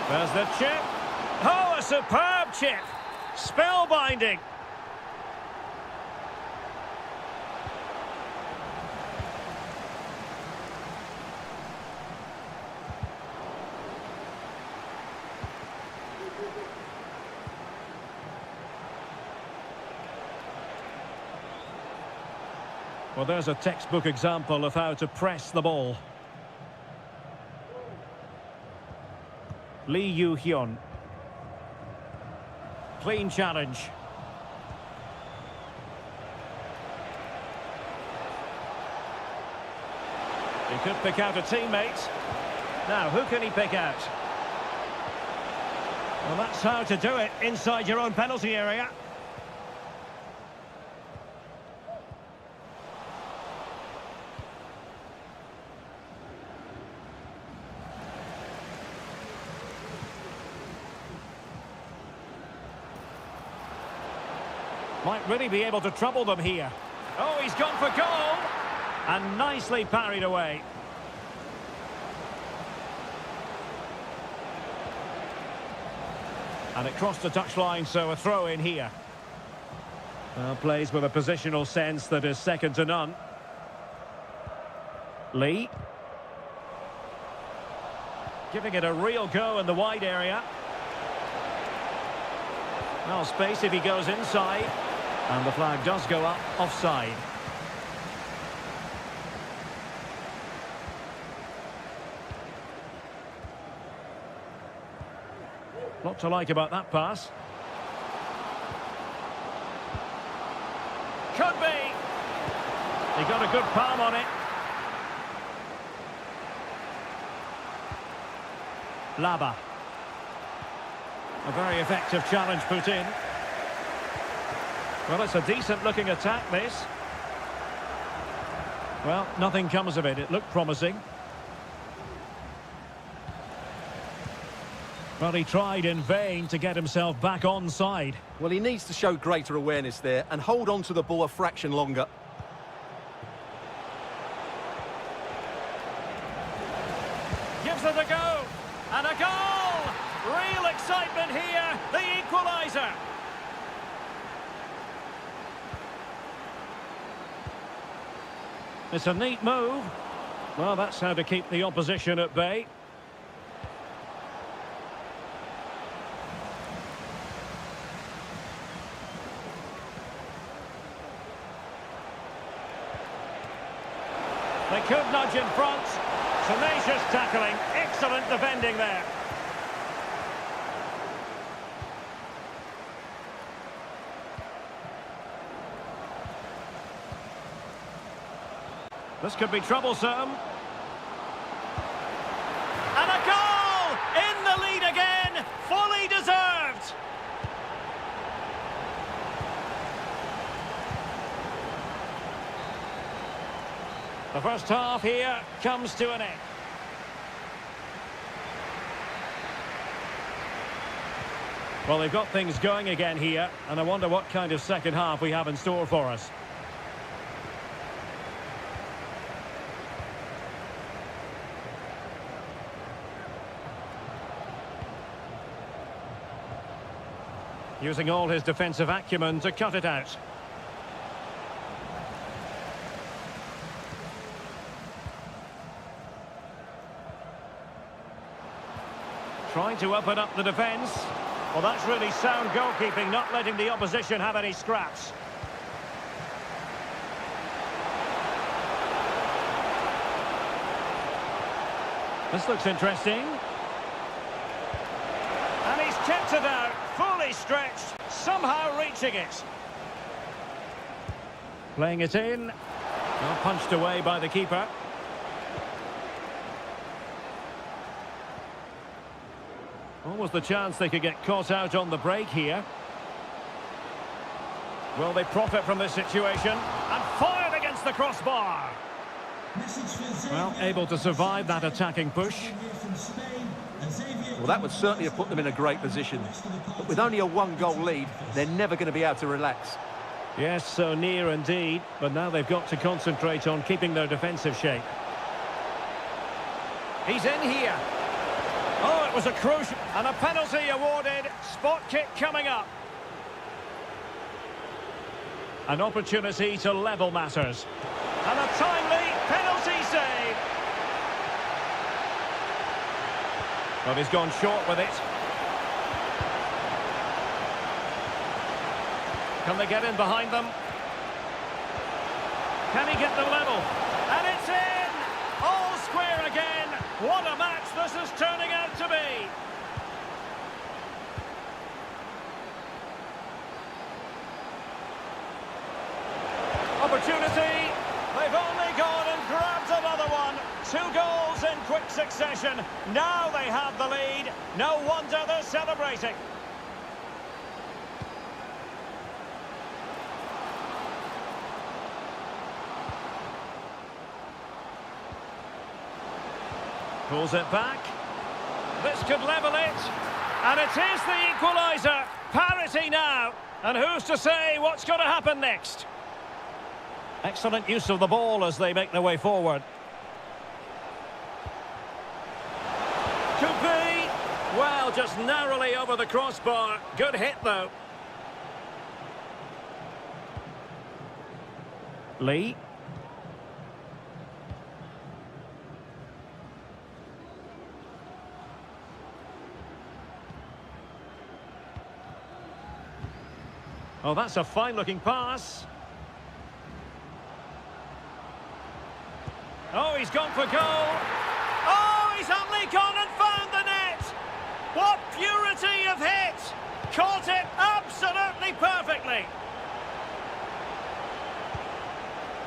There's the chip. Oh, a superb chip. Spellbinding. Well, there's a textbook example of how to press the ball. Lee Yu-hyun. Clean challenge. He could pick out a teammate. Now, who can he pick out? Well, that's how to do it inside your own penalty area. Might really be able to trouble them here. Oh, he's gone for goal! And nicely parried away. And it crossed the touchline, so a throw in here. Well, plays with a positional sense that is second to none. Lee. Giving it a real go in the wide area. Well, space if he goes inside. And the flag does go up, offside. Lot to like about that pass. Could be. He got a good palm on it. Laba. A very effective challenge put in. Well, it's a decent-looking attack, this. Well, nothing comes of it. It looked promising. Well, he tried in vain to get himself back onside.
Well, he needs to show greater awareness there and hold on to the ball a fraction longer.
Gives it a go. And a goal! Real excitement here. The equaliser. It's a neat move. Well, that's how to keep the opposition at bay. They could nudge in front. Tenacious tackling. Excellent defending there. This could be troublesome. And a goal! In the lead again! Fully deserved! The first half here comes to an end. Well, they've got things going again here, and I wonder what kind of second half we have in store for us. Using all his defensive acumen to cut it out. Trying to open up the defence. Well, that's really sound goalkeeping, not letting the opposition have any scraps. This looks interesting. And he's kept it out, fully stretched, somehow reaching it. Playing it in. Well, punched away by the keeper. Almost the chance they could get caught out on the break here. Will they profit from this situation? And fired against the crossbar. Well, able to survive that attacking push.
Well, that would certainly have put them in a great position. But with only a one-goal lead, they're never going to be able to relax.
Yes, so near indeed. But now they've got to concentrate on keeping their defensive shape. He's in here. Oh, it was a crucial... And a penalty awarded. Spot kick coming up. An opportunity to level matters. And a timely penalty save. But he's gone short with it. Can they get in behind them? Can he get them level? And it's in! All square again. What a match this is turning out to be. Opportunity. They've only gone and grabbed another one. 2 goals in quick succession. Now they have the lead. No wonder they're celebrating. Pulls it back. This could level it. And it is the equaliser. Parity now. And who's to say what's going to happen next? Excellent use of the ball as they make their way forward. Could be. Well, just narrowly over the crossbar. Good hit, though. Lee. Oh, that's a fine-looking pass. Oh, he's gone for goal. Oh, he's only gone and found the net. What purity of hit. Caught it absolutely perfectly.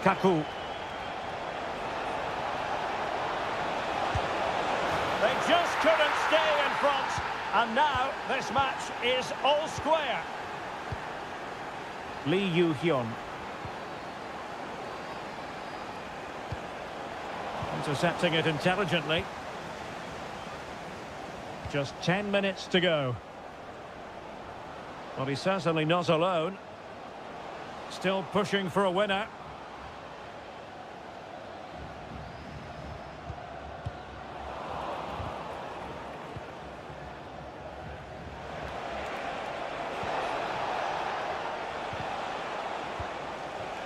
Kaku. They just couldn't stay in front. And now this match is all square. Lee Yu-hyun. Intercepting it intelligently. Just 10 minutes to go. Well, he's certainly not alone. Still pushing for a winner.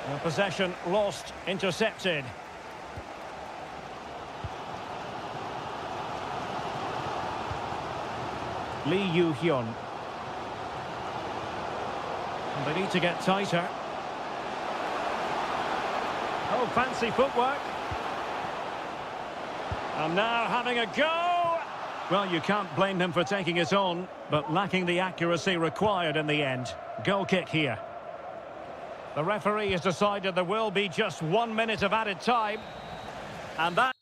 Well, possession lost, intercepted. Lee Yu-hyun. And they need to get tighter. Oh, fancy footwork. And now having a go. Well, you can't blame him for taking it on, but lacking the accuracy required in the end. Goal kick here. The referee has decided there will be just 1 minute of added time. And that...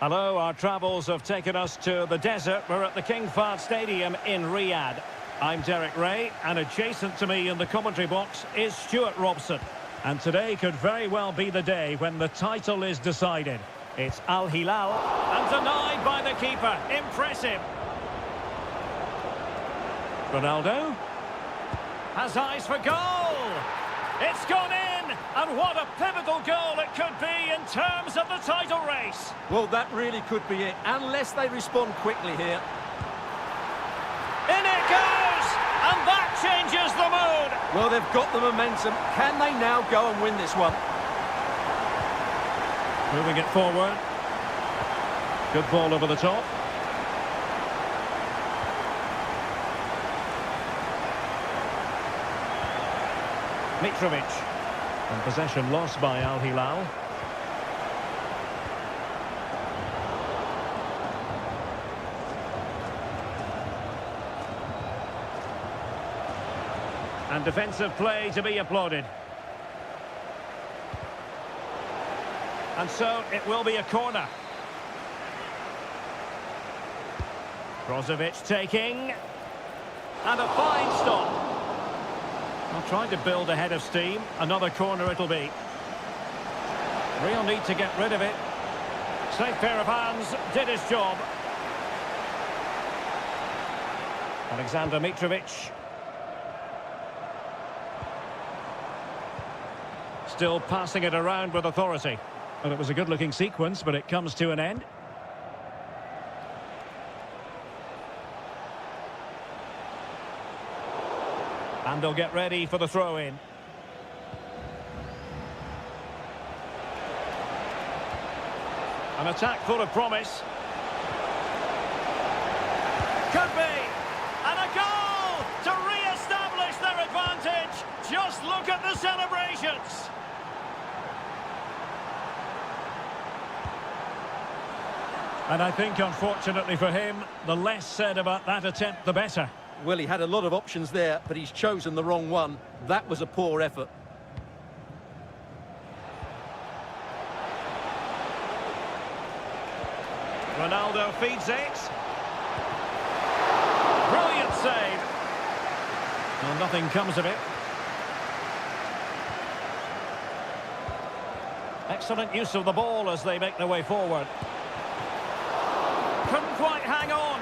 Hello, our travels have taken us to the desert. We're at the King Fahd Stadium in Riyadh. I'm Derek Ray, and adjacent to me in the commentary box is Stuart Robson. And today could very well be the day when the title is decided. It's Al Hilal, and denied by the keeper. Impressive. Ronaldo has eyes for goal. It's gone in, and what a pivotal goal it could be in terms of the title race.
Well, that really could be it, unless they respond quickly here.
In it goes, and that changes the mood.
Well, they've got the momentum. Can they now go and win this one?
Moving it forward. Good ball over the top. Mitrovic. And possession lost by Al Hilal. And defensive play to be applauded. And so it will be a corner. Brozovic taking. And a fine stop. Well, trying to build a head of steam. Another corner it'll be. Real need to get rid of it. Safe pair of hands. Did his job. Alexander Mitrovic. Still passing it around with authority. Well, it was a good-looking sequence, but it comes to an end. And they'll get ready for the throw-in. An attack full of promise. Could be! And a goal to re-establish their advantage! Just look at the celebrations! And I think, unfortunately for him, the less said about that attempt, the better.
Well, he had a lot of options there, but he's chosen the wrong one. That was a poor effort.
Ronaldo feeds it. Brilliant save. Well, nothing comes of it. Excellent use of the ball as they make their way forward. Couldn't quite hang on.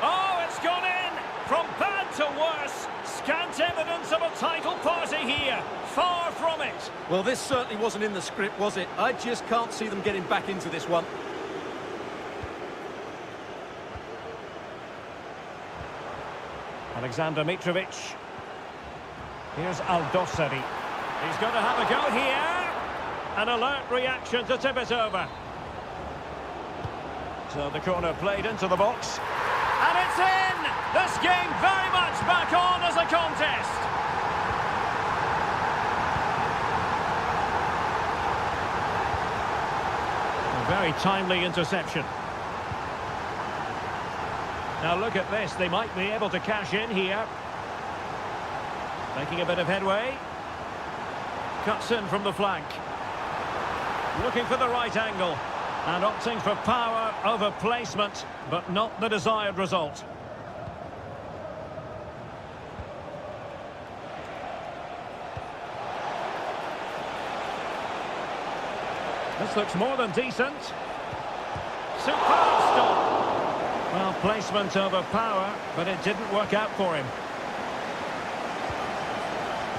Oh, it's gone in. From bad to worse. Scant evidence of a title party here. Far from it.
Well, this certainly wasn't in the script, was it? I just can't see them getting back into this one.
Alexander Mitrovic. Here's Aldosari. He's going to have a go here. An alert reaction to tip it over. So the corner played into the box. And it's in! This game very much back on as a contest. A very timely interception. Now look at this, they might be able to cash in here. Making a bit of headway. Cuts in from the flank. Looking for the right angle. And opting for power over placement, but not the desired result. This looks more than decent. Superb stop. Well, placement over power, but it didn't work out for him.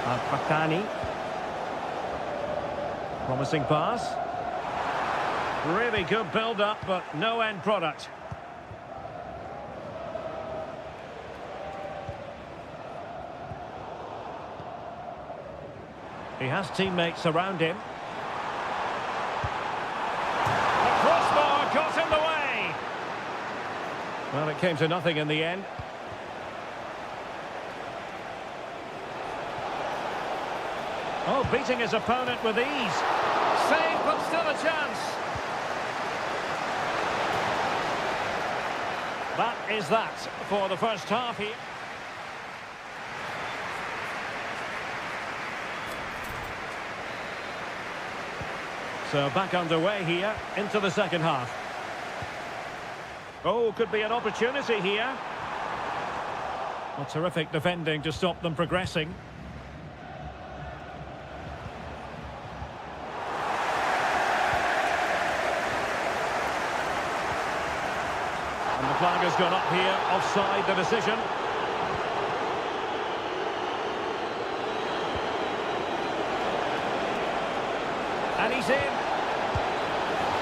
Al-Fatani. Promising pass. Really good build-up, but no end product. He has teammates around him. The crossbar got in the way. Well, it came to nothing in the end. Oh, beating his opponent with ease. Save, but still a chance. That is that for the first half here. So back underway here into the second half. Oh, could be an opportunity here. Well, terrific defending to stop them progressing. And the flag has gone up here, offside the decision. And he's in.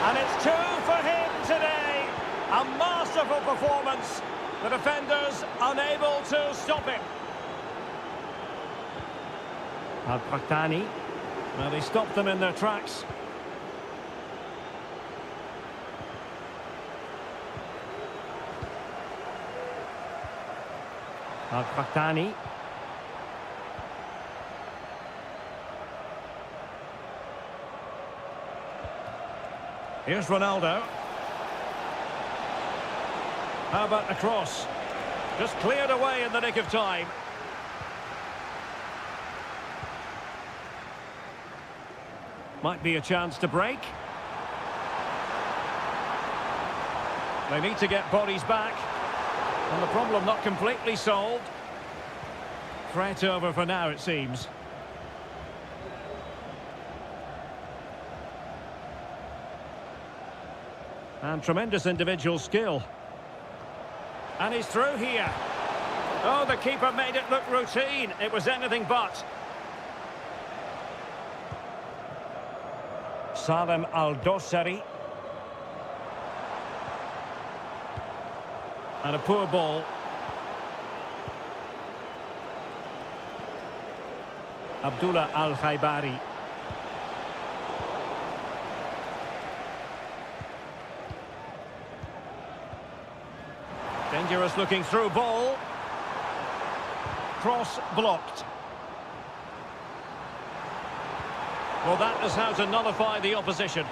And it's 2 for him today. A masterful performance. The defenders unable to stop him. Al-Qahtani. Well, he stopped them in their tracks. Al-Qahtani. Here's Ronaldo. How about the cross? Just cleared away in the nick of time. Might be a chance to break. They need to get bodies back. And the problem not completely solved. Threat over for now, it seems. And tremendous individual skill. And he's through here. Oh, the keeper made it look routine. It was anything but. Salem Al-Dossari. And a poor ball. Abdullah Al-Khaibari. Dangerous looking through ball. Cross blocked. Well, that is how to nullify the opposition.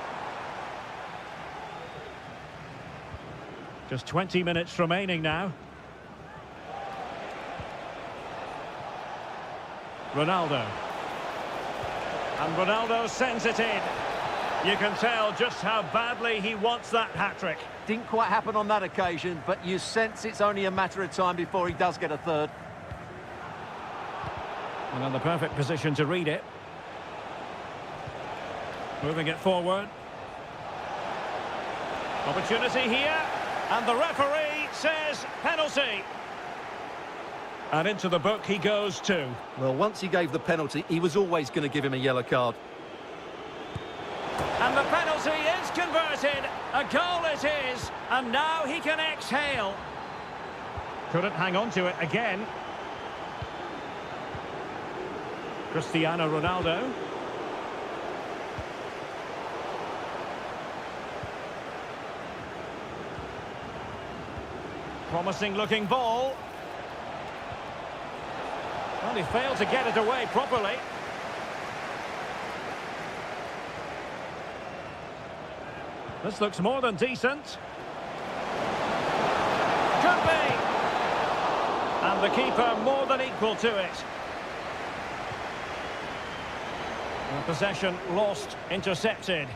Just 20 minutes remaining now. Ronaldo. And Ronaldo sends it in. You can tell just how badly he wants that hat-trick.
Didn't quite happen on that occasion, but you sense it's only a matter of time before he does get a third.
And in the perfect position to read it. Moving it forward. Opportunity here. And the referee says penalty. And into the book he goes too.
Well, once he gave the penalty, he was always going to give him a yellow card.
And the penalty is converted. A goal it is. And now he can exhale. Couldn't hang on to it again. Cristiano Ronaldo. Promising looking ball. Well, he failed to get it away properly. This looks more than decent. Could be. And the keeper more than equal to it. And possession lost, intercepted.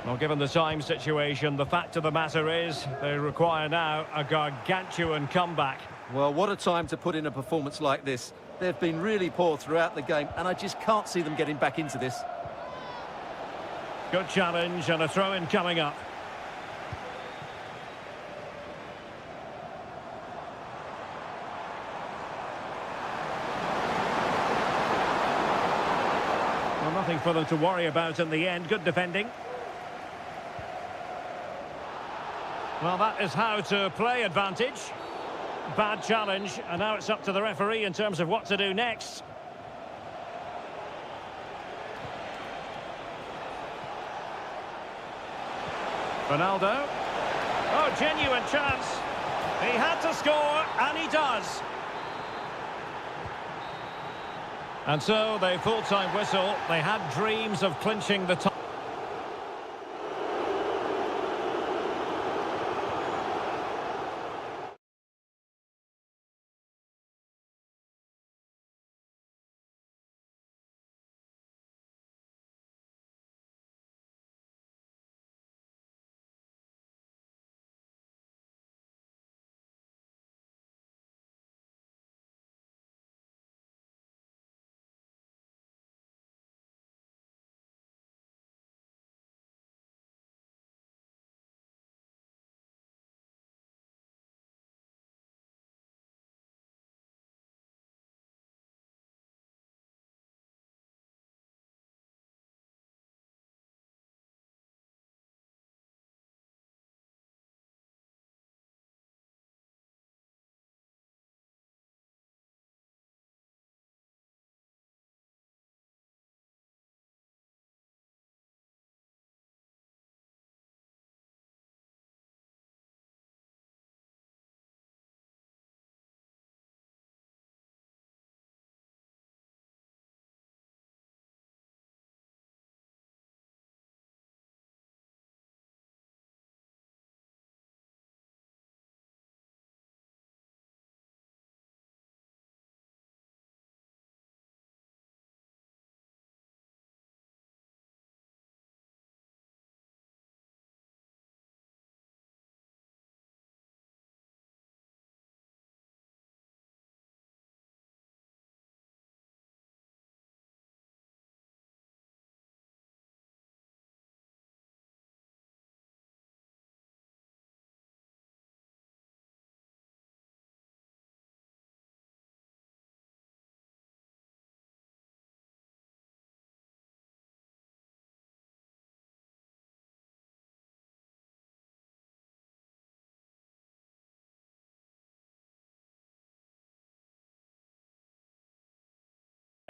Well, given the time situation, the fact of the matter is they require now a gargantuan comeback.
Well, what a time to put in a performance like this. They've been really poor throughout the game, and I just can't see them getting back into this.
Good challenge and a throw-in coming up. Well, nothing for them to worry about in the end. Good defending. Well, that is how to play advantage. Bad challenge, and now it's up to the referee in terms of what to do next. Ronaldo. Oh, genuine chance. He had to score, and he does. And so, the full-time whistle. They had dreams of clinching the top.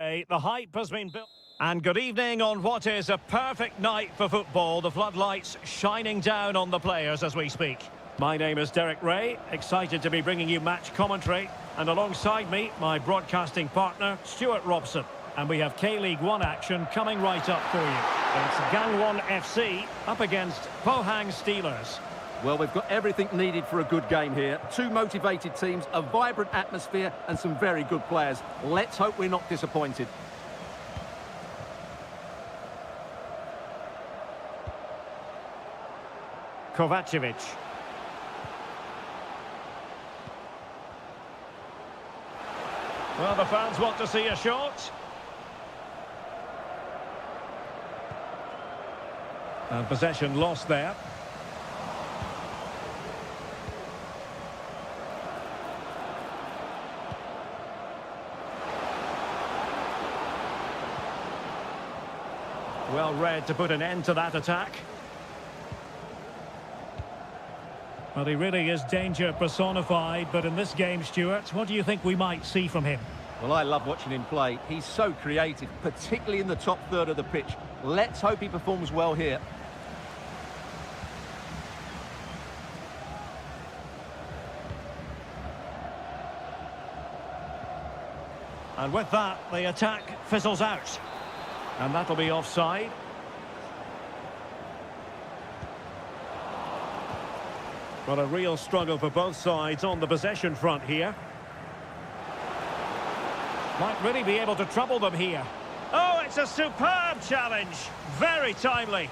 The hype has been built. And good evening on what is a perfect night for football. The floodlights shining down on the players as we speak. My name is Derek Ray, excited to be bringing you match commentary. And alongside me, my broadcasting partner, Stuart Robson. And we have K-League 1 action coming right up for you. It's Gangwon FC up against Pohang Steelers.
Well, we've got everything needed for a good game here. Two motivated teams, a vibrant atmosphere and some very good players. Let's hope we're not disappointed.
Kovacevic. Well, the fans want to see a shot. And possession lost there. Well read to put an end to that attack.
Well, he really is danger personified, but in this game, Stuart, what do you think we might see from him?
Well, I love watching him play. He's so creative, particularly in the top third of the pitch. Let's hope he performs well here.
And with that, the attack fizzles out. And that'll be offside. But a real struggle for both sides on the possession front here. Might really be able to trouble them here. Oh, it's a superb challenge. Very timely.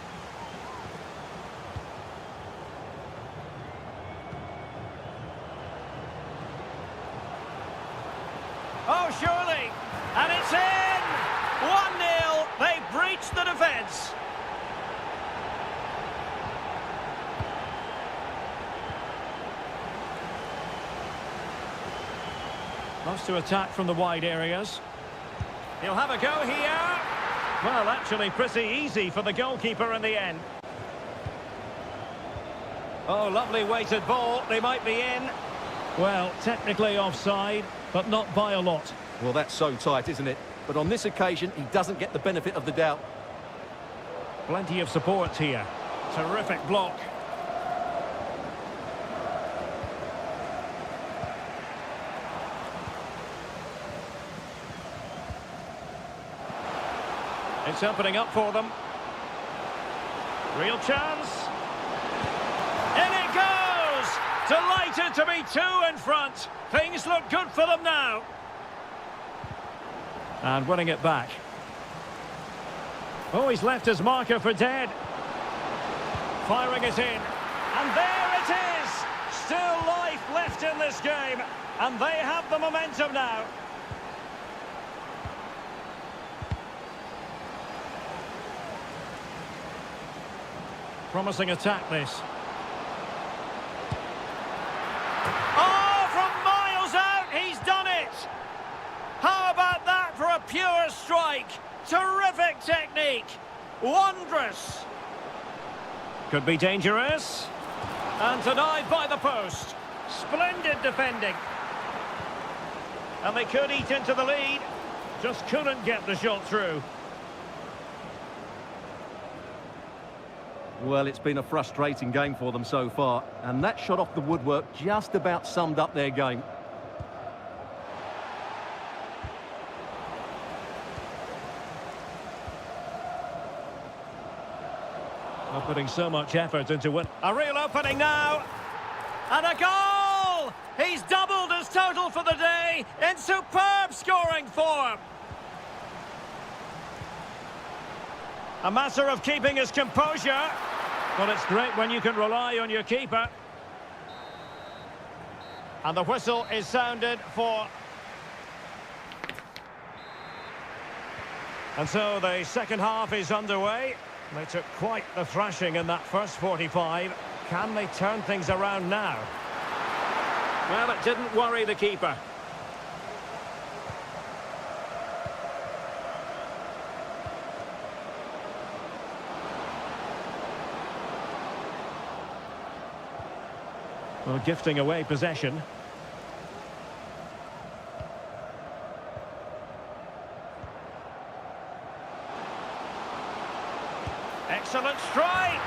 Oh, surely. And it's in! 1-0. They breached the defence. Loves to attack from the wide areas. He'll have a go here. Well, actually pretty easy for the goalkeeper in the end. Oh, lovely weighted ball. They might be in.
Well, technically offside, but not by a lot.
Well, that's so tight, isn't it? But on this occasion, he doesn't get the benefit of the doubt.
Plenty of support here. Terrific block. It's opening up for them. Real chance. In it goes! Delighted to be two in front. Things look good for them now. And winning it back. Oh, he's left his marker for dead. Firing it in. And there it is! Still life left in this game. And they have the momentum now. Promising attack, this. Oh, from miles out, he's done it! How about that for a pure strike? Terrific technique. Wondrous. Could be dangerous. And denied by the post. Splendid defending. And they could eat into the lead. Just couldn't get the shot through.
Well, it's been a frustrating game for them so far, and that shot off the woodwork just about summed up their game.
Well, putting so much effort into it. A real opening now. And a goal! He's doubled his total for the day in superb scoring form. A matter of keeping his composure. But it's great when you can rely on your keeper. And the whistle is sounded for... And so the second half is underway. They took quite the thrashing in that first 45. Can they turn things around now? Well, it didn't worry the keeper. Well, gifting away Excellent strike!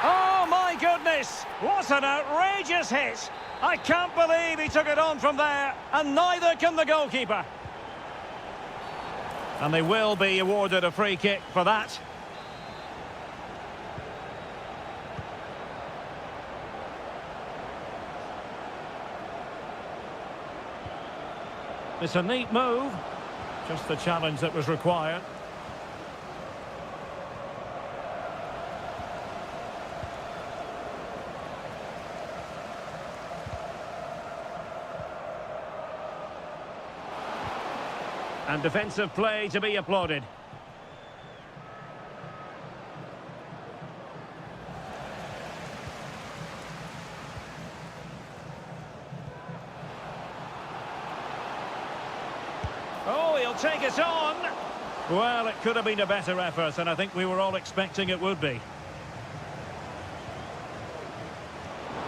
Oh, my goodness! What an outrageous hit! I can't believe he took it on from there, and neither can the goalkeeper. And they will be awarded a free kick for that. It's a neat move. Just the challenge that was required. And defensive play to be applauded. Oh, he'll take it on. Well, it could have been a better effort, and I think we were all expecting it would be.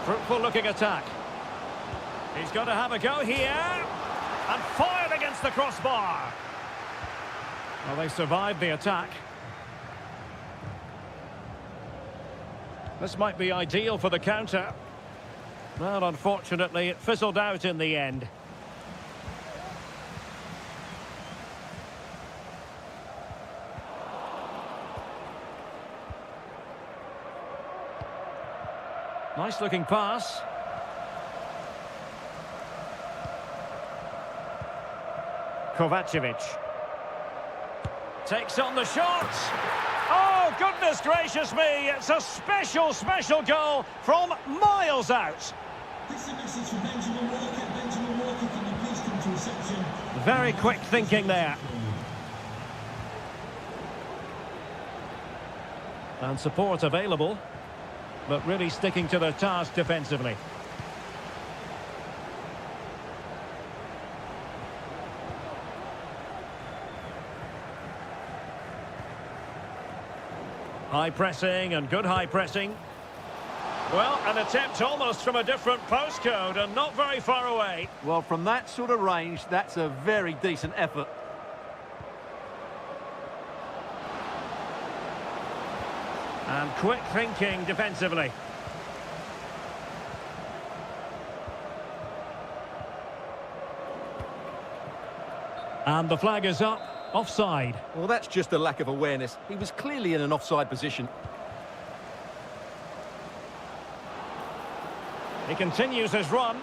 Fruitful looking attack. He's got to have a go here. And fired against the crossbar. Well, they survived the attack. This might be ideal for the counter. Well, unfortunately, it fizzled out in the end. Nice looking pass. Kovacevic takes on the shot. Oh, goodness gracious me. It's a special, special goal from miles out.
This is a message from Benjamin Walker. Benjamin Walker, can you please come to reception?
Very quick thinking there. And support available, but really sticking to their task defensively. High pressing and good high pressing. Well, an attempt almost from a different postcode and not very far away.
Well, from that sort of range, that's a very decent effort.
And quick thinking defensively. And the flag is up. Offside.
Well, that's just a lack of awareness. He was clearly in an offside position.
He continues his run.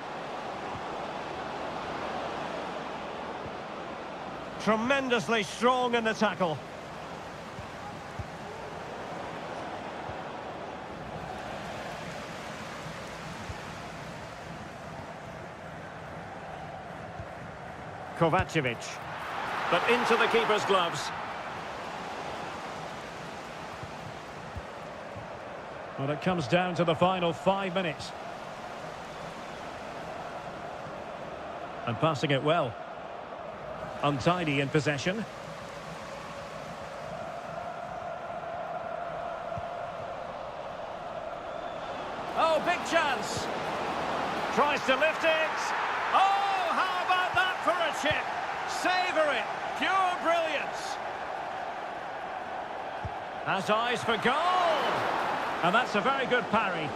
Tremendously strong in the tackle. Kovacevic. But into the keeper's gloves. Well, it comes down to the final 5 minutes. And passing it well. Untidy in possession. Oh, big chance. Tries to lift it. Oh, how about that for a chip? Savour it. Pure brilliance. Has eyes for goal. And that's a very good parry.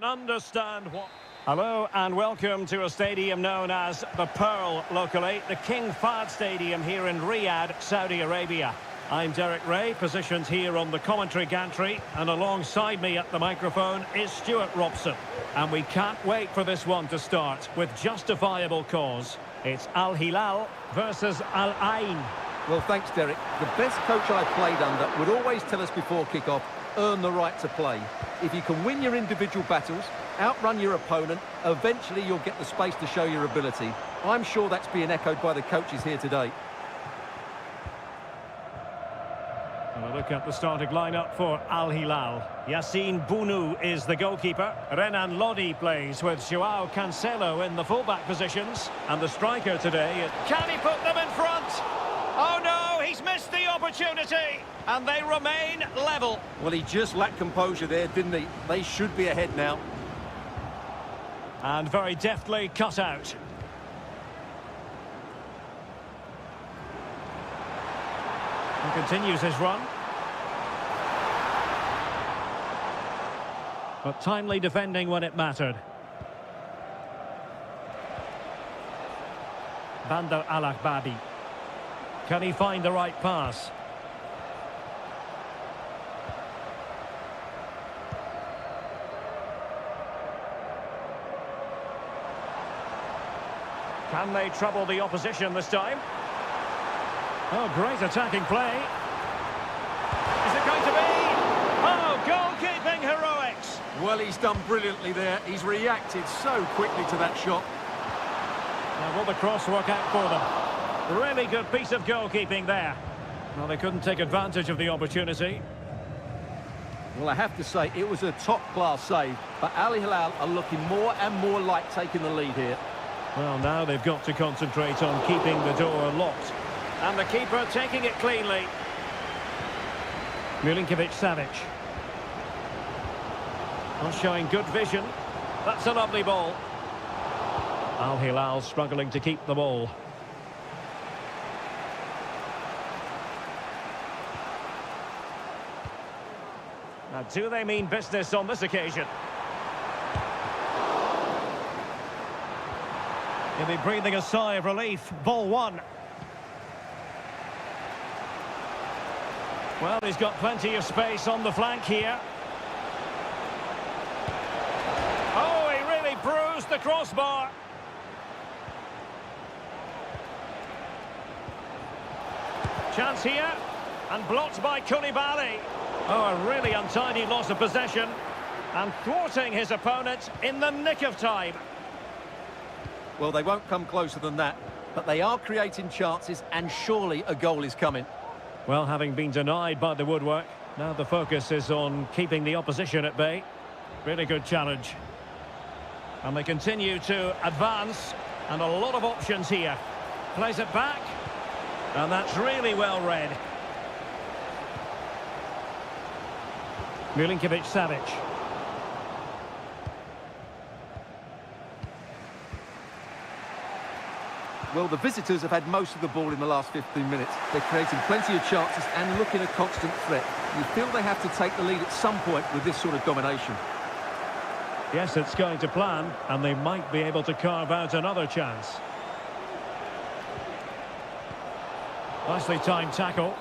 understand what... Hello and welcome to a stadium known as the Pearl locally, the King Fahd Stadium here in Riyadh, Saudi Arabia. I'm Derek Ray, positioned here on the commentary gantry, and alongside me at the microphone is Stuart Robson. And we can't wait for this one to start with justifiable cause. It's Al Hilal versus Al Ain.
Well, thanks, Derek. The best coach I played under would always tell us before kick-off, earn the right to play. If you can win your individual battles, outrun your opponent, eventually you'll get the space to show your ability. I'm sure that's being echoed by the coaches here today.
And a look at the starting lineup for Al Hilal. Yassine Bounou is the goalkeeper. Renan Lodi plays with Joao Cancelo in the fullback positions. And the striker today, can he put them in front? Oh no, he's missed the opportunity. And they remain level.
Well, he just lacked composure there, didn't he? They should be ahead now.
And very deftly cut out. He continues his run. But timely defending when it mattered. Bandar Al-Ahbabi. Can he find the right pass? Can they trouble the opposition this time? Oh, great attacking play. Is it going to be? Oh, goalkeeping heroics.
Well, he's done brilliantly there. He's reacted so quickly to that shot.
Now, will the cross work out for them? Really good piece of goalkeeping there. Well, they couldn't take advantage of the opportunity.
Well, I have to say, it was a top-class save, but Al Hilal are looking more and more like taking the lead here.
Well, now they've got to concentrate on keeping the door locked. And the keeper taking it cleanly. Milinkovic-Savic. Well, showing good vision. That's a lovely ball. Al Hilal struggling to keep the ball. Now, do they mean business on this occasion? He'll be breathing a sigh of relief. Ball one. Well, he's got plenty of space on the flank here. Oh, he really bruised the crossbar. Chance here. And blocked by Koulibaly. Oh, a really untidy loss of possession. And thwarting his opponent in the nick of time.
Well, they won't come closer than that, but they are creating chances, and surely a goal is coming.
Well, having been denied by the woodwork, now the focus is on keeping the opposition at bay. Really good challenge. And they continue to advance, and a lot of options here. Plays it back, and that's really well read. Milinkovic-Savic.
Well, the visitors have had most of the ball in the last 15 minutes. They're creating plenty of chances and looking a constant threat. You feel they have to take the lead at some point with this sort of domination.
Yes, it's going to plan, and they might be able to carve out another chance. Nicely timed tackle,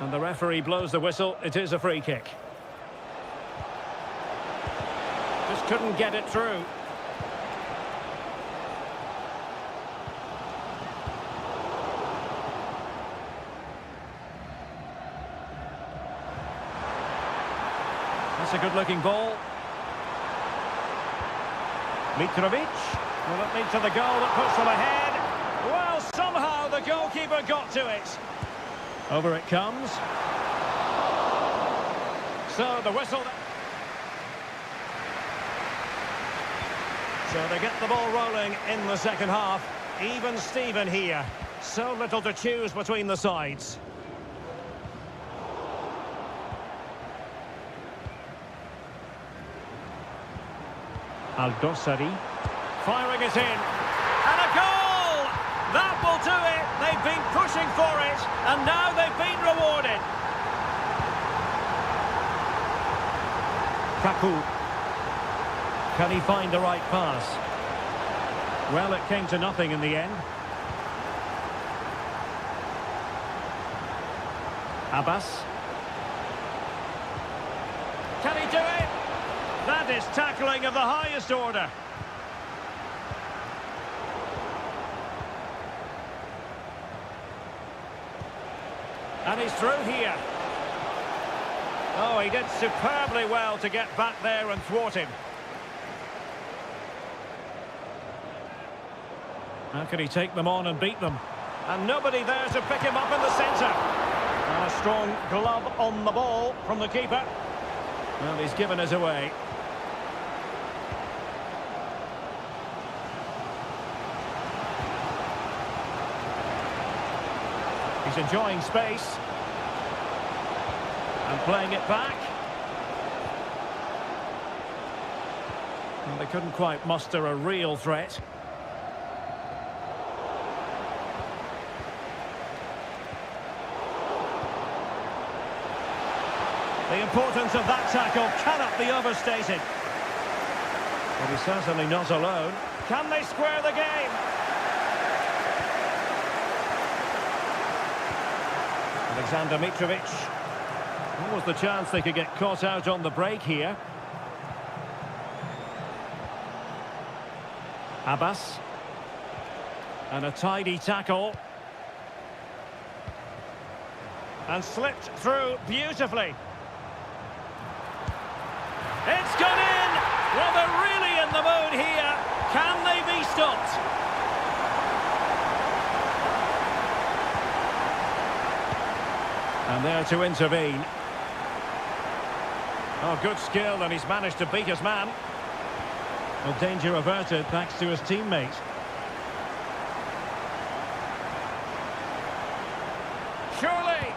and the referee blows the whistle. It is a free kick. Just couldn't get it through. That's a good-looking ball. Mitrovic. Will it lead to the goal that puts them ahead? Well, somehow the goalkeeper got to it. Over it comes. So the whistle. So they get the ball rolling in the second half. Even Steven here. So little to choose between the sides. Al-Dossari firing it in, and a goal! That will do it. They've been pushing for it, and now they've been rewarded. Kaku Can he find the right pass? Well, it came to nothing in the end. Abbas. Can he do it? That is tackling of the highest order. And he's through here. Oh, he did superbly well to get back there and thwart him. How can he take them on and beat them? And nobody there to pick him up in the centre. And a strong glove on the ball from the keeper. Well, he's given us away. He's enjoying space. And playing it back. Well, they couldn't quite muster a real threat. The importance of that tackle cannot be overstated. But he's certainly not alone. Can they square the game? Alexander Mitrovic. What was the chance they could get caught out on the break here? Abbas. And a tidy tackle. And slipped through beautifully. It's gone in! Well, they're really in the mood here. Can they be stopped? And there to intervene. Oh, good skill, and he's managed to beat his man. Well, danger averted thanks to his teammate. Surely!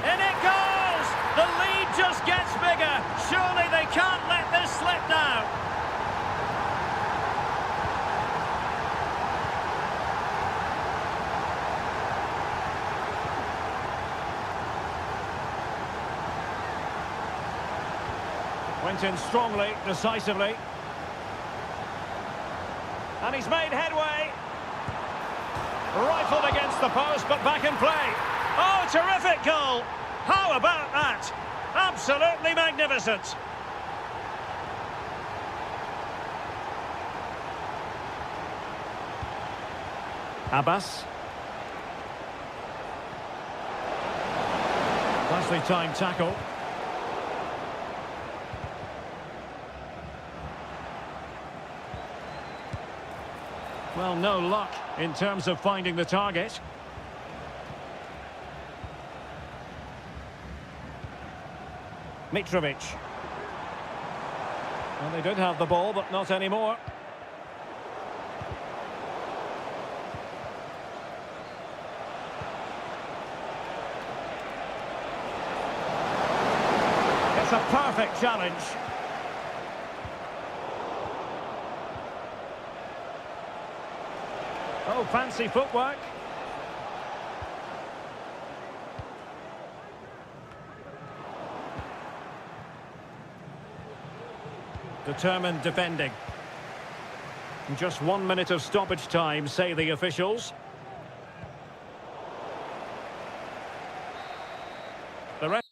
In it goes! The lead just gets bigger. Surely they can't let this slip now. Went in strongly, decisively. And he's made headway. Rifled against the post, but back in play. Oh, terrific goal! How about that? Absolutely magnificent. Abbas. Nicely timed tackle. Well, no luck in terms of finding the target. Mitrovic. Well, they did have the ball, but not anymore. It's a perfect challenge. Oh, fancy footwork. Determined defending. Just 1 minute of stoppage time, say the officials. The rest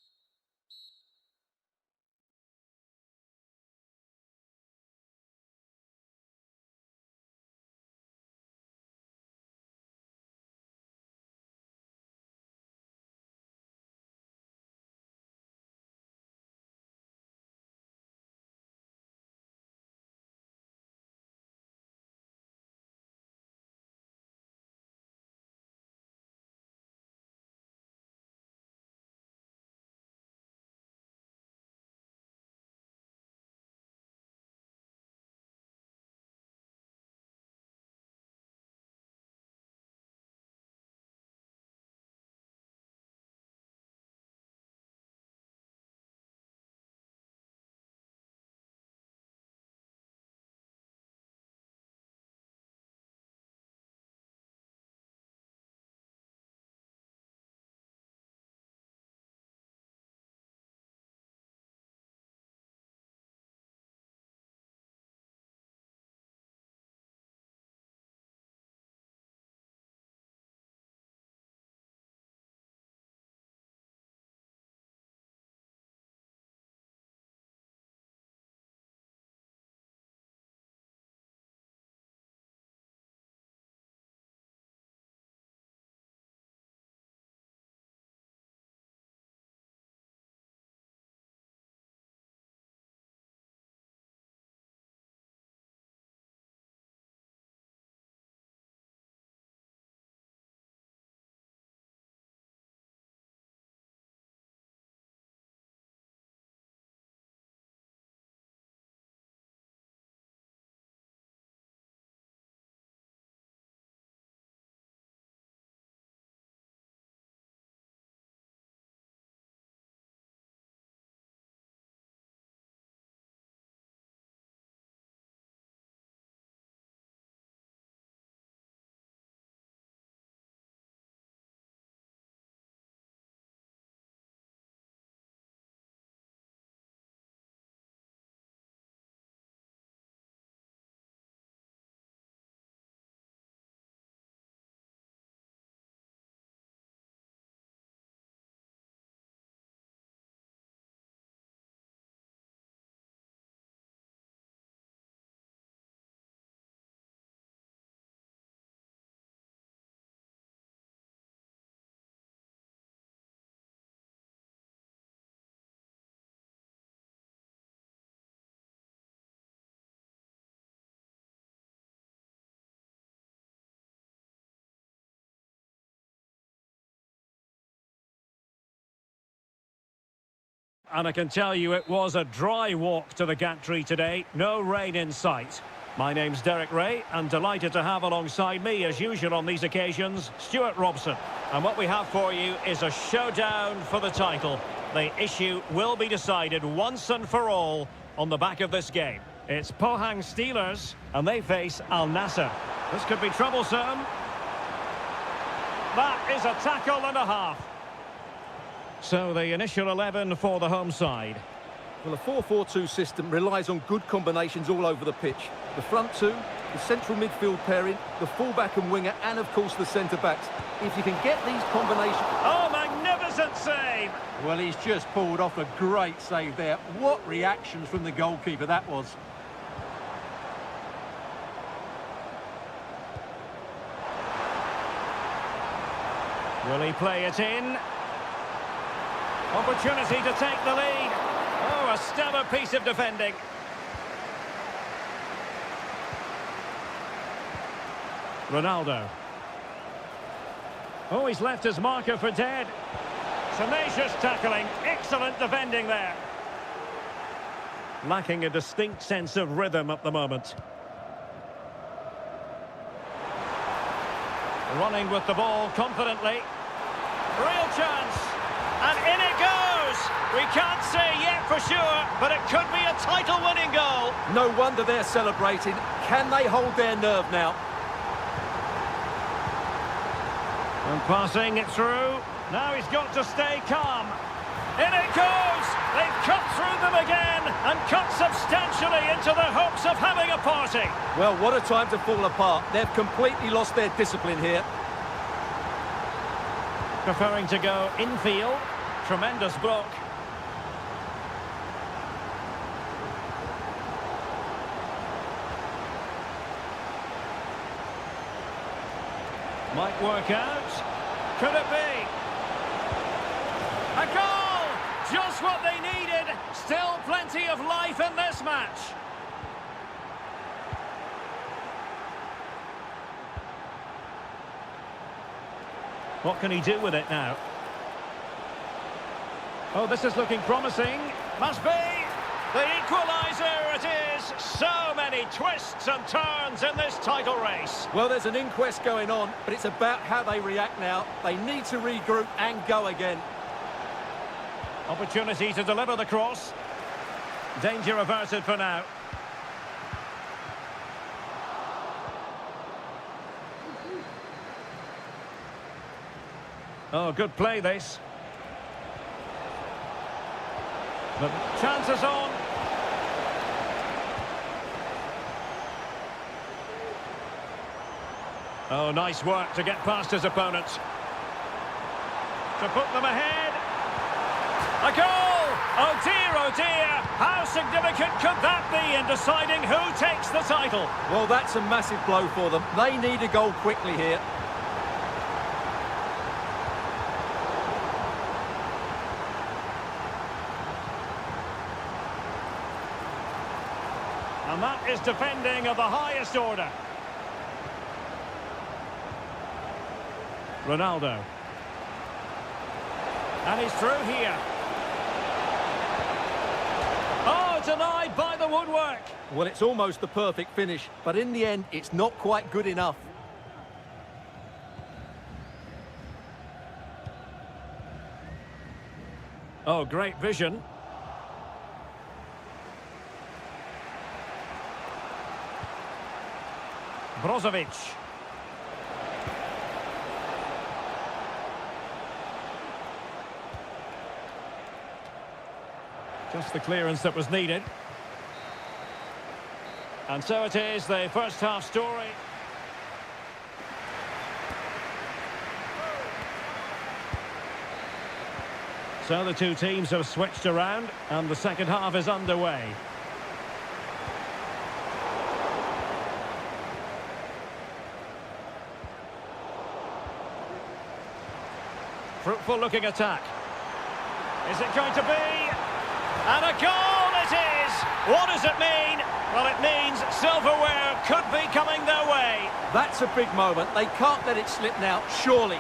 And I can tell you it was a dry walk to the gantry today. No rain in sight. My name's Derek Ray, and delighted to have alongside me, as usual on these occasions, Stuart Robson. And what we have for you is a showdown for the title. The issue will be decided once and for all on the back of this game. It's Pohang Steelers, and they face Al Nassr. This could be troublesome. That is a tackle and a half. So the initial 11 for the home side.
Well, a 4-4-2 system relies on good combinations all over the pitch. The front two, the central midfield pairing, the fullback and winger, and of course the centre-backs. If you can get these combinations...
Oh, magnificent save!
Well, he's just pulled off a great save there. What reactions from the goalkeeper that was.
Will he play it in? Opportunity to take the lead. Oh, a stellar piece of defending. Ronaldo. Oh, he's left his marker for dead. Tenacious tackling. Excellent defending there. Lacking a distinct sense of rhythm at the moment. Running with the ball confidently. Real chance. And in it goes! We can't say yet for sure, but it could be a title-winning goal.
No wonder they're celebrating. Can they hold their nerve now?
And passing it through. Now he's got to stay calm. In it goes! They've cut through them again and cut substantially into their hopes of having a party.
Well, what a time to fall apart. They've completely lost their discipline here.
Preferring to go infield. Tremendous block. Might work out. Could it be? A goal! Just what they needed. Still plenty of life in this match. What can he do with it now? Oh, this is looking promising. Must be. The equaliser it is. So many twists and turns in this title race.
Well, there's an inquest going on, but it's about how they react now. They need to regroup and go again.
Opportunity to deliver the cross. Danger averted for now. Oh, good play this. The chances on. Oh, nice work to get past his opponents. To put them ahead. A goal! Oh dear, how significant could that be in deciding who takes the title?
Well, that's a massive blow for them. They need a goal quickly here.
And that is defending of the highest order. Ronaldo. And he's through here. Oh, denied by the woodwork.
Well, it's almost the perfect finish, but in the end, it's not quite good enough.
Oh, great vision. Brozovic. Just the clearance that was needed. And so it is, the first half story. So the two teams have switched around, and the second half is underway. Fruitful looking attack. Is it going to be? And a goal it is! What does it mean? Well, it means silverware could be coming their way.
That's a big moment. They can't let it slip now, surely.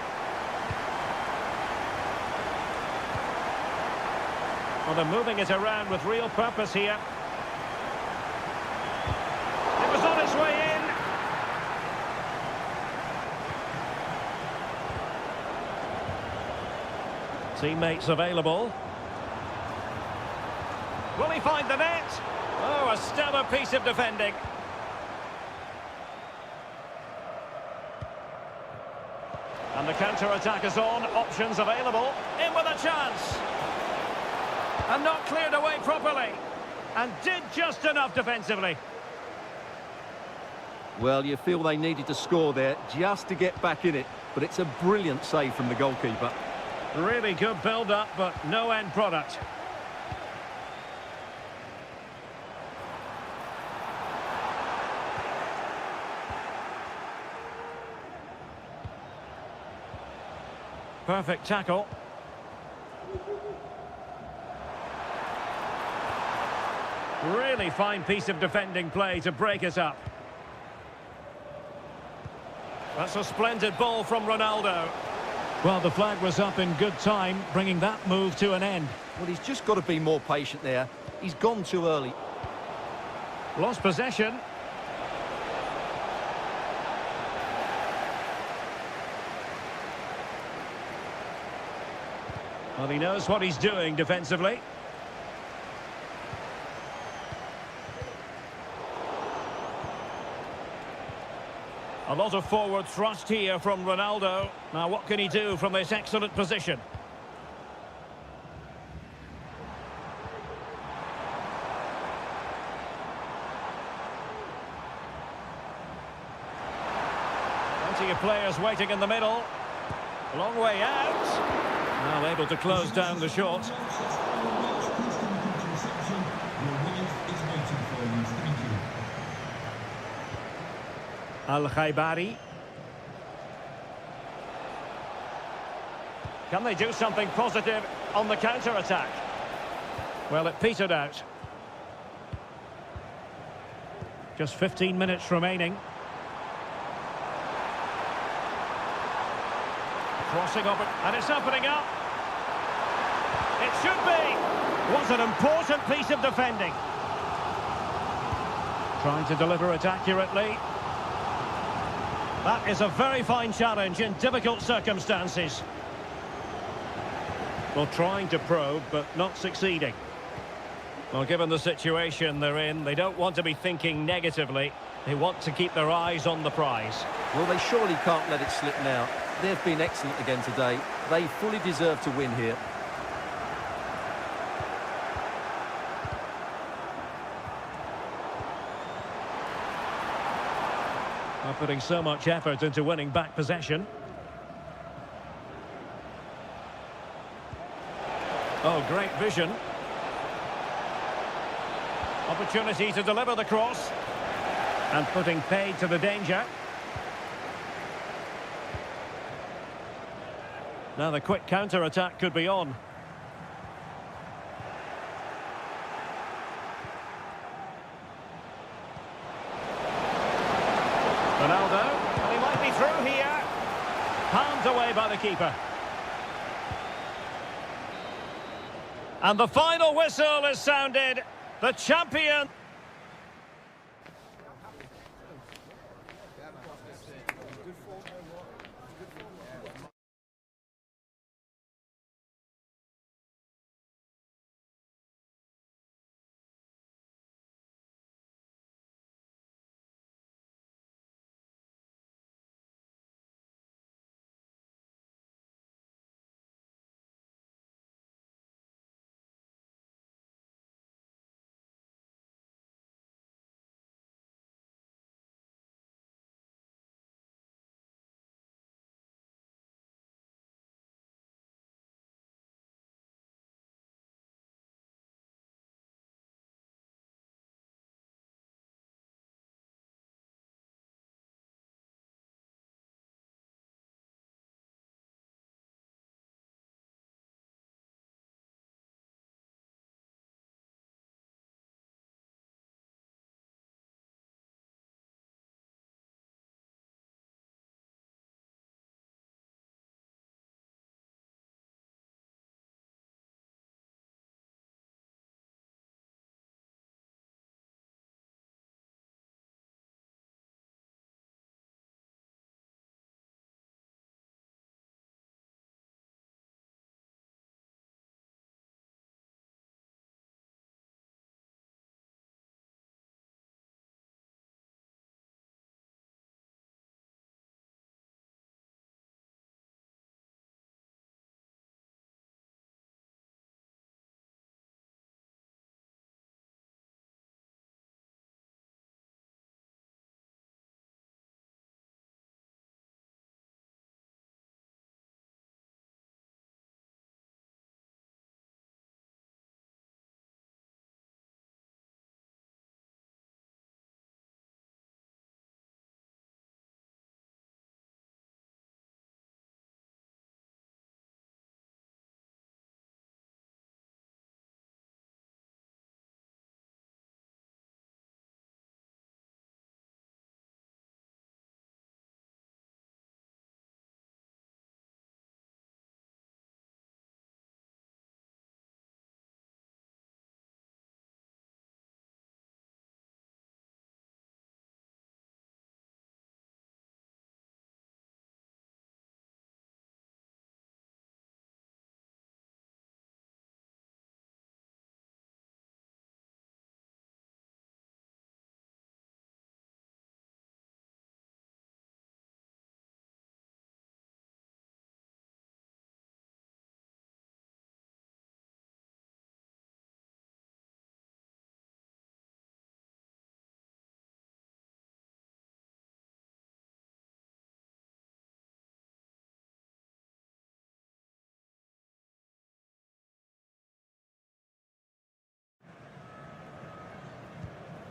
Well, they're moving it around with real purpose here. It was on its way in. Teammates available. Will he find the net? Oh, a stellar piece of defending. And the counter-attack is on. Options available. In with a chance. And not cleared away properly. And did just enough defensively.
Well, you feel they needed to score there just to get back in it. But it's a brilliant save from the goalkeeper.
Really good build-up, but no end product. Perfect tackle. Really fine piece of defending play to break it up. That's a splendid ball from Ronaldo.
Well, the flag was up in good time, bringing that move to an end.
Well, he's just got to be more patient there. He's gone too early.
Lost possession. Well, he knows what he's doing defensively. A lot of forward thrust here from Ronaldo. Now, what can he do from this excellent position? Plenty of players waiting in the middle. A long way out. Now able to close down the shot. Al-Khaibari. Can they do something positive on the counter-attack? Well, it petered out. Just 15 minutes remaining. Crossing over, and it's opening up. It should be. What an important piece of defending. Trying to deliver it accurately. That is a very fine challenge in difficult circumstances. Well, trying to probe, but not succeeding. Well, given the situation they're in, they don't want to be thinking negatively. They want to keep their eyes on the prize.
Well, they surely can't let it slip now. They've been excellent again today. They fully deserve to win here.
They're putting so much effort into winning back possession. Oh, great vision. Opportunity to deliver the cross. And putting paid to the danger. Now the quick counter-attack could be on. Ronaldo, and he might be through here. Palmed away by the keeper. And the final whistle is sounded. The champion...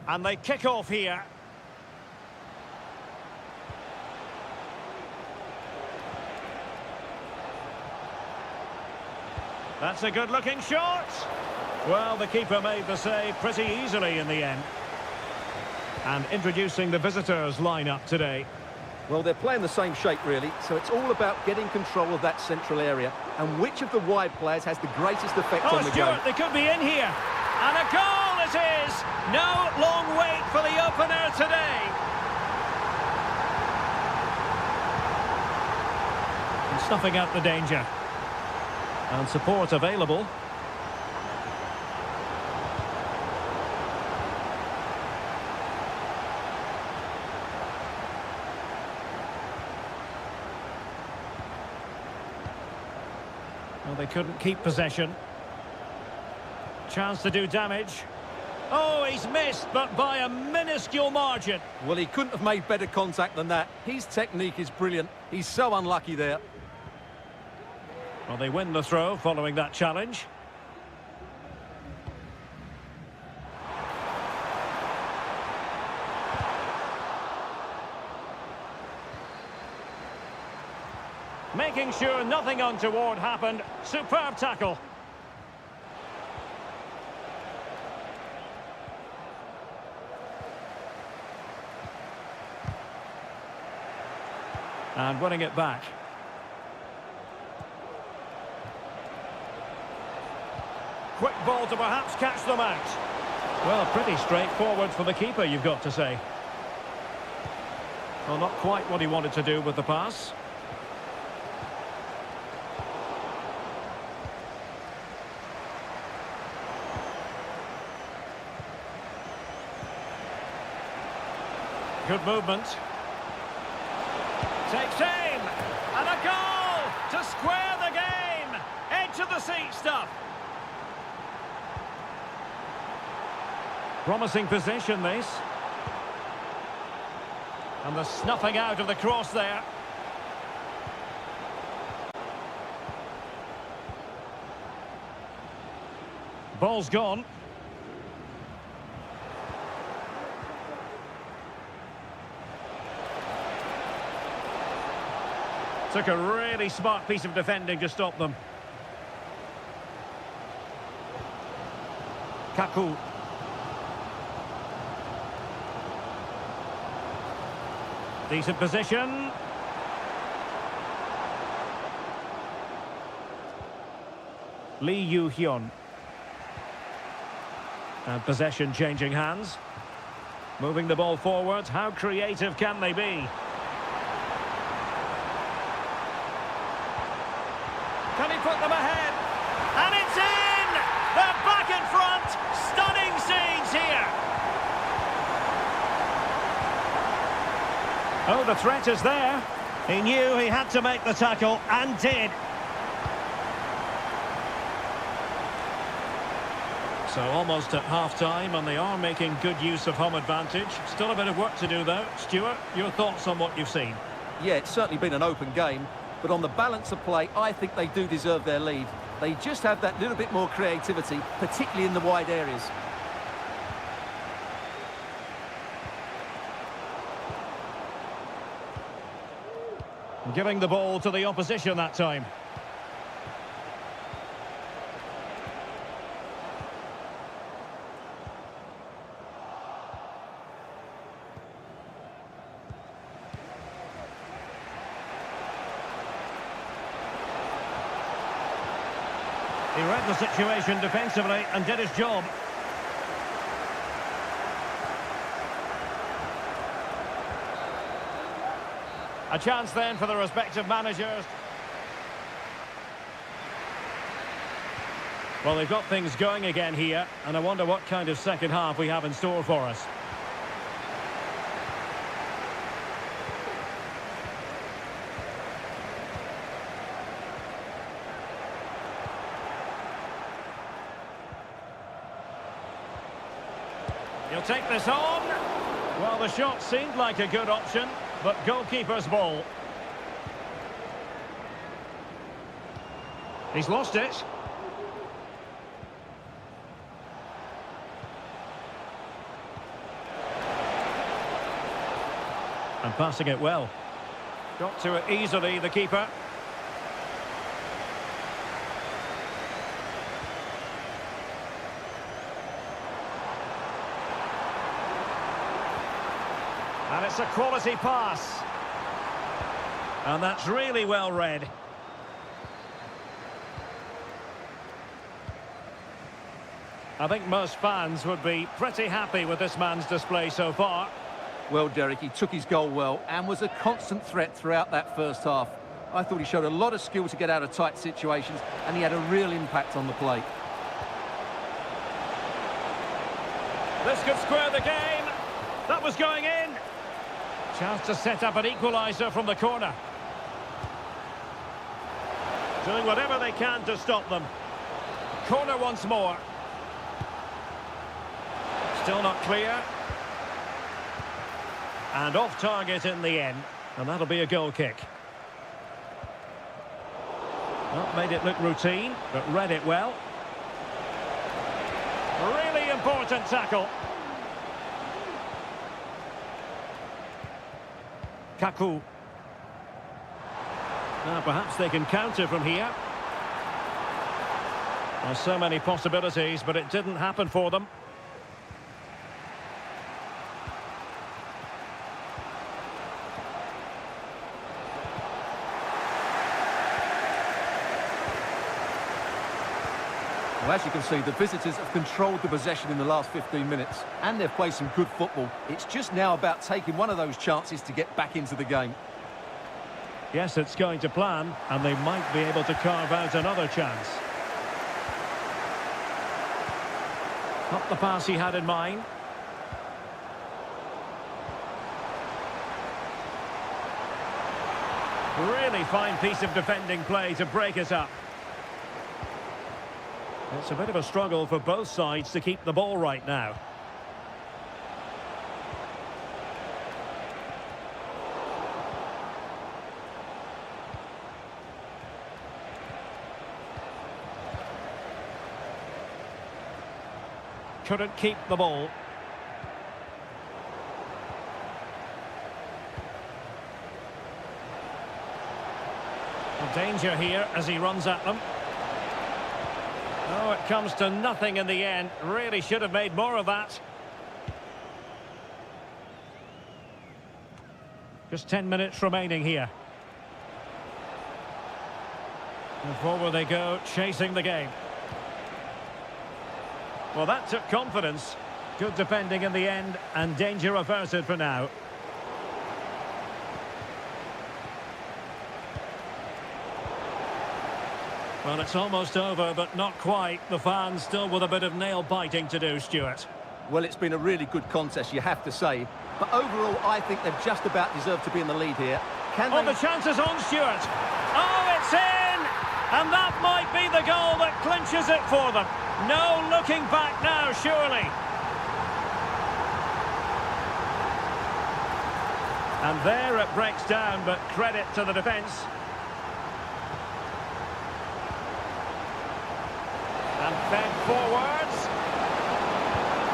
And they kick off here. That's a good-looking shot. Well, the keeper made the save pretty easily in the end. And introducing the visitors lineup today.
Well, they're playing the same shape, really, so it's all about getting control of that central area and which of the wide players has the greatest effect on the game.
They could be in here. And a goal it is! No long wait for the opener today.
And snuffing out the danger. And support available. Well, they couldn't keep possession. Chance to do damage.
Oh, he's missed, but by a minuscule margin.
Well, he couldn't have made better contact than that. His technique is brilliant. He's so unlucky there.
Well, they win the throw following that challenge. Making sure nothing untoward happened. Superb tackle. And winning it back. Quick ball to perhaps catch them out. Well, pretty straightforward for the keeper, you've got to say. Well, not quite what he wanted to do with the pass. Good movement. Takes aim. And a goal to square the game. Edge of the seat stuff. Promising position, this. And the snuffing out of the cross there. Ball's gone. Took a really smart piece of defending to stop them. Kaku. Decent position. Lee Yu-hyun. And possession changing hands. Moving the ball forward. How creative can they be? Can he put them ahead? And it's in! They're back in front! Stunning scenes here! Oh, the threat is there. He knew he had to make the tackle, and did. So almost at half-time, and they are making good use of home advantage. Still a bit of work to do, though. Stuart, your thoughts on what you've seen?
Yeah, it's certainly been an open game. But on the balance of play, I think they do deserve their lead. They just have that little bit more creativity, particularly in the wide areas.
Giving the ball to the opposition that time. He read the situation defensively and did his job. A chance then for the respective managers. Well, they've got things going again here, and I wonder what kind of second half we have in store for us. He'll take this on. Well, the shot seemed like a good option, but goalkeeper's ball. He's lost it. And passing it well. Got to it easily, the keeper. And it's a quality pass. And that's really well read. I think most fans would be pretty happy with this man's display so far.
Well, Derek, he took his goal well and was a constant threat throughout that first half. I thought he showed a lot of skill to get out of tight situations, and he had a real impact on the play.
This could square the game. That was going in. Chance to set up an equaliser from the corner. Doing whatever they can to stop them. Corner once more. Still not clear. And off target in the end. And that'll be a goal kick. Not made it look routine, but read it well. Really important tackle. Kaku. Now perhaps they can counter from here. There's so many possibilities, but it didn't happen for them.
Well, as you can see, the visitors have controlled the possession in the last 15 minutes, and they've played some good football. It's just now about taking one of those chances to get back into the game.
Yes, it's going to plan, and they might be able to carve out another chance. Not the pass he had in mind. Really fine piece of defending play to break it up. It's a bit of a struggle for both sides to keep the ball right now. Couldn't keep the ball. Danger here as he runs at them. Oh, it comes to nothing in the end. Really should have made more of that. Just 10 minutes remaining here. And forward they go, chasing the game. Well, that took confidence. Good defending in the end, and danger averted for now. Well, it's almost over, but not quite. The fans still with a bit of nail-biting to do, Stuart.
Well, it's been a really good contest, you have to say. But overall, I think they've just about deserved to be in the lead here. Can
Oh,
they...
the chance is on, Stuart. Oh, it's in! And that might be the goal that clinches it for them. No looking back now, surely. And there it breaks down, but credit to the defence. And fed forwards.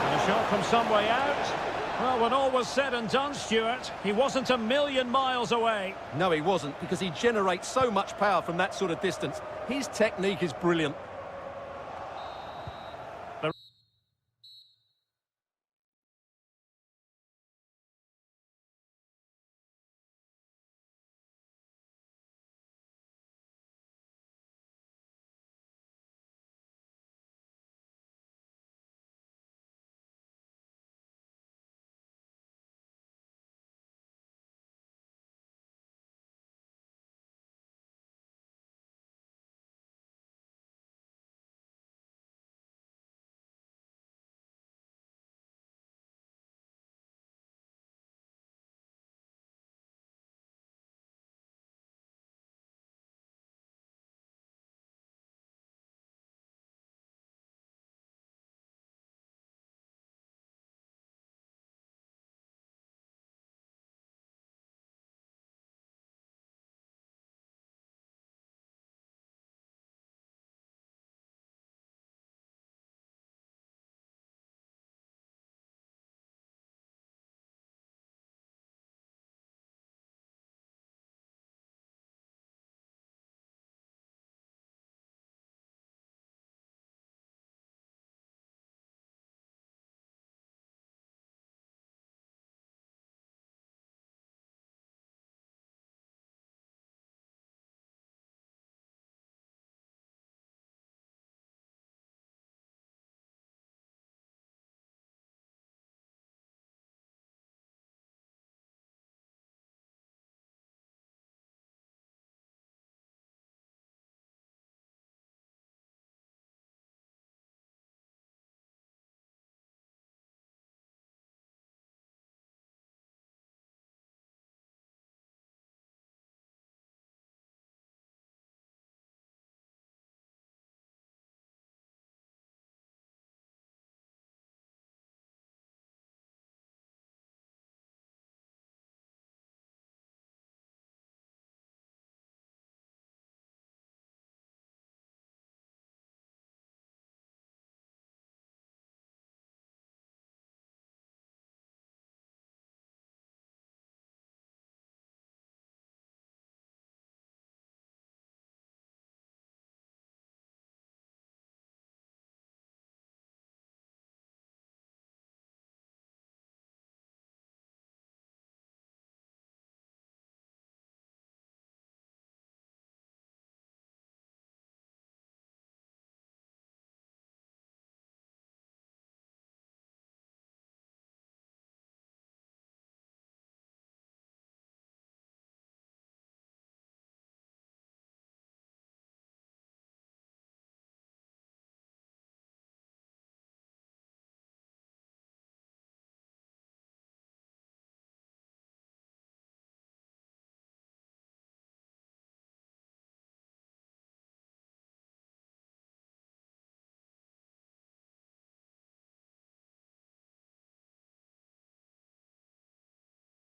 And a shot from some way out. Well, when all was said and done, Stuart, he wasn't a million miles away.
No, he wasn't, because he generates so much power from that sort of distance. His technique is brilliant.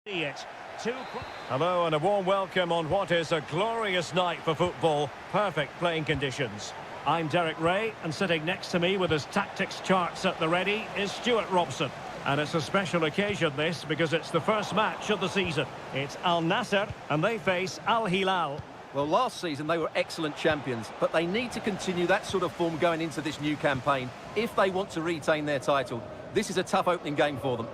Hello and a warm welcome on what is a glorious night for football. Perfect playing conditions. I'm Derek Ray, and sitting next to me with his tactics charts at the ready is Stuart Robson. And it's a special occasion, this, because it's the first match of the season. It's Al Nassr, and they face Al Hilal.
Well, last season they were excellent champions, but they need to continue that sort of form going into this new campaign if they want to retain their title. This is a tough opening game for them.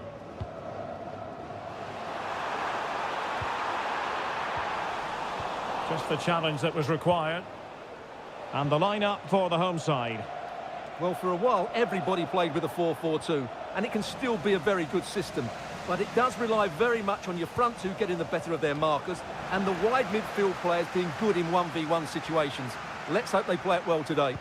Just the challenge that was required. And the lineup for the home side.
Well, for a while, everybody played with a 4-4-2, and it can still be a very good system. But it does rely very much on your front two getting the better of their markers, and the wide midfield players being good in 1v1 situations. Let's hope they play it well today.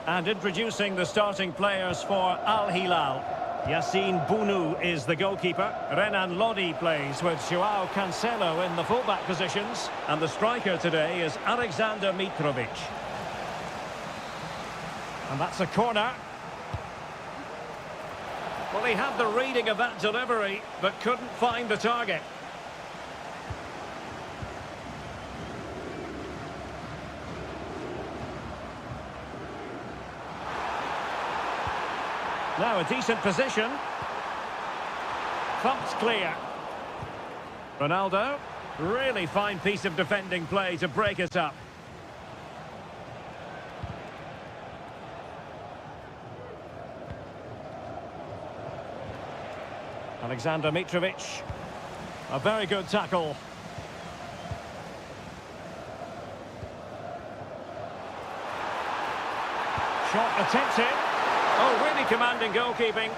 And introducing the starting players for Al Hilal. Yassine Bounou is the goalkeeper. Renan Lodi plays with Joao Cancelo in the fullback positions. And the striker today is Alexander Mitrovic. And that's a corner. Well, he had the reading of that delivery, but couldn't find the target. Now a decent position. Thumped clear. Ronaldo. Really fine piece of defending play to break it up. Alexander Mitrovic. A very good tackle. Shot attempted. Oh, really commanding goalkeeping.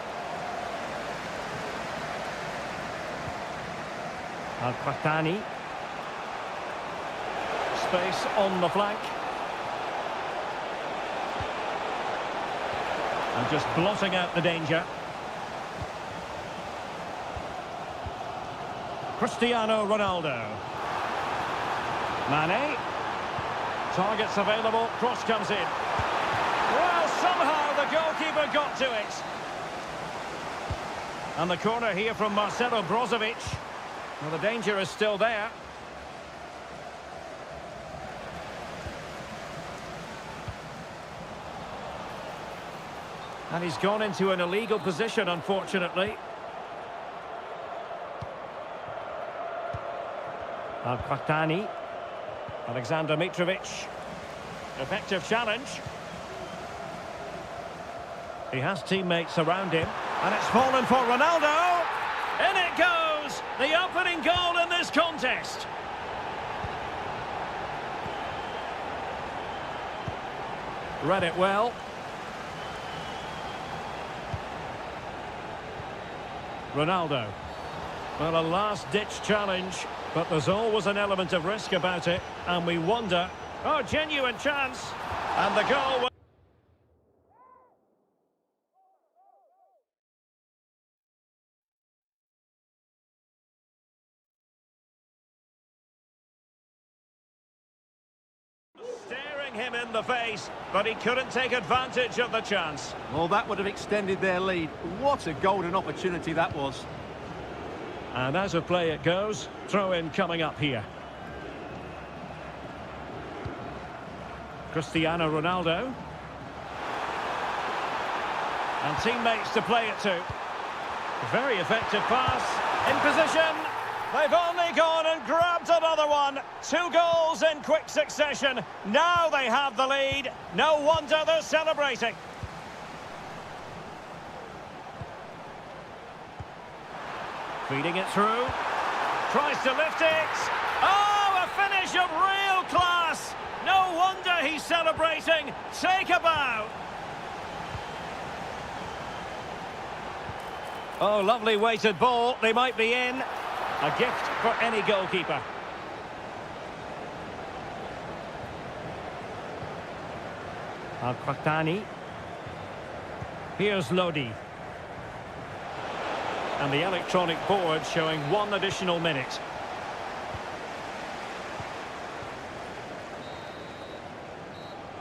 Al-Qahtani. Space on the flank. And just blotting out the danger. Cristiano Ronaldo. Mane. Targets available. Cross comes in. Well, somehow the goalkeeper got to it. And the corner here from Marcelo Brozovic. Well, the danger is still there. And he's gone into an illegal position, unfortunately. Al-Qahtani. Alexander Mitrovic. Effective challenge. He has teammates around him. And it's fallen for Ronaldo. In it goes! The opening goal in this contest. Read it well. Ronaldo. Well, a last-ditch challenge, but there's always an element of risk about it, and we wonder... Oh, genuine chance! And the goal... Staring him in the face, but he couldn't take advantage of the chance.
Well, that would have extended their lead. What a golden opportunity that was.
And as of play it goes, throw-in coming up here. Cristiano Ronaldo. And teammates to play it to. Very effective pass. In position. They've only gone and grabbed another one. 2 goals in quick succession. Now they have the lead. No wonder they're celebrating. Feeding it through. Tries to lift it. Oh, a finish of real class. No wonder he's celebrating. Take a bow. Oh, lovely weighted ball. They might be in. A gift for any goalkeeper. Al-Qahtani. Here's Lodi. And the electronic board showing 1 additional minute.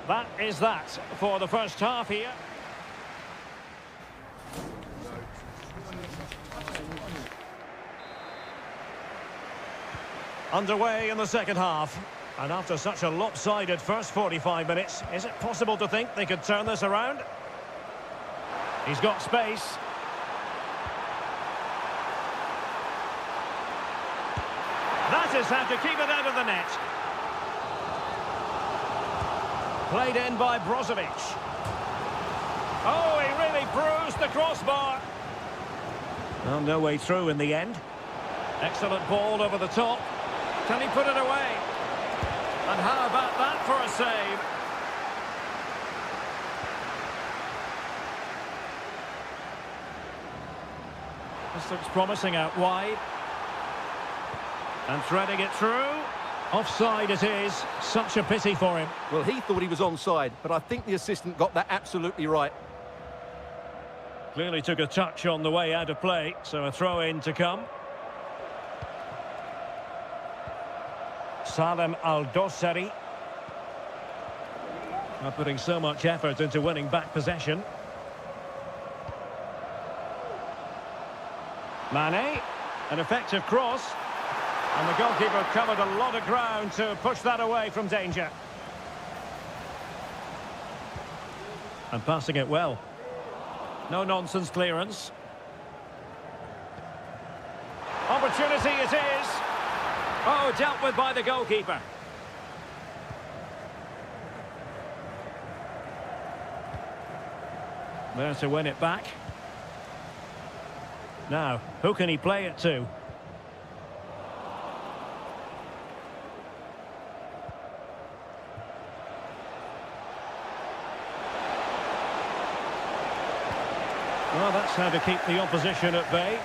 That is that for the first half here. Underway in the second half. And after such a lopsided first 45 minutes, is it possible to think they could turn this around? He's got space. That is how to keep it out of the net. Played in by Brozovic. Oh, he really bruised the crossbar. Well, no way through in the end. Excellent ball over the top. Can he put it away? And how about that for a save? This looks promising out wide. And threading it through. Offside it is. Such a pity for him.
Well, he thought he was onside, but I think the assistant got that absolutely right.
Clearly took a touch on the way out of play, so a throw-in to come. Salem Al-Dossari. Not putting so much effort into winning back possession. Mane, an effective cross. And the goalkeeper covered a lot of ground to push that away from danger. And passing it well. No-nonsense clearance. Opportunity it is. Oh, dealt with by the goalkeeper. There to win it back. Now, who can he play it to? Well, that's how to keep the opposition at bay.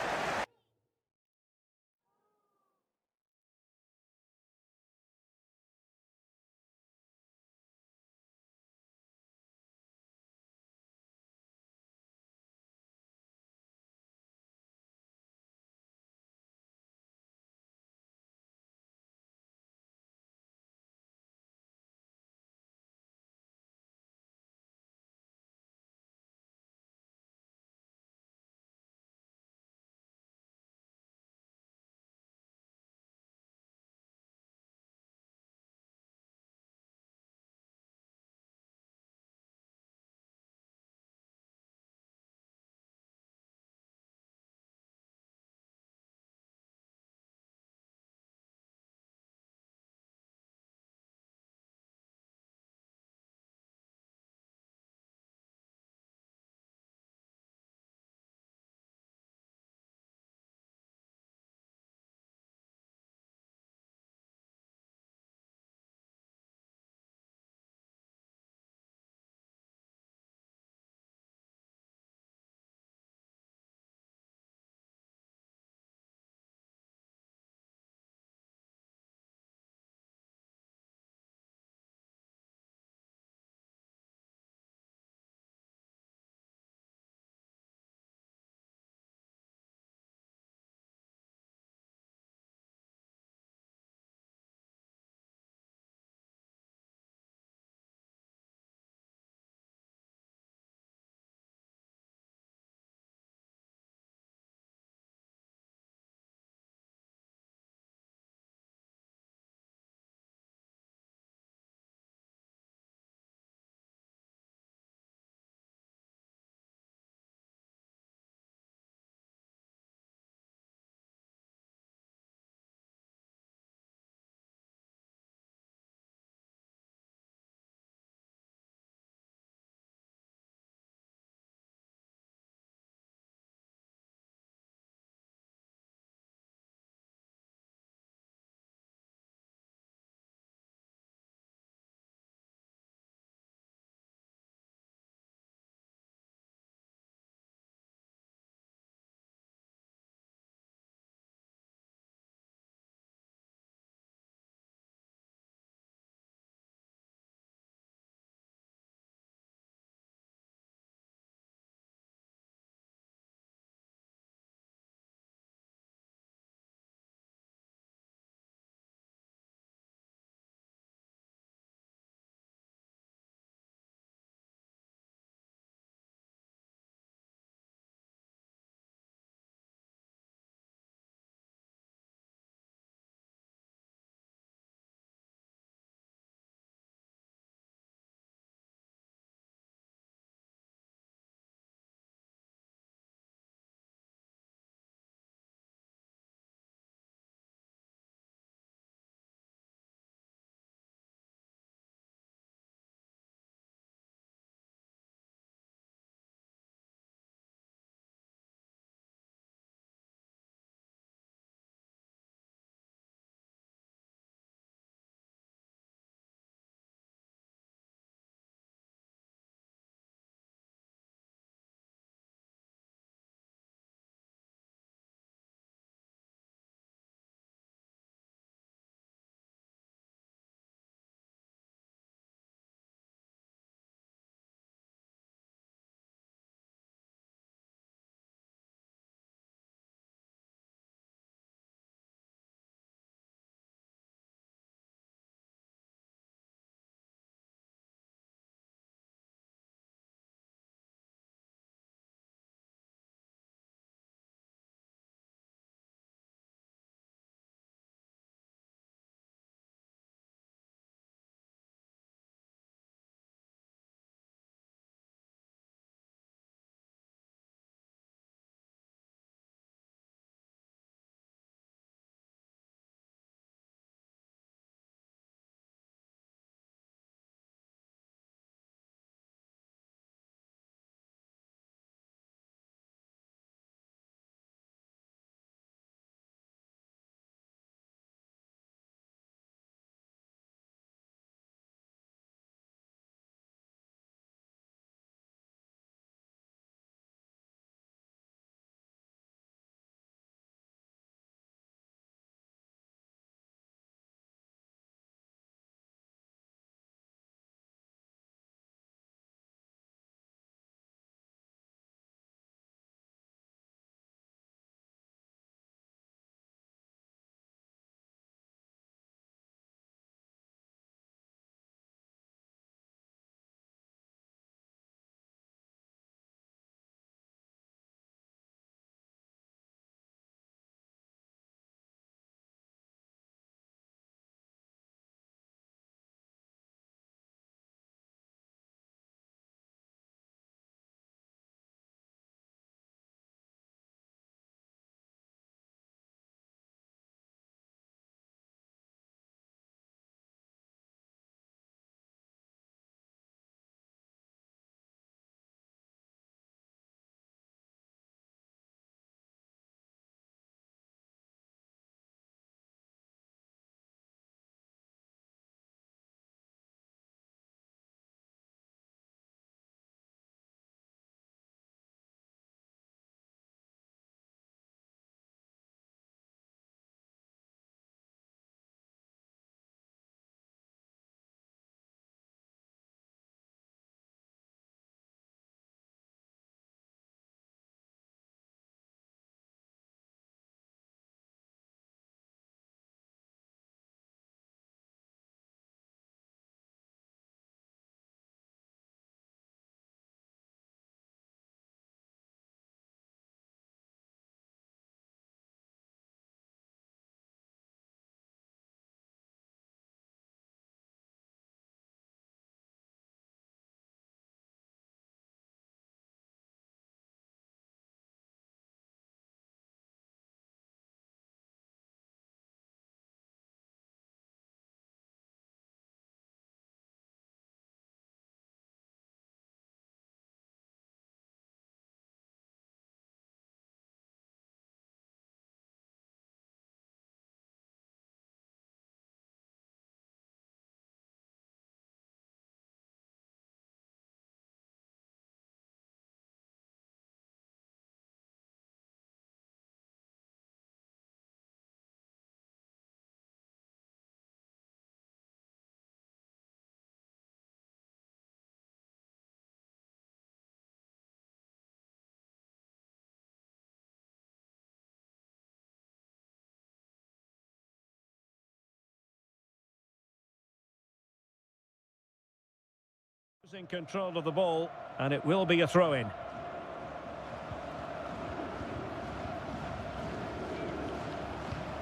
Losing control of the ball, and it will be a throw-in.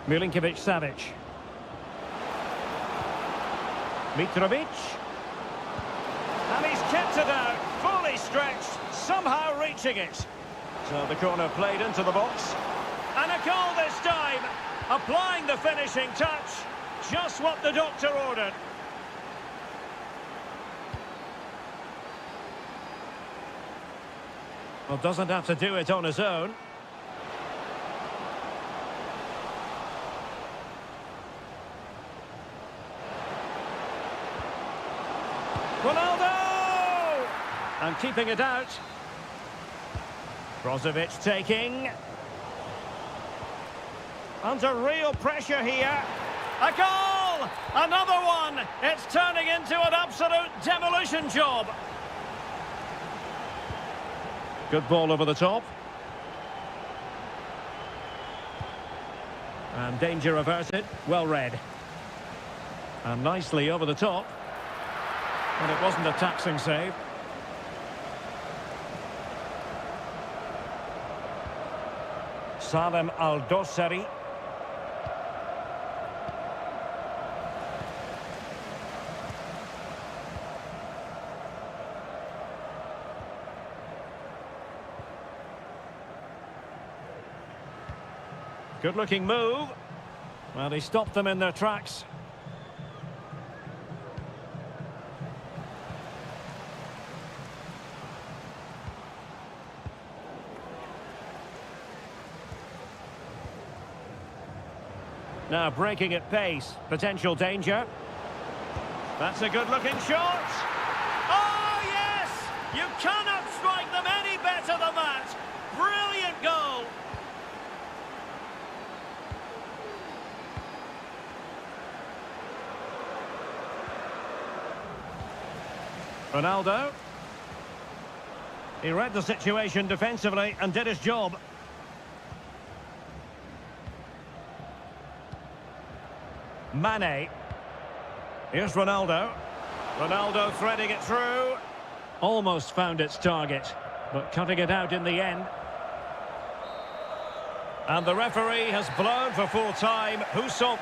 Milinkovic-Savic. Mitrovic. And he's kept it out, fully stretched, somehow reaching it. So the corner played into the box. And a goal this time, applying the finishing touch. Just what the doctor ordered. Well, doesn't have to do it on his own. Ronaldo! And keeping it out. Brozovic taking. Under real pressure here. A goal! Another one! It's turning into an absolute demolition job. Good ball over the top. And danger averted. Well read. And nicely over the top. And it wasn't a taxing save. Salem Al-Dossari. Good-looking move. Well, he stopped them in their tracks. Now breaking at pace. Potential danger. That's a good-looking shot. Oh, yes! You cannot strike them any better than that. Brilliant goal. Ronaldo. He read the situation defensively and did his job. Mane. Here's Ronaldo. Ronaldo threading it through. Almost found its target, but cutting it out in the end. And the referee has blown for full time. Who saw...